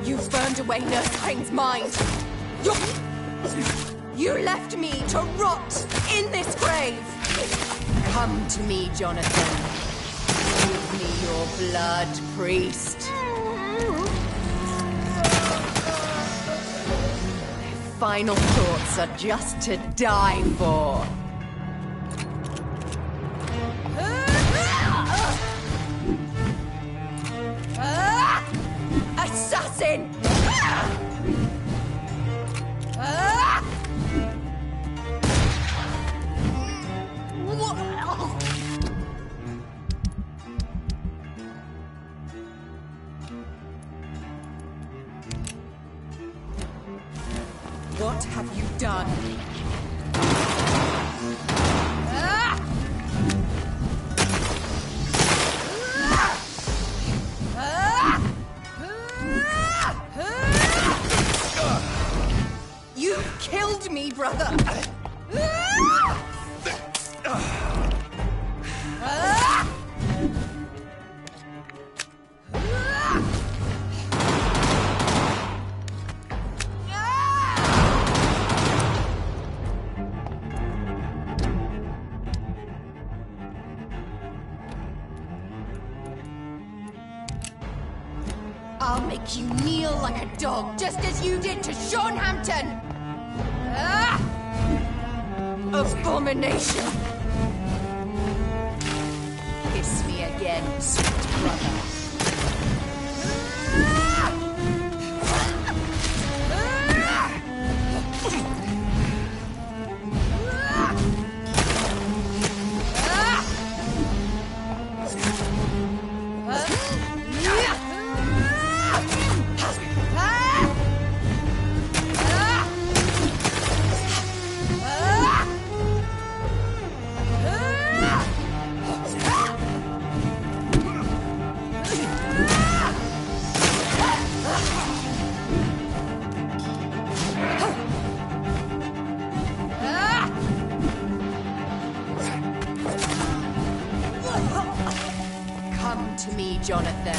You've burned away Nurse Crane's mind. You left me to rot in this grave. Come to me, Jonathan. Give me your blood, priest. Their final thoughts are just to die for. Assassin! What have you done? You killed me, brother! I'll make you kneel like a dog, just as you did to Sean Hampton! Abomination! Kiss me again, sweet brother. Come to me, Jonathan.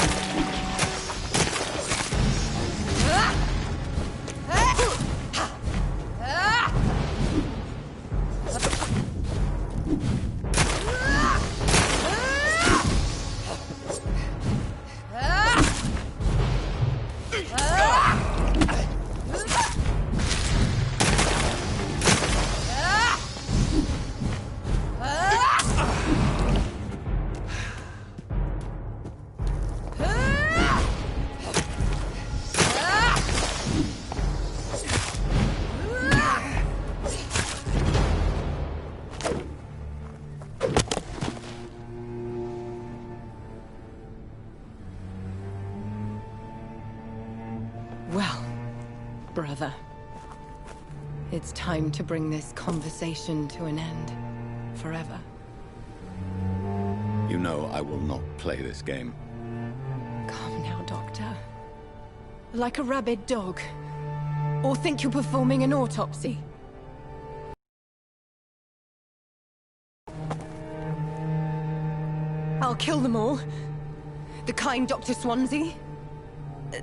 Well, brother, it's time to bring this conversation to an end. Forever. You know I will not play this game. Calm now, Doctor. Like a rabid dog. Or think you're performing an autopsy. I'll kill them all. The kind Dr. Swansea.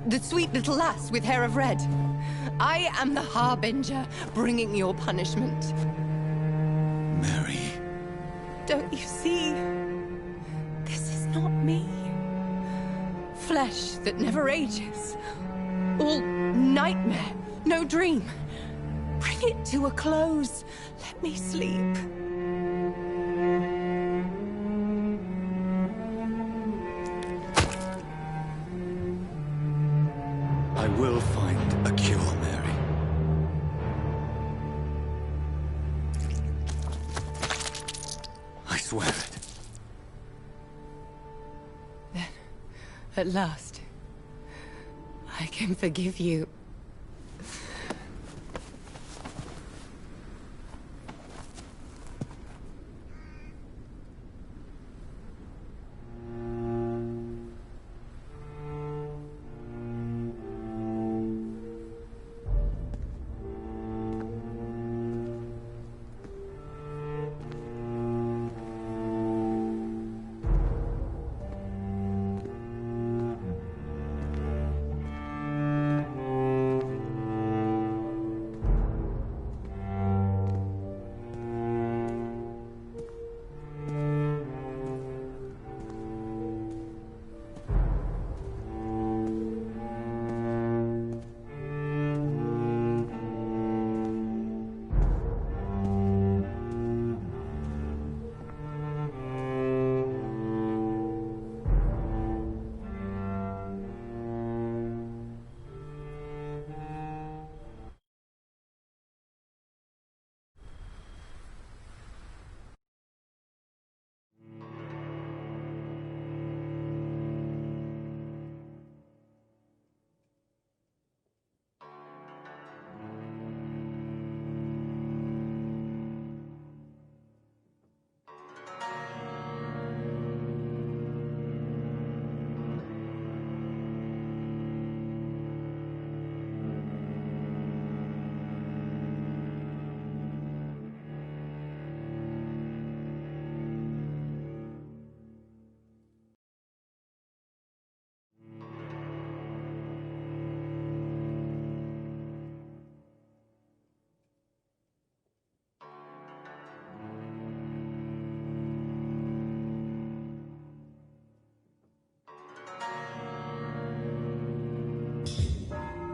The sweet little lass with hair of red. I am the Harbinger, bringing your punishment. Mary. Don't you see? This is not me. Flesh that never ages. All nightmare, no dream. Bring it to a close. Let me sleep. I will find a cure, Mary. I swear it. Then, at last, I can forgive you.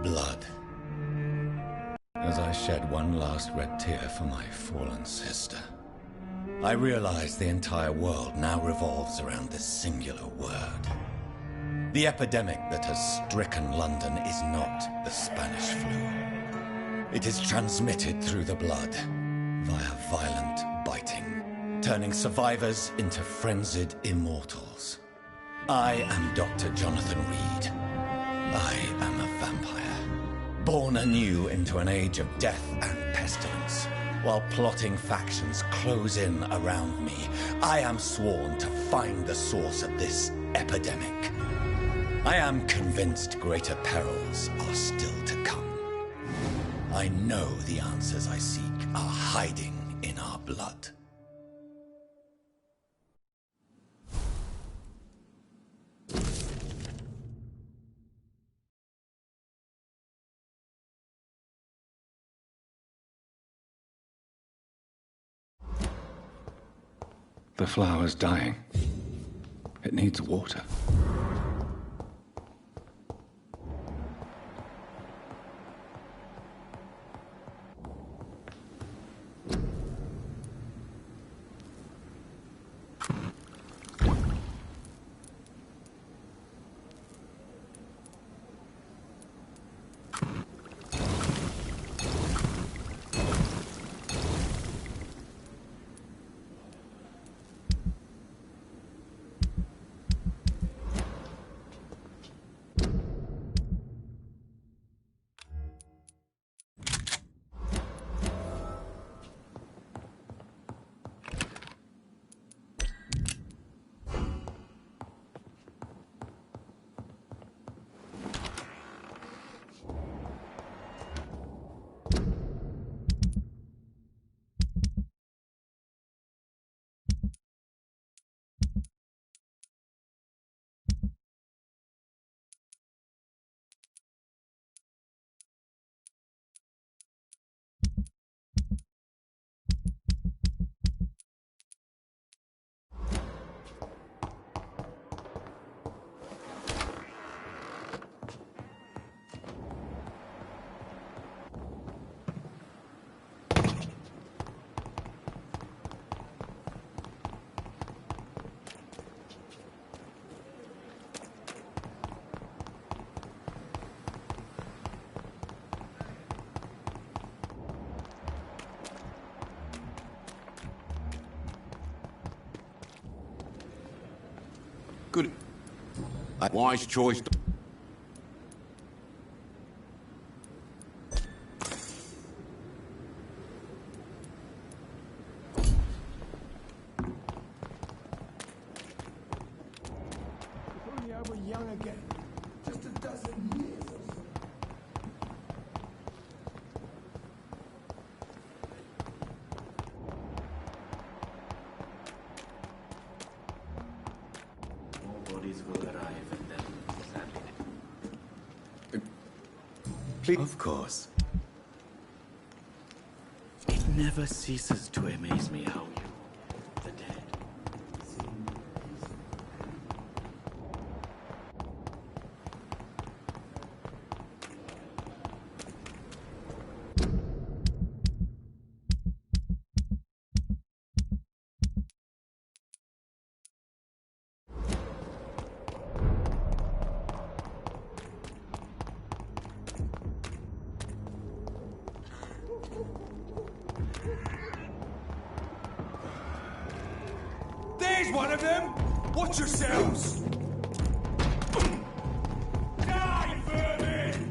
Blood. As I shed one last red tear for my fallen sister, I realize the entire world now revolves around this singular word. The epidemic that has stricken London is not the Spanish flu. It is transmitted through the blood, via violent biting, turning survivors into frenzied immortals. I am Dr. Jonathan Reed. I am a vampire, born anew into an age of death and pestilence. While plotting factions close in around me, I am sworn to find the source of this epidemic. I am convinced greater perils are still to come. I know the answers I seek are hiding in our blood. The flower's dying. It needs water. Wise choice. If only I were young again. Just a dozen years or so. More bodies will arrive and then, sadly. Please. Of course. It never ceases to amaze me how you, the dead, seem peaceful. There's one of them! Watch yourselves! Die, vermin!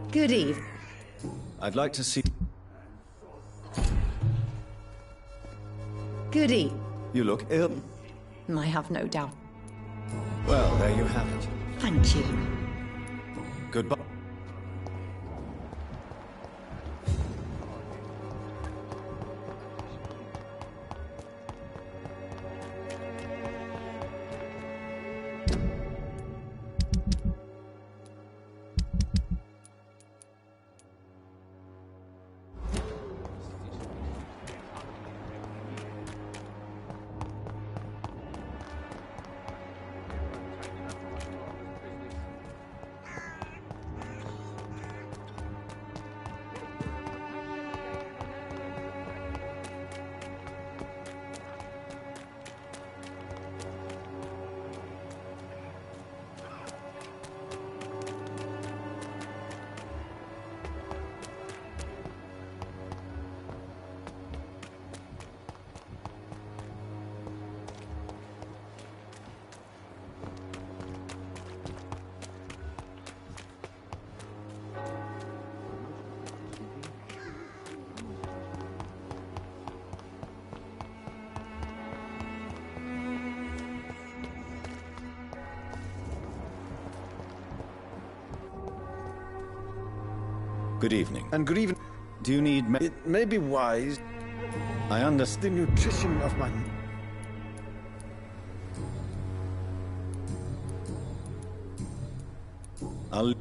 Good evening. I'd like to see... Good evening. You look ill. I have no doubt. Well, there you have it. Thank you. Goodbye. Good evening. And good evening. Do you need me? It may be wise. I understand. The nutrition of my... I'll...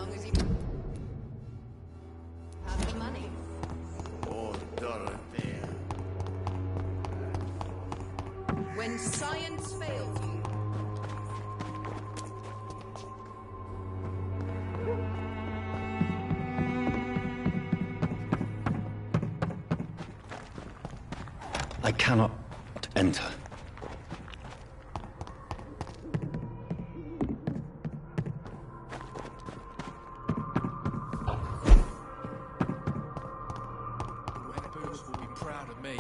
long as you have the money. Oh, Dorothea. When science fails you, I cannot enter. Vampyrs will be proud of me.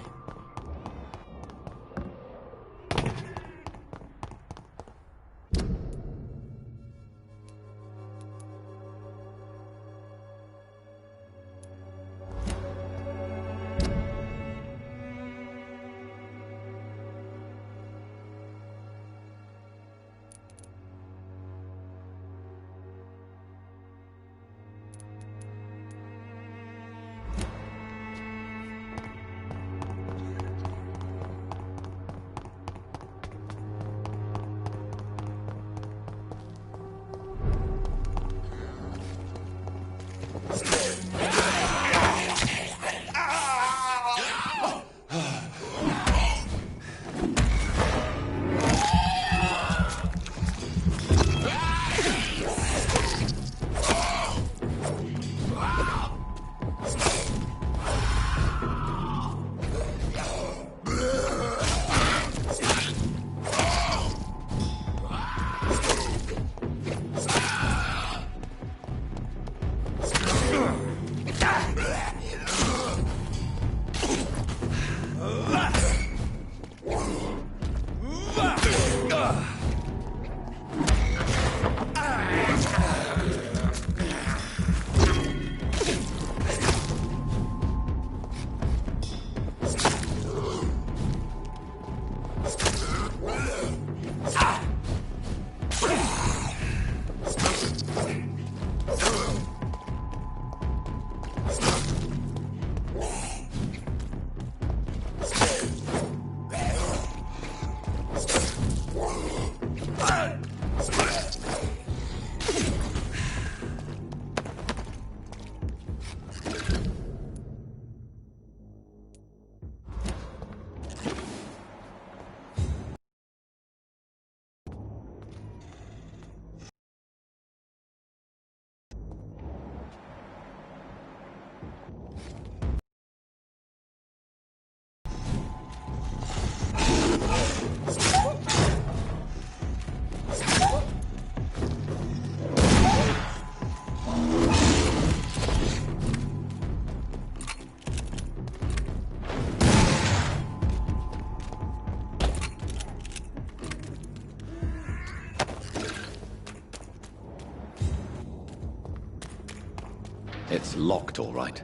It's locked, all right.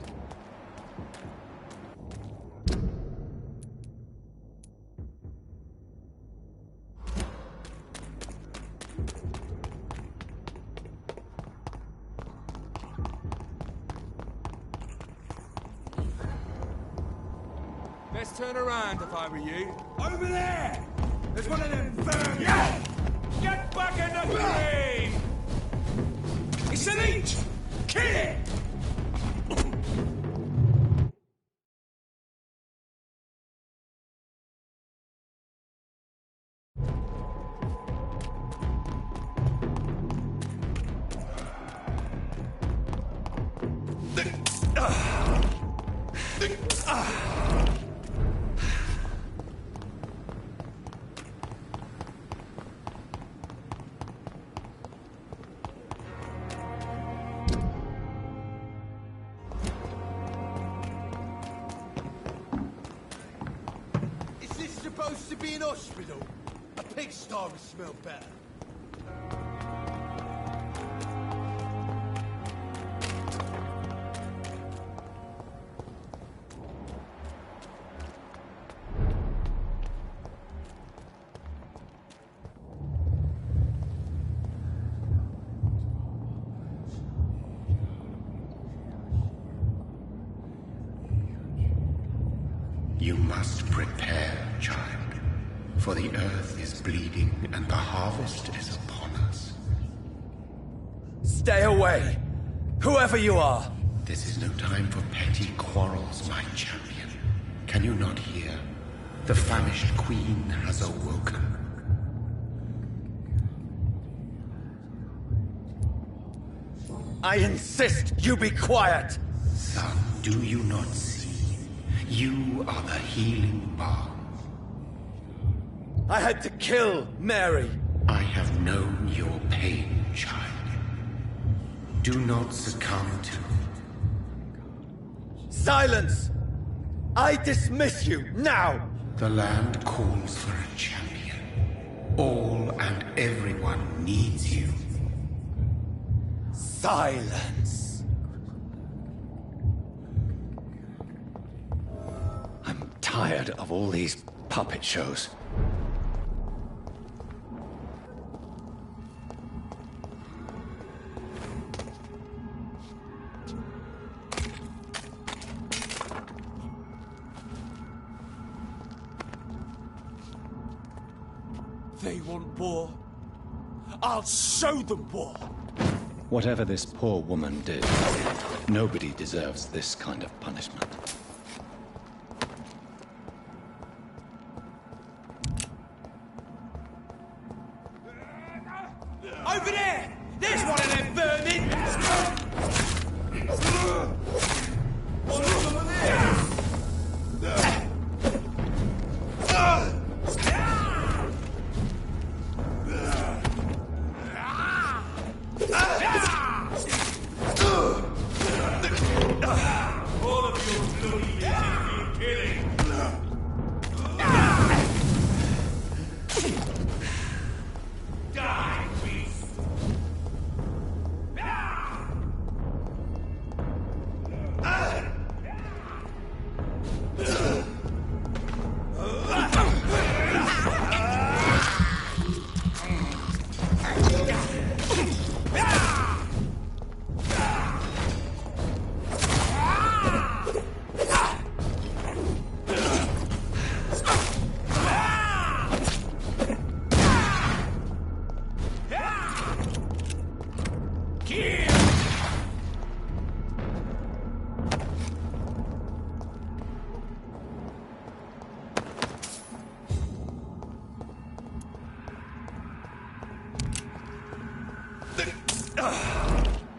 Let's turn around if I were you. Over there! There's one of them vermin! Yeah! Get back in the grave! It's an leech! Kill it! Supposed to be an hospital. A pigsty would smell better. You must prepare, child, for the earth is bleeding and the harvest is upon us. Stay away! Whoever you are! This is no time for petty quarrels, my champion. Can you not hear? The famished queen has awoken. I insist you be quiet! Son, do you not see? You are the healing balm. I had to kill Mary. I have known your pain, child. Do not succumb to... Silence! I dismiss you, now! The land calls for a champion. All and everyone needs you. Silence! I'm tired of all these puppet shows. They want war. I'll show them war! Whatever this poor woman did, nobody deserves this kind of punishment. Over there! There's one of them vermin! All of you bloody killing! Die, beast!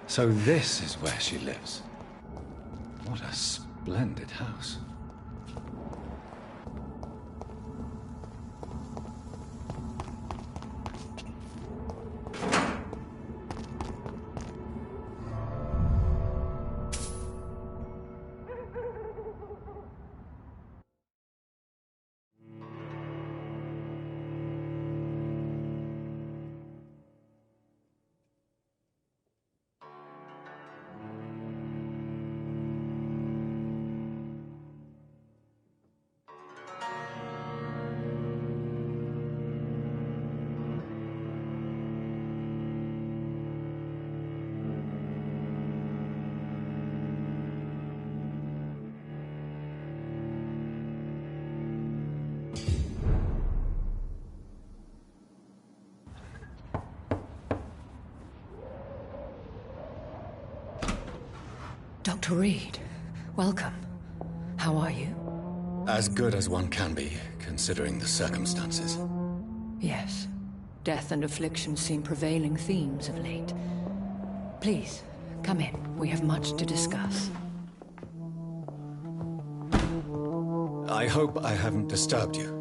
So this is where she lives. What a splendid house. Dr. Reed, welcome. How are you? As good as one can be, considering the circumstances. Yes. Death and affliction seem prevailing themes of late. Please, come in. We have much to discuss. I hope I haven't disturbed you.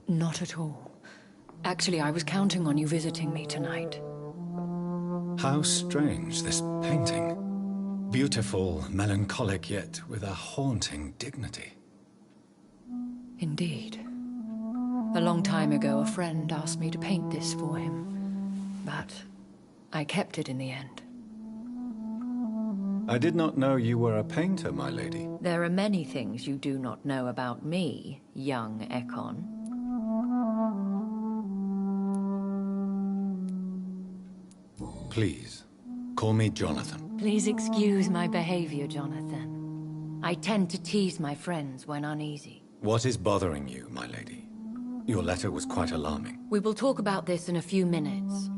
Not at all. Actually, I was counting on you visiting me tonight. How strange, this painting. Beautiful, melancholic, yet with a haunting dignity. Indeed. A long time ago, a friend asked me to paint this for him, but I kept it in the end. I did not know you were a painter, my lady. There are many things you do not know about me, young Ekon. Please, call me Jonathan. Please excuse my behavior, Jonathan. I tend to tease my friends when uneasy. What is bothering you, my lady? Your letter was quite alarming. We will talk about this in a few minutes.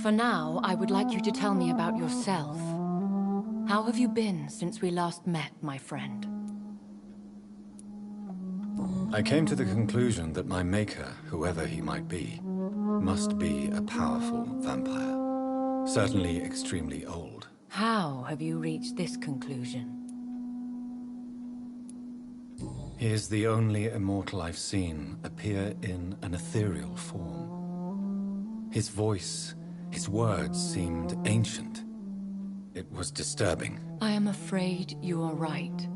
For now, I would like you to tell me about yourself. How have you been since we last met, my friend? I came to the conclusion that my maker, whoever he might be, must be a powerful vampire. Certainly extremely old. How have you reached this conclusion? He is the only immortal I've seen appear in an ethereal form. His voice, his words seemed ancient. It was disturbing. I am afraid you are right.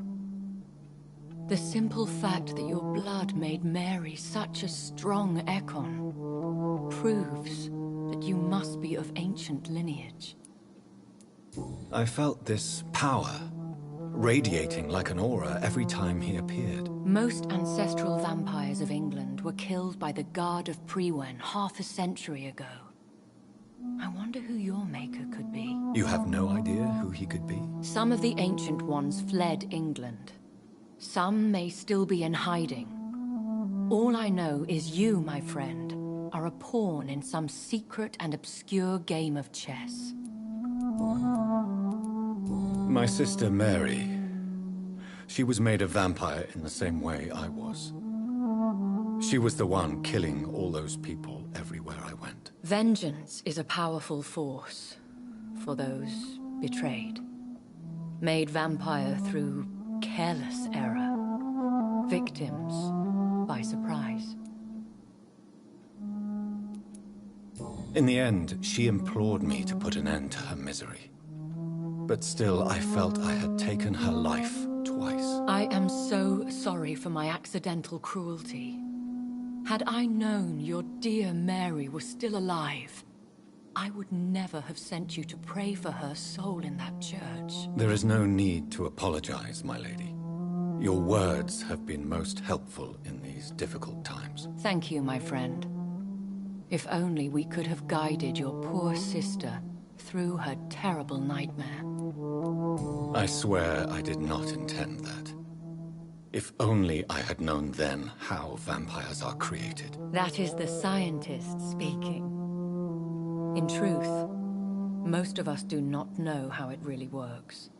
The simple fact that your blood made Mary such a strong Ekon proves that you must be of ancient lineage. I felt this power radiating like an aura every time he appeared. Most ancestral vampires of England were killed by the Guard of Priwen half a century ago. I wonder who your maker could be. You have no idea who he could be? Some of the ancient ones fled England. Some may still be in hiding. All I know is you, my friend, are a pawn in some secret and obscure game of chess. My sister Mary. She was made a vampire in the same way I was. She was the one killing all those people everywhere I went. Vengeance is a powerful force for those betrayed. Made vampire through careless error. Victims by surprise. In the end, she implored me to put an end to her misery. But still, I felt I had taken her life twice. I am so sorry for my accidental cruelty. Had I known your dear Mary was still alive, I would never have sent you to pray for her soul in that church. There is no need to apologize, my lady. Your words have been most helpful in these difficult times. Thank you, my friend. If only we could have guided your poor sister through her terrible nightmare. I swear I did not intend that. If only I had known then how vampires are created. That is the scientist speaking. In truth, most of us do not know how it really works.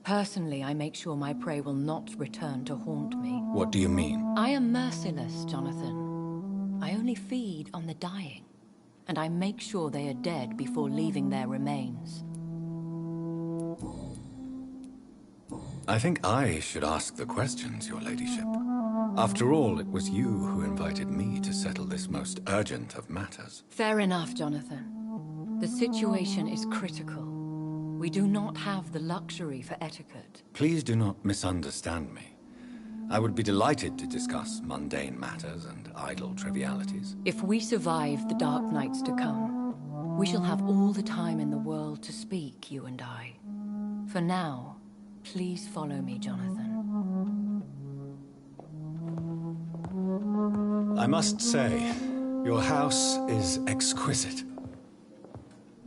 Personally, I make sure my prey will not return to haunt me. What do you mean? I am merciless, Jonathan. I only feed on the dying, and I make sure they are dead before leaving their remains. I think I should ask the questions, your ladyship. After all, it was you who invited me to settle this most urgent of matters. Fair enough, Jonathan. The situation is critical. We do not have the luxury for etiquette. Please do not misunderstand me. I would be delighted to discuss mundane matters and idle trivialities. If we survive the dark nights to come, we shall have all the time in the world to speak, you and I. For now, please follow me, Jonathan. I must say, your house is exquisite.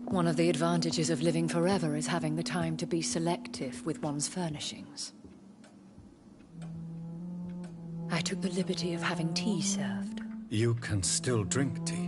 One of the advantages of living forever is having the time to be selective with one's furnishings. I took the liberty of having tea served. You can still drink tea.